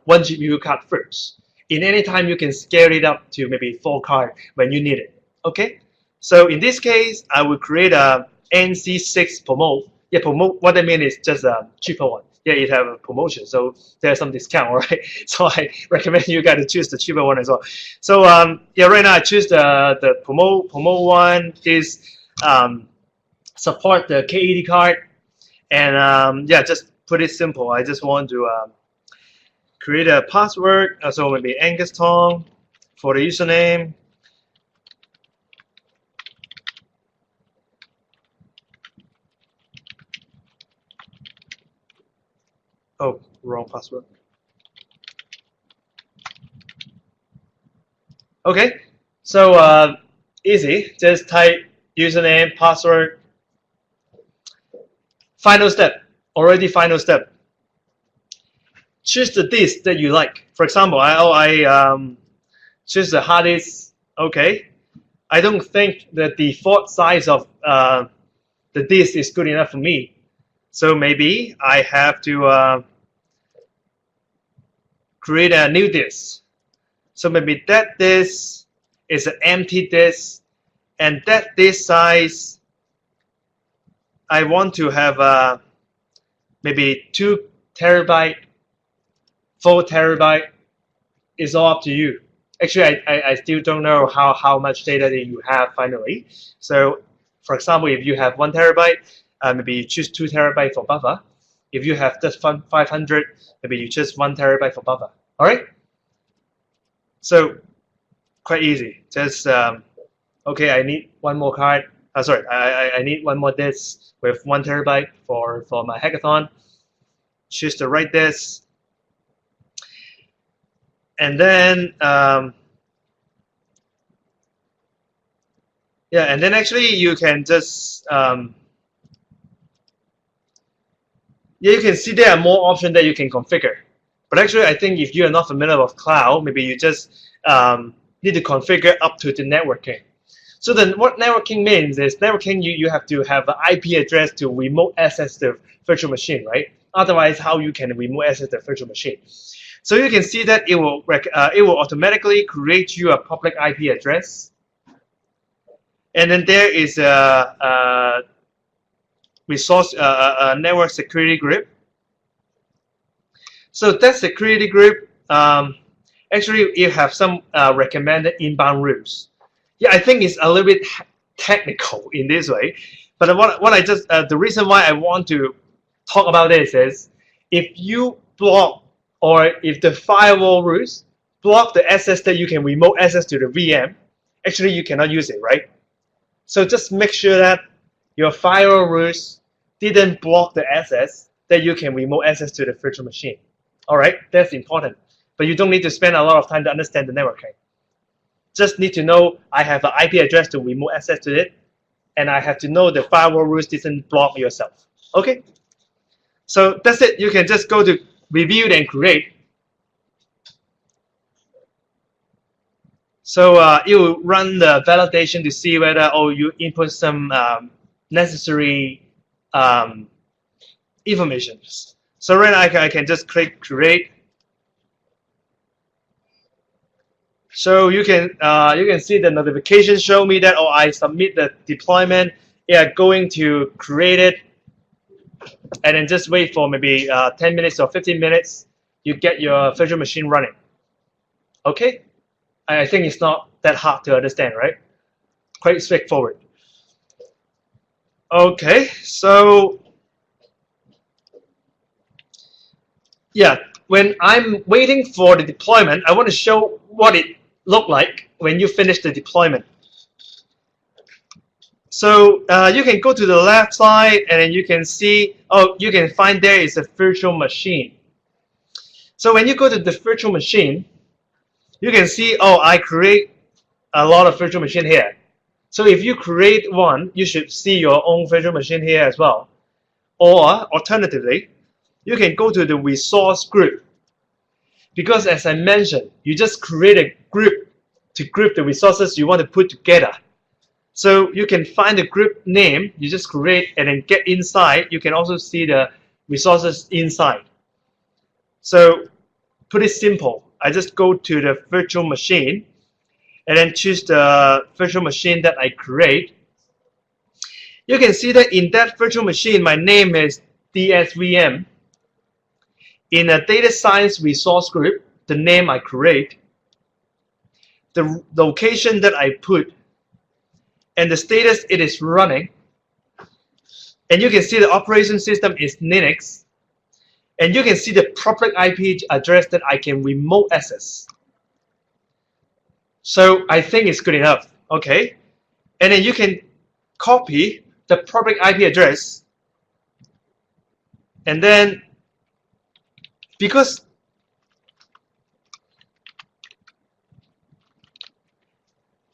S2: 1 GPU card first. In any time, you can scale it up to maybe 4 card when you need it. Okay, so in this case, I will create a NC6 promote. Yeah, promote. What I mean is just a cheaper one. Yeah, it have a promotion, so there's some discount, right? So I recommend you guys to choose the cheaper one as well. So yeah, right now I choose the promote one. Is support the K80 card, and yeah, just put it simple. I just want to create a password. So maybe Angus Tong for the username. Oh, wrong password. Okay, so easy. Just type username, password. Final step. Already final step. Choose the disk that you like. For example, I choose the hard disk. Okay. I don't think the default size of the disk is good enough for me. So maybe I have to create a new disk. So maybe that disk is an empty disk, and that disk size I want to have maybe 2 terabyte, 4 terabyte. It's all up to you. Actually, I still don't know how much data that you have finally. So, for example, if you have 1 terabyte, maybe you choose 2 terabyte for buffer. If you have just 500, maybe you choose 1 terabyte for buffer. All right. So, quite easy. Just okay. I need one more card. Sorry, I need one more disk with 1 terabyte for my hackathon. Choose the right disk. And then, yeah, and then actually you can just, yeah, you can see there are more options that you can configure. But actually, I think if you are not familiar with cloud, maybe you just need to configure up to the networking. So then what networking means is networking, you have to have an IP address to remote access the virtual machine, right? Otherwise, how you can remote access the virtual machine? So you can see that it will automatically create you a public IP address, and then there is a resource a network security group. So that security group actually you have some recommended inbound rules. Yeah, I think it's a little bit technical in this way, but what I just the reason why I want to talk about this is if you block or if the firewall rules block the access that you can remote access to the VM, actually you cannot use it, right? So just make sure that your firewall rules didn't block the access that you can remote access to the virtual machine. All right, that's important. But you don't need to spend a lot of time to understand the networking. Just need to know I have an IP address to remote access to it, and I have to know the firewall rules didn't block yourself. Okay? So that's it. You can just go to review and create. So it will run the validation to see whether you input some necessary information. So right now I can just click create. So you can see the notification show me that I submit the deployment. Yeah, going to create it, and then just wait for maybe 10 minutes or 15 minutes. You get your virtual machine running. Okay, I think it's not that hard to understand, right? Quite straightforward. Okay, so yeah, when I'm waiting for the deployment, I want to show what it looked like when you finish the deployment. So you can go to the left side and then you can see, you can find there is a virtual machine. So when you go to the virtual machine, you can see, I create a lot of virtual machine here. So if you create one, you should see your own virtual machine here as well. Or alternatively, you can go to the resource group. Because as I mentioned, you just create a group to group the resources you want to put together. So you can find the group name, you just create and then get inside. You can also see the resources inside. So pretty simple. I just go to the virtual machine and then choose the virtual machine that I create. you can see that in that virtual machine, my name is DSVM. In a data science resource group, the name I create, the location that I put, and the status it is running. And you can see the operation system is Linux. And you can see the public IP address that I can remote access. So I think it's good enough, okay? And then you can copy the public IP address, and then because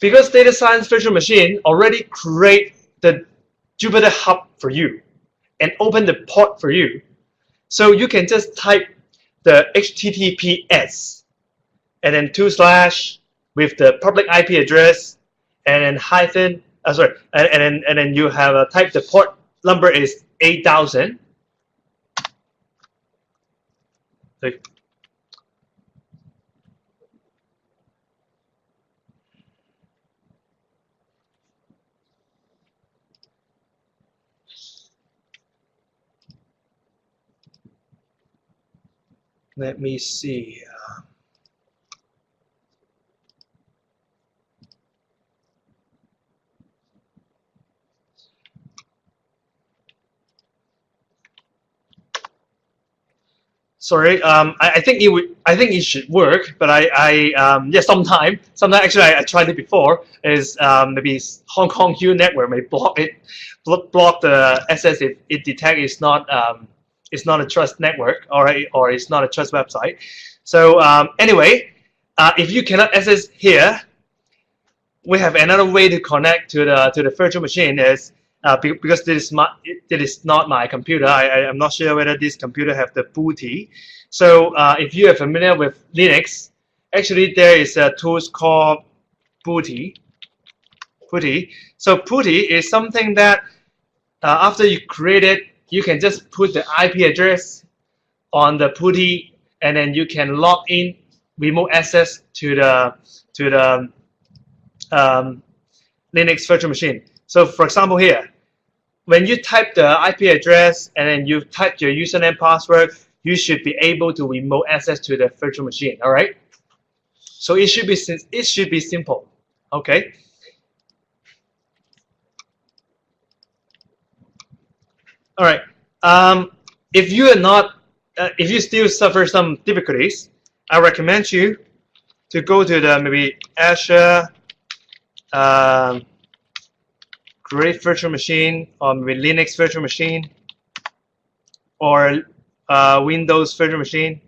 S2: data science virtual machine already create the Jupyter Hub for you and open the port for you, so you can just type the HTTPS and then / with the public IP address and then hyphen. And then you have a type. The port number is 8000. Let me see. Sorry, I think it would. I think it should work, but yeah, sometimes actually I tried it before. Is maybe Hong Kong U network may block it, block the access if it detect it's not a trust network, or it's not a trust website. So anyway, if you cannot access here, we have another way to connect to the virtual machine. Is because this is not my computer. I'm not sure whether this computer have the booty. So if you are familiar with Linux, actually there is a tool called booty. So booty is something that after you create it, you can just put the IP address on the booty, and then you can log in, remote access to the Linux virtual machine. So for example here, when you type the IP address and then you type your username password, you should be able to remote access to the virtual machine. All right. So it should be simple. Okay. All right. If you are not, if you still suffer some difficulties, I recommend you to go to the maybe Azure. Create virtual machine, or maybe Linux virtual machine, or Windows virtual machine.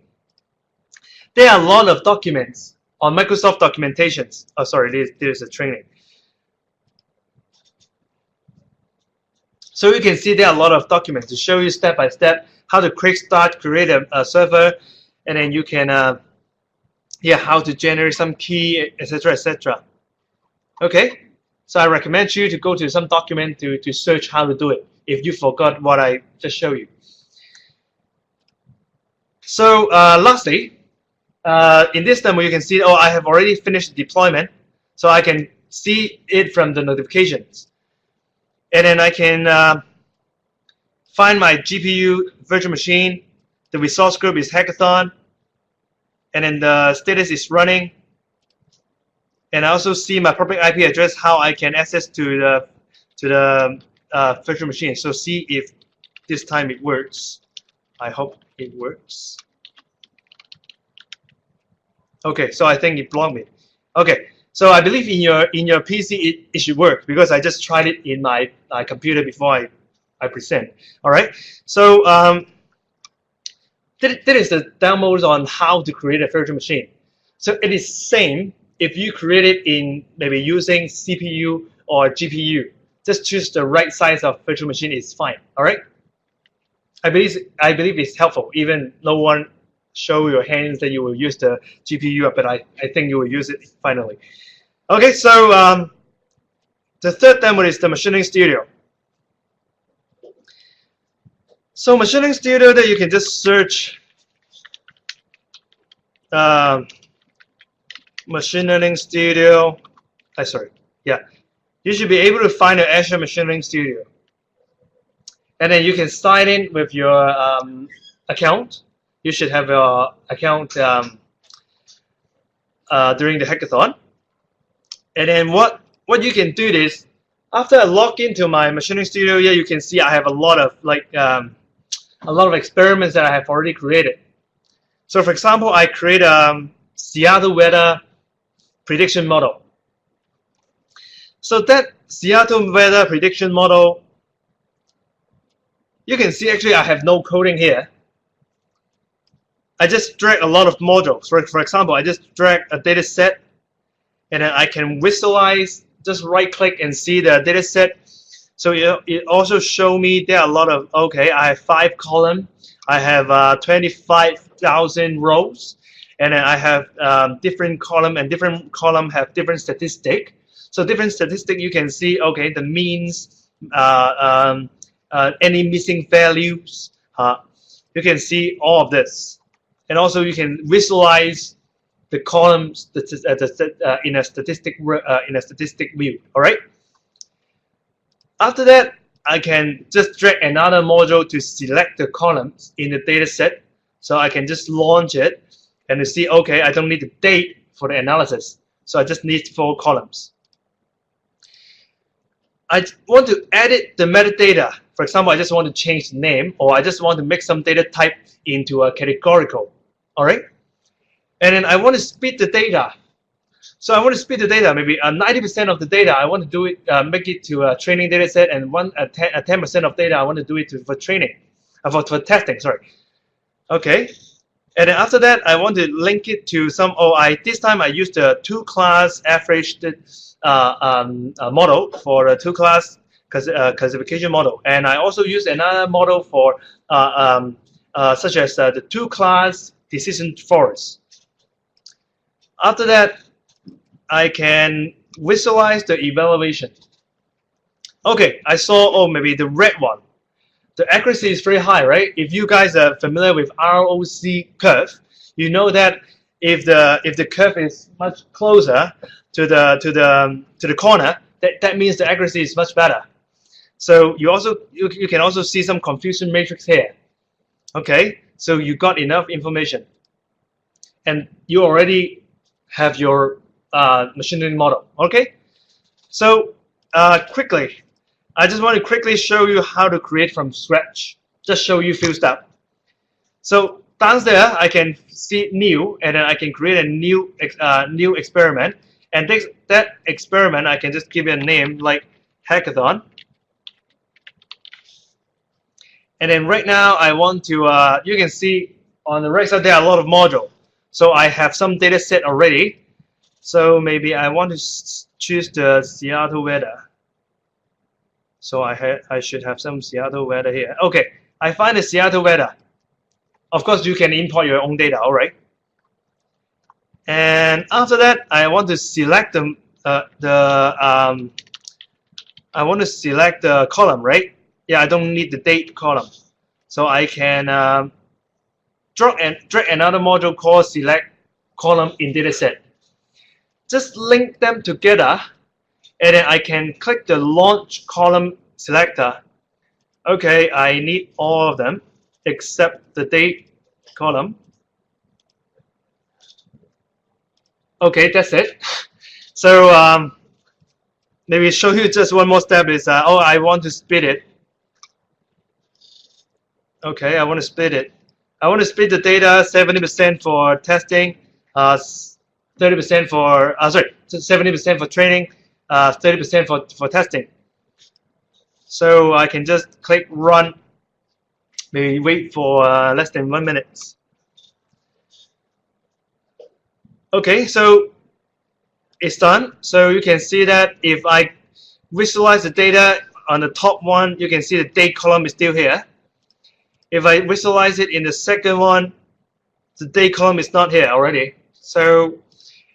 S2: There are a lot of documents on Microsoft documentations. Oh, sorry, this is a training. So you can see there are a lot of documents to show you step by step how to create a server, and then you can how to generate some key, etc., etc. Okay. So I recommend you to go to some document to search how to do it if you forgot what I just showed you. So lastly, in this demo you can see, I have already finished the deployment, so I can see it from the notifications. And then I can find my GPU virtual machine, the resource group is Hackathon, and then the status is running. And I also see my public IP address, how I can access to the virtual machine. So see if this time it works. I hope it works. Okay, so I think it blocked me. Okay, so I believe in your PC it should work, because I just tried it in my computer before I present. All right, so that is the demos on how to create a virtual machine. So it is same. If you create it in maybe using CPU or GPU, just choose the right size of virtual machine is fine. All right. I believe it's helpful. Even no one show your hands that you will use the GPU, but I think you will use it finally. Okay. So the third demo is the Machine Learning Studio. So Machine Learning Studio, that you can just search. Machine Learning Studio. You should be able to find the Azure Machine Learning Studio. and then you can sign in with your account. You should have your account during the hackathon. And then what you can do is, after I log into my machine learning studio here, you can see I have a lot of experiments that I have already created. So for example, I create a Seattle weather prediction model. So that Seattle weather prediction model, you can see actually I have no coding here. I just drag a lot of modules. For example, I just drag a data set, and then I can visualize, just right click and see the data set. So it also show me there are a lot of, okay, I have 5 columns, I have 25,000 rows, and then I have different column, and different column have different statistic. So different statistic you can see, okay, the means, any missing values. You can see all of this. And also you can visualize the columns in a statistic view. All right. After that, I can just drag another module to select the columns in the data set. So I can just launch it and to see, okay, I don't need the date for the analysis. So I just need 4 columns. I want to edit the metadata. For example, I just want to change the name, or I just want to make some data type into a categorical. All right. And then I want to speed the data. So I want to speed the data, maybe 90% of the data, I want to do it, make it to a training data set, and 10% of data, I want to do it for training, for testing, sorry. Okay. And then after that, I want to link it to some, this time I used the 2-class average model for a 2-class classification model. And I also use another model for, such as the 2-class decision forest. After that, I can visualize the evaluation. Okay, I saw, maybe the red one. The accuracy is very high, right? If you guys are familiar with ROC curve, you know that if the curve is much closer to the corner, that means the accuracy is much better. So you can also see some confusion matrix here. Okay, so you got enough information, and you already have your machine learning model. Okay, so quickly, I just want to quickly show you how to create from scratch. Just show you a few steps. So down there, I can see new, and then I can create a new experiment. And that experiment, I can just give it a name like hackathon. And then right now, I want to, you can see on the right side, there are a lot of modules. So I have some data set already. So maybe I want to choose the Seattle weather. So I should have some Seattle weather here. Okay, I find the Seattle weather. Of course, you can import your own data, all right? And after that, I want to select I want to select the column, right? Yeah, I don't need the date column. So I can drag another module called select column in dataset. Just link them together, and then I can click the launch column selector. Okay, I need all of them except the date column. Okay, that's it. So maybe show you just one more step is, I want to split it. Okay, I want to split it. I want to split the data 70% for testing, 30% for, 70% for training, 30% for testing. So I can just click run, maybe wait for less than 1 minute. Okay, so it's done. So you can see that if I visualize the data on the top one, you can see the date column is still here. If I visualize it in the second one, the date column is not here already. So,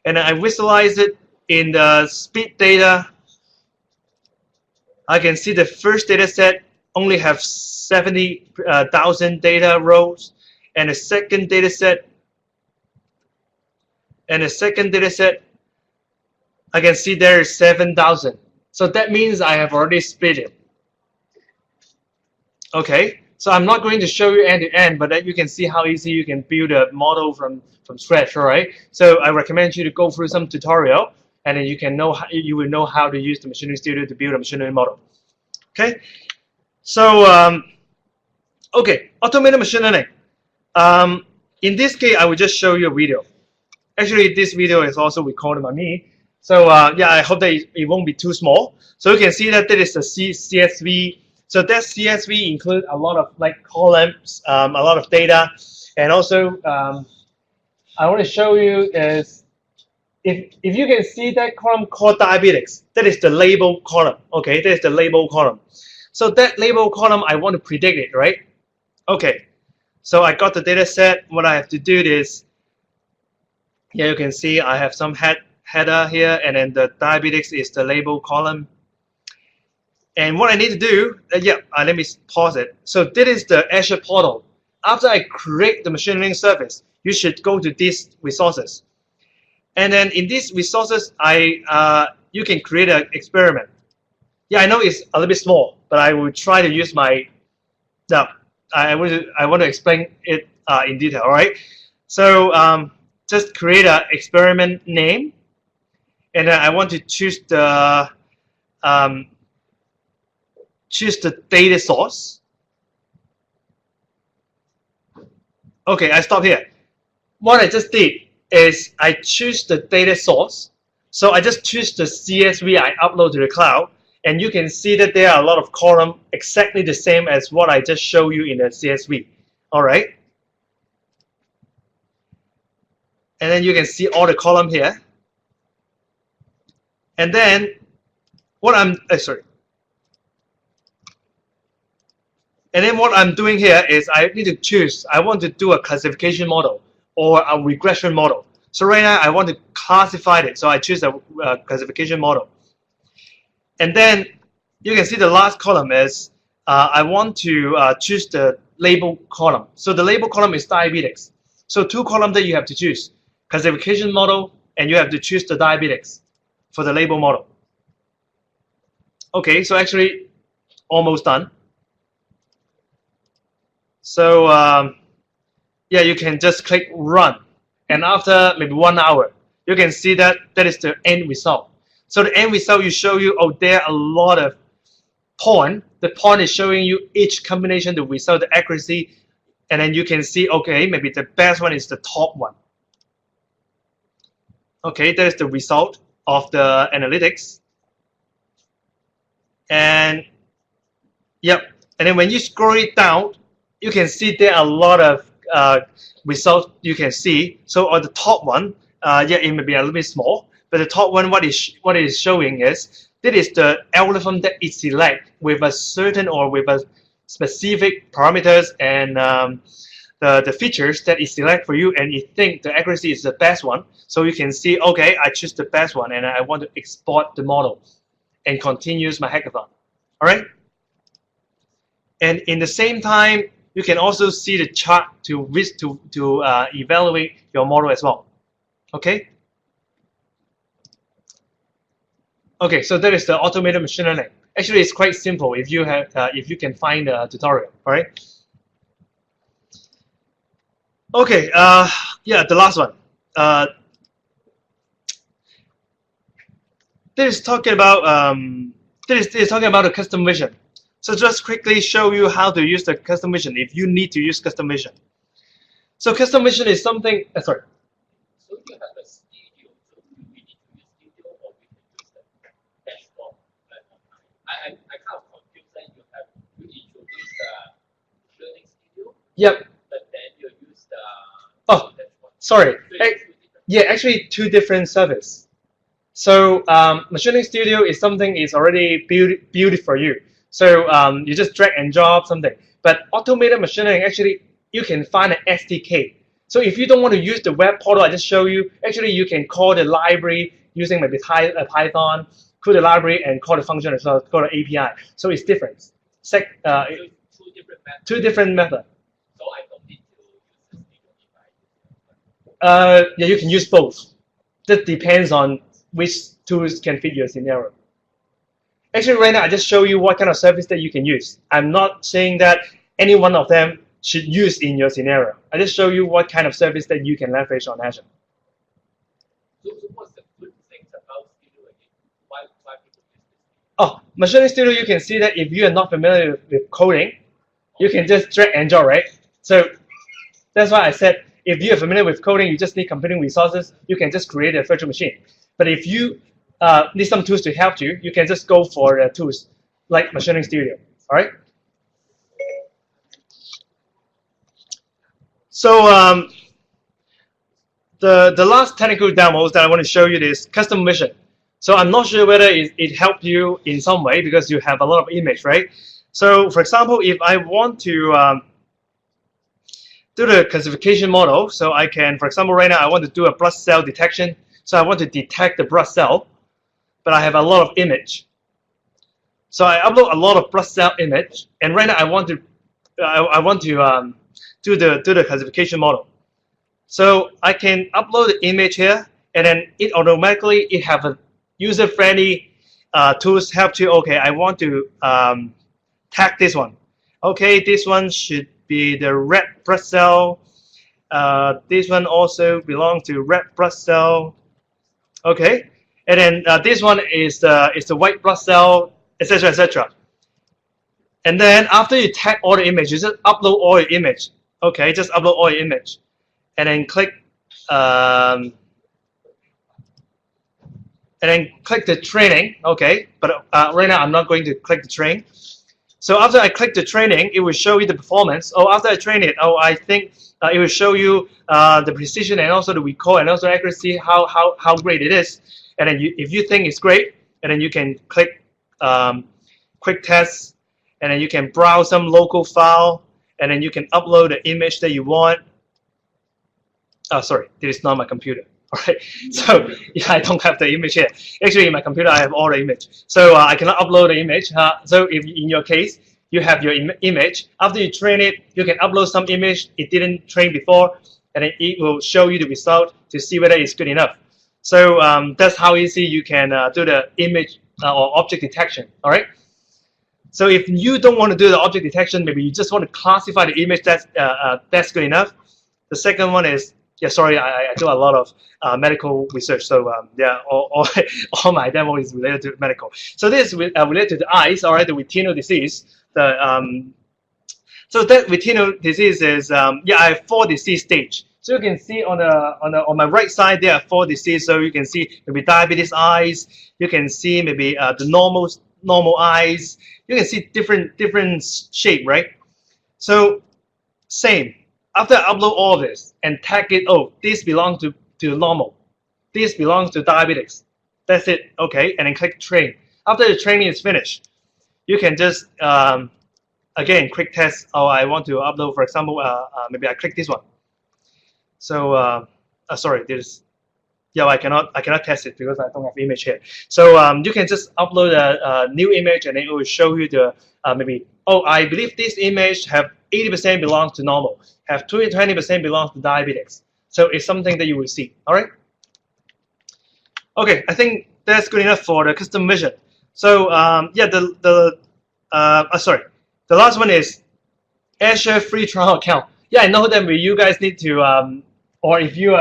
S2: and I visualize it in the speed data. I can see the first data set only have 70,000 data rows, and the second data set, I can see there is 7,000. So that means I have already split it. Okay, so I'm not going to show you end to end, but then you can see how easy you can build a model from scratch. All right. So I recommend you to go through some tutorial, and then you will know how to use the Machine Learning Studio to build a machine learning model. Okay. So okay, automated machine learning. In this case, I will just show you a video. Actually, this video is also recorded by me. So yeah, I hope that it won't be too small. So you can see that is the CSV. So that CSV includes a lot of like columns, a lot of data, and also I want to show you is if you can see that column called diabetics, that is the label column. Okay, that is the label column. So that label column, I want to predict it, right? Okay, so I got the data set. What I have to do is, yeah, you can see I have some header here, and then the diabetics is the label column. And what I need to do, let me pause it. So this is the Azure portal. After I create the machine learning service, you should go to these resources. And then in these resources, you can create an experiment. Yeah, I know it's a little bit small, but I will try to use my. Now, I want to explain it in detail. All right. So just create an experiment name, and then I want to choose the data source. Okay, I stop here. What I just did is I choose the data source. So I just choose the CSV I upload to the cloud, and you can see that there are a lot of columns exactly the same as what I just showed you in the CSV. All right. And then you can see all the column here. And then what I'm And then what I'm doing here is I need to choose. I want to do a classification model or a regression model. So right now I want to classify it. So I choose a classification model. And then you can see the last column is I want to choose the label column. So the label column is diabetics. So two columns that you have to choose: classification model, and you have to choose the diabetics for the label model. Okay, so actually almost done. So yeah, you can just click run, and after maybe 1 hour, you can see that is the end result. So the end result will show you, oh, there are a lot of point. The point is showing you each combination, the result, the accuracy, and then you can see, okay, maybe the best one is the top one. Okay, that is the result of the analytics. And yep, and then when you scroll it down, you can see there are a lot of results you can see. So on the top one, yeah, it may be a little bit small, but the top one, what is showing is that is the algorithm that it select with a certain or with a specific parameters and the features that it select for you, and you think the accuracy is the best one. So you can see, okay, I choose the best one, and I want to export the model and continues my hackathon. All right. And in the same time, you can also see the chart to evaluate your model as well. Okay. Okay, so that is the automated machine learning. Actually, it's quite simple if you have if you can find a tutorial. All right. Okay. Yeah, the last one. This is talking about this is talking about a custom vision. So just quickly show you how to use the custom vision if you need to use custom vision. So custom vision is something. Sorry.
S6: So you have a studio, so we need to use studio or we can use the dashboard platform. I kind of confused that you introduce the learning studio.
S2: Yep.
S6: But then you use the
S2: dashboard. Sorry. Yeah, actually two different services. So Machine Learning Studio is something is already built for you. So you just drag and drop something. But automated machine learning, actually, you can find an SDK. So if you don't want to use the web portal I just showed you, actually you can call the library using maybe Python, call the library and call the function as well, call the API. So it's different. Two different methods.
S6: So I don't need to use the studio.
S2: Yeah, you can use both. That depends on which tools can fit your scenario. Actually, right now, I just show you what kind of service that you can use. I'm not saying that any one of them should use in your scenario. I just show you what kind of service that you can leverage on Azure.
S6: So what's the good things about Studio again? Why people use this?
S2: Oh, Machine Learning Studio, you can see that if you are not familiar with coding, you can just drag and drop, right? So that's why I said, if you are familiar with coding, you just need computing resources, you can just create a virtual machine. But if you need some tools to help you, you can just go for tools like Machine Learning Studio, all right? So the last technical demos that I want to show you is custom vision. So I'm not sure whether it helped you in some way because you have a lot of image, right? So for example, if I want to do the classification model, so I can, for example, right now I want to do a blood cell detection. So I want to detect the blood cell, but I have a lot of image. So I upload a lot of blood cell image, and right now I want to do the classification model. So I can upload the image here, and then it automatically have a user-friendly tools help you. Okay, I want to tag this one. Okay, this one should be the red blood cell. This one also belongs to red blood cell. Okay, and then this one is the white blood cell, etc., etc. And then after you tag all the images, just upload all your image. Okay, just upload all your image, and then click the training. Okay, but right now I'm not going to click the train. So after I click the training, it will show you the performance. Oh, after I train it, oh, I think it will show you the precision and also the recall and also accuracy, how great it is. And then if you think it's great, and then you can click quick test, and then you can browse some local file, and then you can upload the image that you want. Oh, sorry, this is not my computer. All right, so yeah, I don't have the image here. Actually, in my computer, I have all the image. So I cannot upload the image. So if in your case, you have your image, after you train it, you can upload some image it didn't train before, and then it will show you the result to see whether it's good enough. So that's how easy you can do the image or object detection. All right. So if you don't want to do the object detection, maybe you just want to classify the image, that's good enough. The second one is, yeah, sorry, I do a lot of medical research, so yeah, all my demo is related to medical. So this is related to the eyes, all right, the retinal disease. So that retinal disease is, yeah, I have 4 disease stage. So you can see on my right side there are 4 disease. So you can see maybe diabetes eyes. You can see maybe the normal eyes. You can see different shape, right? So same. After I upload all of this and tag it, oh, this belongs to normal. This belongs to diabetics. That's it, okay, and then click train. After the training is finished, you can just, again, quick test. Oh, I want to upload, for example, maybe I click this one. So, sorry, yeah, I cannot test it because I don't have image here. So you can just upload a new image, and then it will show you the, maybe, oh, I believe this image have 80% belongs to normal, have 20% belongs to diabetics. So it's something that you will see, all right? Okay, I think that's good enough for the custom vision. So yeah, sorry, the last one is Azure free trial account. Yeah, I know that you guys need to, or if you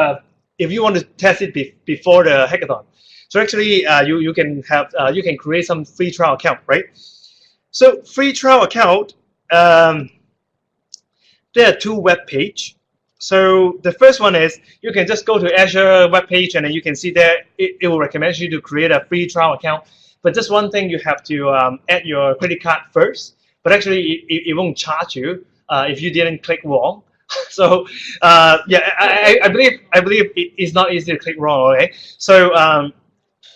S2: want to test it before the hackathon. So actually, you can create some free trial account, right? So free trial account, there are 2 web pages. So the first one is you can just go to Azure web page, and then you can see there it will recommend you to create a free trial account. But just one thing, you have to add your credit card first. But actually, it won't charge you if you didn't click wrong. So yeah, I believe it's not easy to click wrong. Okay, so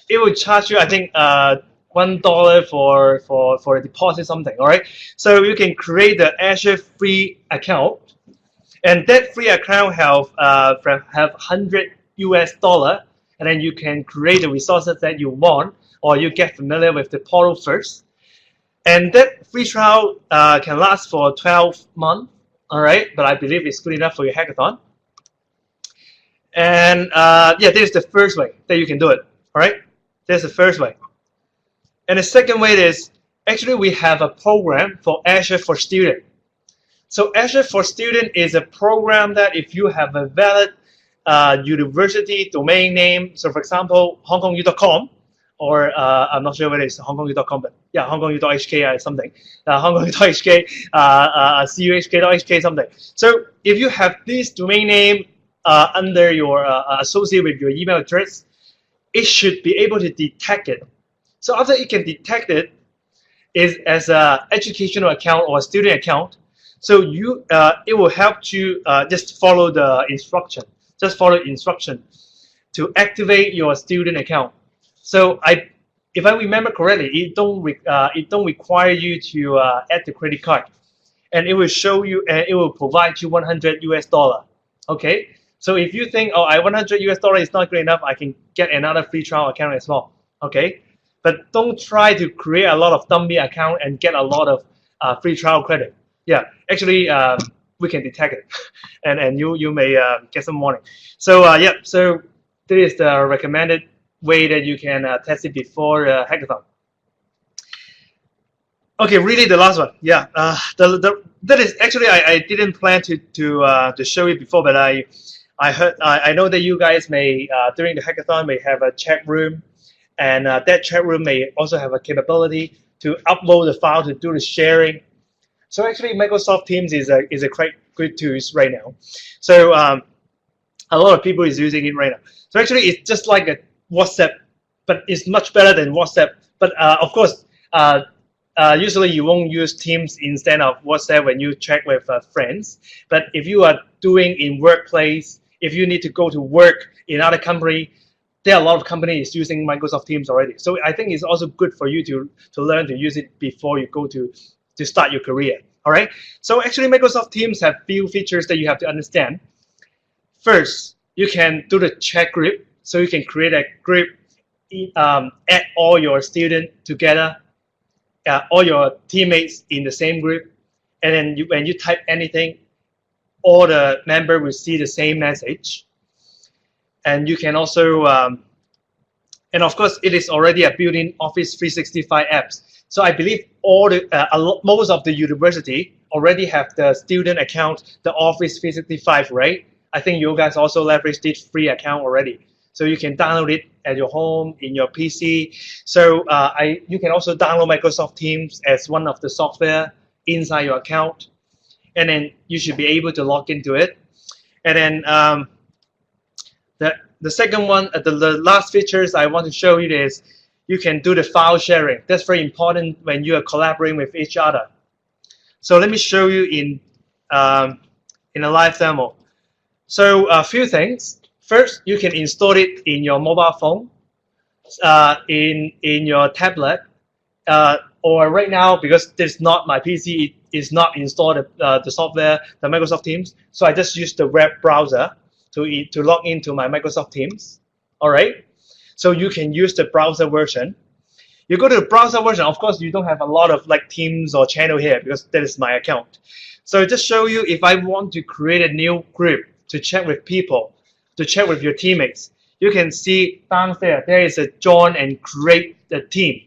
S2: it will charge you, I think, $1 for a deposit, something. All right, so you can create the Azure free account, and that free account have $100 and then you can create the resources that you want, or you get familiar with the portal first. And that free trial can last for 12 months. All right, but I believe it's good enough for your hackathon. And yeah, this is the first way that you can do it. All right, this is the first way. And the second way is, actually we have a program for Azure for Student. So Azure for Student is a program that if you have a valid university domain name, so for example, hongkongu.com, or I'm not sure whether it's hongkongu.com, but yeah, hongkongu.hk or something, hongkongu.hk, cuhk.hk, something. So if you have this domain name under your associated with your email address, it should be able to detect it. So after it can detect it, is as an educational account or a student account. So you, it will help you just follow the instruction. Just follow instruction to activate your student account. So if I remember correctly, it don't require you to add the credit card, and it will show you and it will provide you $100. Okay. So if you think, oh, $100 is not good enough, I can get another free trial account as well. Okay. But don't try to create a lot of dummy account and get a lot of free trial credit. Yeah, actually, we can detect it, and you may get some warning. So yeah, so this is the recommended way that you can test it before hackathon. Okay, really the last one. Yeah, that is actually I didn't plan to show it before, but I know that you guys may during the hackathon may have a chat room, and that chat room may also have a capability to upload the file to do the sharing. So actually, Microsoft Teams is a quite good tool right now. So a lot of people is using it right now. So actually, it's just like a WhatsApp, but it's much better than WhatsApp. But of course, usually you won't use Teams instead of WhatsApp when you chat with friends. But if you are doing in workplace, if you need to go to work in other company, there are a lot of companies using Microsoft Teams already. So I think it's also good for you to learn to use it before you go to start your career. All right. So actually, Microsoft Teams have few features that you have to understand. First, you can do the chat group. So you can create a group, add all your students together, all your teammates in the same group, and then when you type anything, all the members will see the same message. And you can also, and of course, it is already a built-in Office 365 apps. So I believe all the most of the university already have the student account, the Office 365, right? I think you guys also leverage this free account already. So you can download it at your home, in your PC. So you can also download Microsoft Teams as one of the software inside your account. And then you should be able to log into it. And then the second one, the last features I want to show you is you can do the file sharing. That's very important when you are collaborating with each other. So let me show you in a live demo. So a few things. First, you can install it in your mobile phone, in your tablet, or right now, because this is not my PC, it is not installed the software, the Microsoft Teams. So I just use the web browser to log into my Microsoft Teams. All right. So you can use the browser version. You go to the browser version. Of course, you don't have a lot of like Teams or channel here because that is my account. So just show you if I want to create a new group to chat with people, to chat with your teammates. You can see down there is a join and create the team.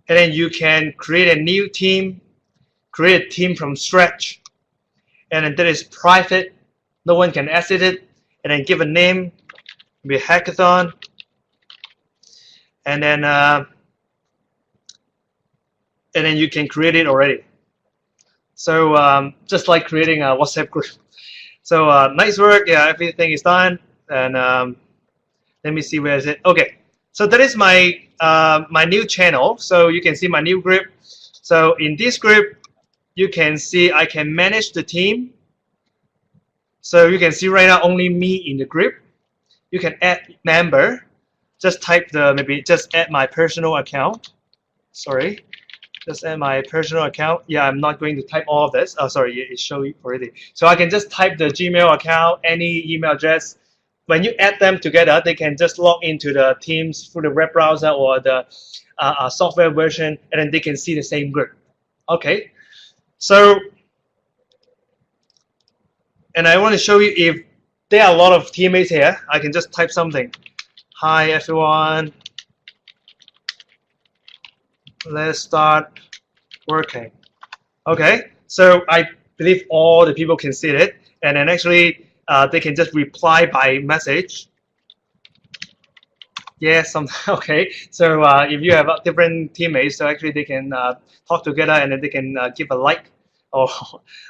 S2: And then you can create a new team, create a team from scratch. And then that is private. No one can access it. And then give a name, be hackathon. And then you can create it already. So just like creating a WhatsApp group. So nice work. Yeah, everything is done. And let me see, where is it? Okay. So that is my my new channel. So you can see my new group. So in this group, you can see I can manage the team. So you can see right now only me in the group. You can add member. Just type maybe just add my personal account. Sorry. Just add my personal account. Yeah, I'm not going to type all of this. Oh, sorry, it showed you already. So I can just type the Gmail account, any email address. When you add them together, they can just log into the Teams through the web browser or the software version, and then they can see the same group. Okay. So, and I want to show you if there are a lot of teammates here, I can just type something. Hi, everyone. let's start working. Okay, so I believe all the people can see it, and then actually they can just reply by message. Yes, okay. So if you have different teammates, so actually they can talk together, and then they can give a like or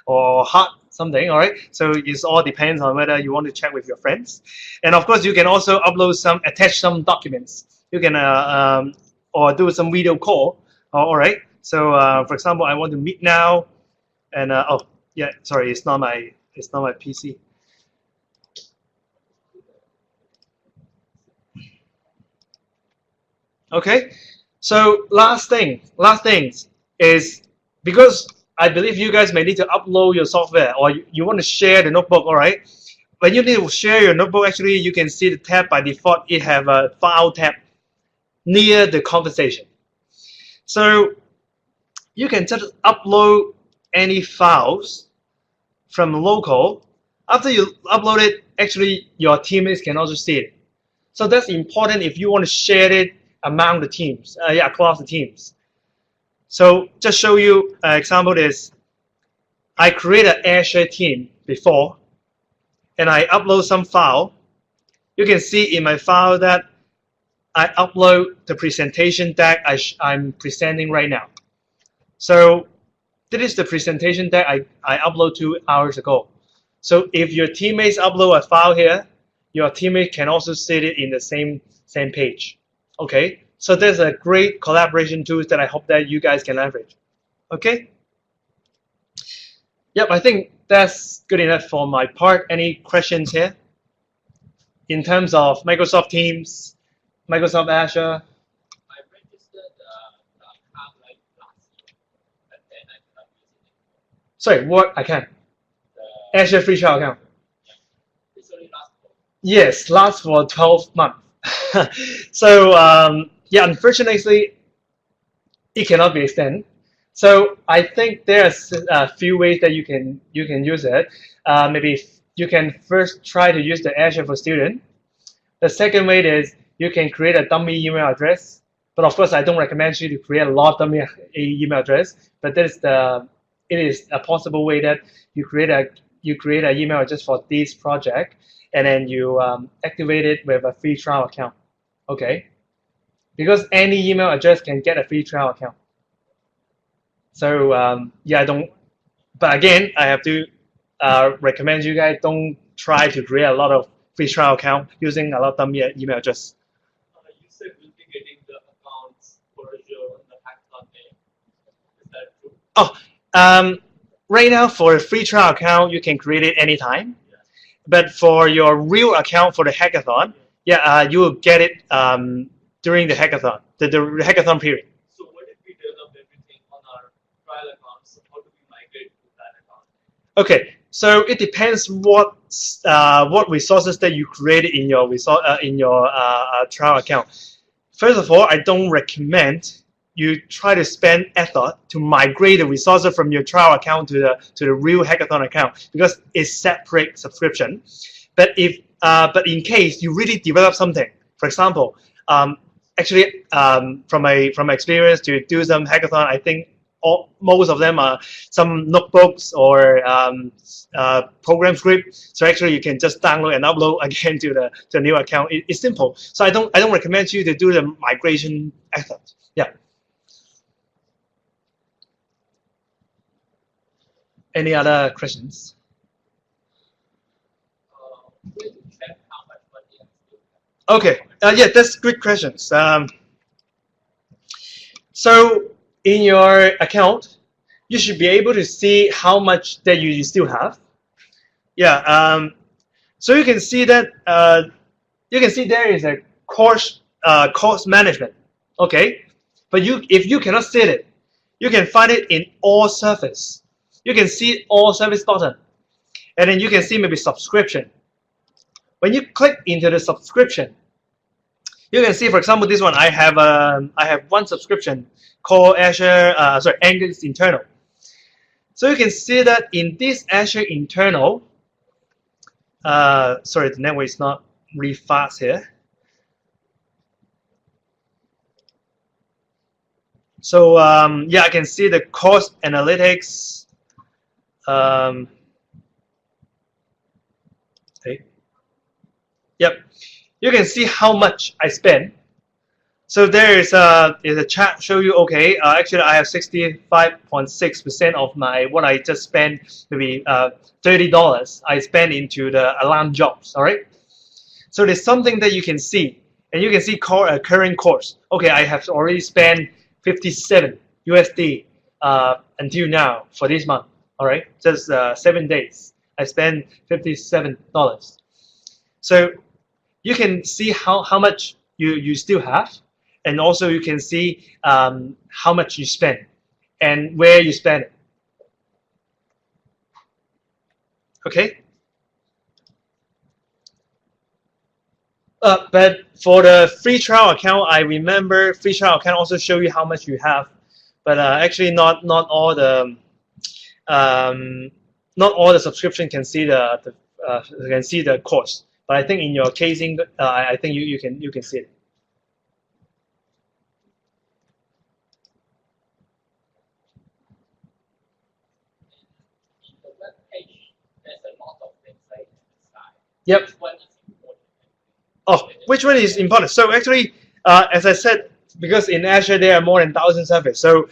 S2: or heart something. All right. So it all depends on whether you want to chat with your friends, and of course you can also upload attach some documents. You can or do some video call. All right. So for example, I want to meet now, and oh yeah, sorry, it's not my PC. Okay, so last things is, because I believe you guys may need to upload your software, or you want to share the notebook. All right, when you need to share your notebook, actually you can see the tab by default. It have a file tab near the conversation, so you can just upload any files from local. After you upload it, actually your teammates can also see it. So that's important if you want to share it among the teams, across the teams. So just show you an example is, I create an AirShare team before, and I upload some file. You can see in my file that I upload the presentation deck I'm presenting right now. So this is the presentation deck I uploaded 2 hours ago. So if your teammates upload a file here, your teammate can also see it in the same page. Okay, so there's a great collaboration tools that I hope that you guys can leverage. Okay. Yep, I think that's good enough for my part. Any questions here? In terms of Microsoft Teams, Microsoft Azure?
S6: I registered the account like last year, but then I cannot use it anymore.
S2: Sorry, what account?
S6: The
S2: Azure free trial account.
S6: it's only last for
S2: Yes, lasts for 12 months. So yeah, unfortunately, it cannot be extended. So I think there's a few ways that you can use it. Maybe you can first try to use the Azure for Student. The second way is you can create a dummy email address. But of course, I don't recommend you to create a lot of dummy email address. But it is a possible way that you create an email address for this project, and then you activate it with a free trial account. Okay, because any email address can get a free trial account. So yeah, I don't. But again, I have to recommend you guys don't try to create a lot of free trial account using a lot of dummy email address.
S6: you said we'll be getting the accounts for Azure on the hackathon day. Is that true?
S2: Oh, right now for a free trial account, you can create it anytime.
S6: Yeah.
S2: But for your real account for the hackathon, yeah, you will get it during the hackathon, the hackathon period.
S6: So what if we develop everything on our trial accounts? How do we migrate to that account?
S2: Okay, so it depends what resources that you created in your trial account. First of all, I don't recommend you try to spend effort to migrate the resources from your trial account to the real hackathon account, because it's separate subscription. But if but in case you really develop something, for example, actually from my experience to do some hackathon, I think most of them are some notebooks or program script. So actually, you can just download and upload again to the new account. It's simple. So I don't recommend you to do the migration effort. Yeah. Any other questions?
S6: Way to check how much money I still have.
S2: Okay. Yeah, that's good questions. So in your account, you should be able to see how much that you still have. Yeah. So you can see that there is a cost management. Okay. But if you cannot see it, you can find it in all service. You can see all service button, and then you can see maybe subscription. When you click into the subscription, you can see, for example, this one I have one subscription called Azure Angus Internal. So you can see that in this Azure Internal, sorry, the network is not really fast here. So yeah, I can see the cost analytics. Okay. Yep, you can see how much I spend. So there is a chart show you. Okay, actually I have 65.6% of my what I just spent, maybe $30. I spend into the alarm jobs. All right. So there's something that you can see, and you can see current course. Okay, I have already spent 57 USD until now for this month. All right, just 7 days. I spent $57. So you can see how much you still have, and also you can see how much you spend and where you spend it. Okay. But for the free trial account, I remember free trial account also show you how much you have, but actually not all the subscription can see the course. But I think in your casing, I think you can see it.
S6: In the web page, there's a lot of things right inside.
S2: Yep.
S6: Which one is important?
S2: Oh, which one is important? So actually, as I said, because in Azure there are more than 1,000 servers, so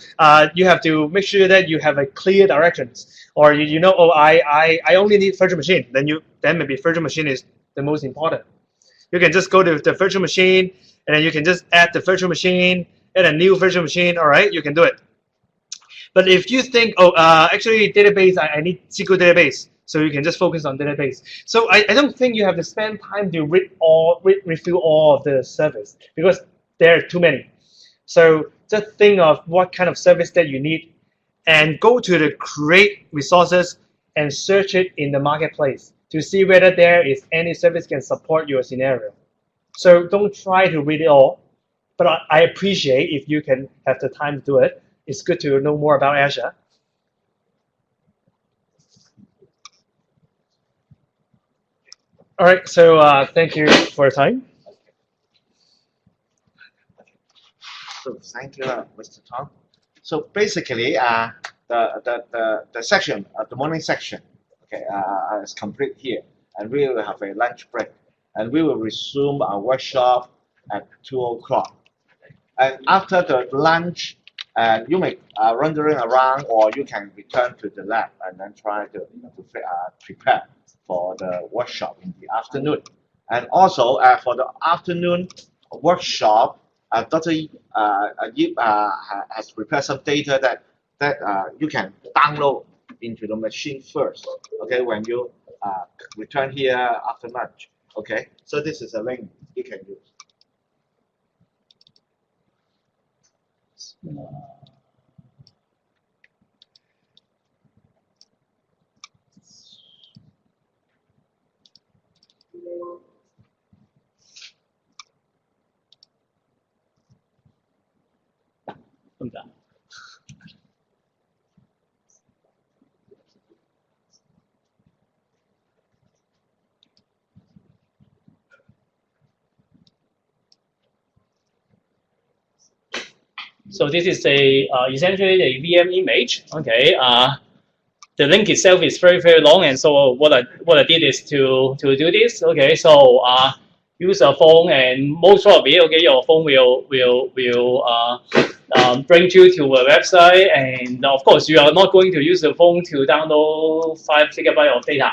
S2: you have to make sure that you have a clear directions, or you know, oh, I only need virtual machine. Then maybe virtual machine is the most important. You can just go to the virtual machine, and then you can just add the virtual machine, add a new virtual machine. All right, you can do it. But if you think, oh, actually database, I need SQL database, so you can just focus on database. So I don't think you have to spend time to refill all of the service, because there are too many. So just think of what kind of service that you need, and go to the create resources and search it in the marketplace to see whether there is any service can support your scenario. So don't try to read it all, but I appreciate if you can have the time to do it. It's good to know more about Azure. All right, so thank you for your time.
S1: So thank you, Mr. Tom. So basically, the section, the morning section, okay, is complete here, and we will have a lunch break, and we will resume our workshop at 2 o'clock. And after the lunch, you may wandering around, or you can return to the lab and then try to prepare for the workshop in the afternoon. And also for the afternoon workshop, Dr. Yip has prepared some data that you can download into the machine first. Okay, when you return here after lunch. Okay, so this is a link you can use.
S4: So this is a essentially a VM image. Okay. The link itself is very long, and so what I did is to do this. Okay. So use a phone, and most probably, okay, your phone will bring you to a website, and of course you are not going to use the phone to download 5 GB of data.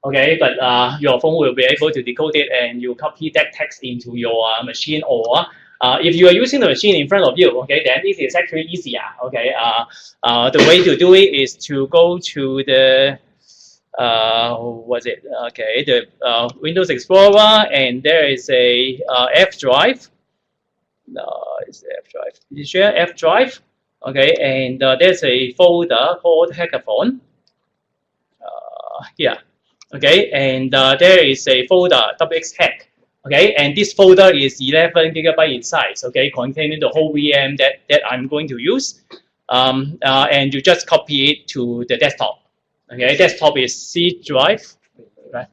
S4: Okay, but your phone will be able to decode it, and you copy that text into your machine, or if you are using the machine in front of you, okay, then it is actually easier. Okay, the way to do it is to go to the what's it? Okay, the Windows Explorer, and there is a F drive. It's the F drive. Did you share F drive? Okay, and there's a folder called Hackathon. Here. Okay, and there is a folder WXHack. Okay, and this folder is 11 GB in size. Okay, containing the whole VM that I'm going to use. And you just copy it to the desktop. Okay, desktop is C drive. Right.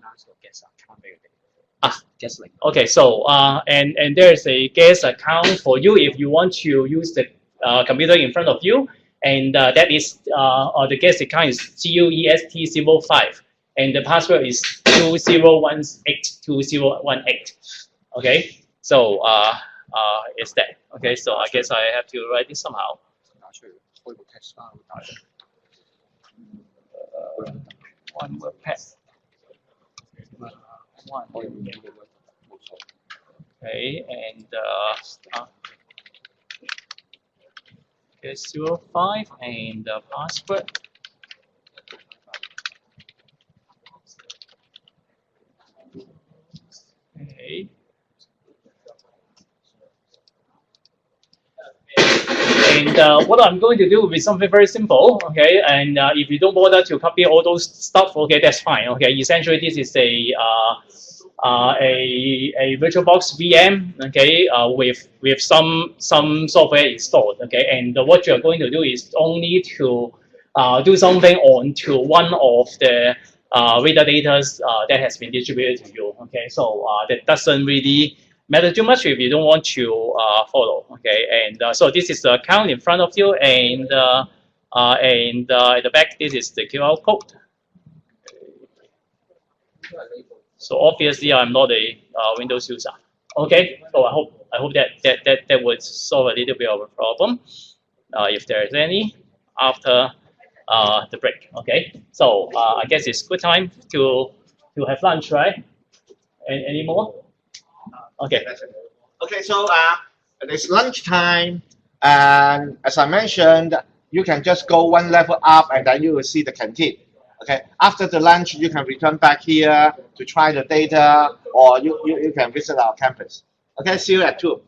S7: Guest link.
S4: Okay, so and there's a guest account for you if you want to use the computer in front of you, and that is the guest account is GUEST05, and the password is 20182018. Okay, so it's that. Okay, so I guess I have to write it somehow.
S7: 打出嚟開部 text 啦，好大。
S4: One word pad. One.
S7: 我用呢個冇錯。
S4: Okay, and okay, 05 and the password. Okay. And what I'm going to do will be something very simple, okay? And if you don't bother to copy all those stuff, okay, that's fine. Okay, essentially this is a VirtualBox VM, okay, with some software installed, okay. And what you're going to do is only to do something onto one of the radar data that has been distributed to you, okay. So that doesn't really matter too much if you don't want to follow, okay. And so this is the account in front of you, and at the back this is the QR code. So obviously I'm not a Windows user. Okay, so I hope that would solve a little bit of a problem, if there is any, after the break. Okay, so I guess it's good time to have lunch, right? Any more? Okay.
S1: Okay, so it's lunchtime, and as I mentioned, you can just go one level up, and then you will see the canteen. Okay, after the lunch, you can return back here to try the data, or you can visit our campus. Okay, see you at 2.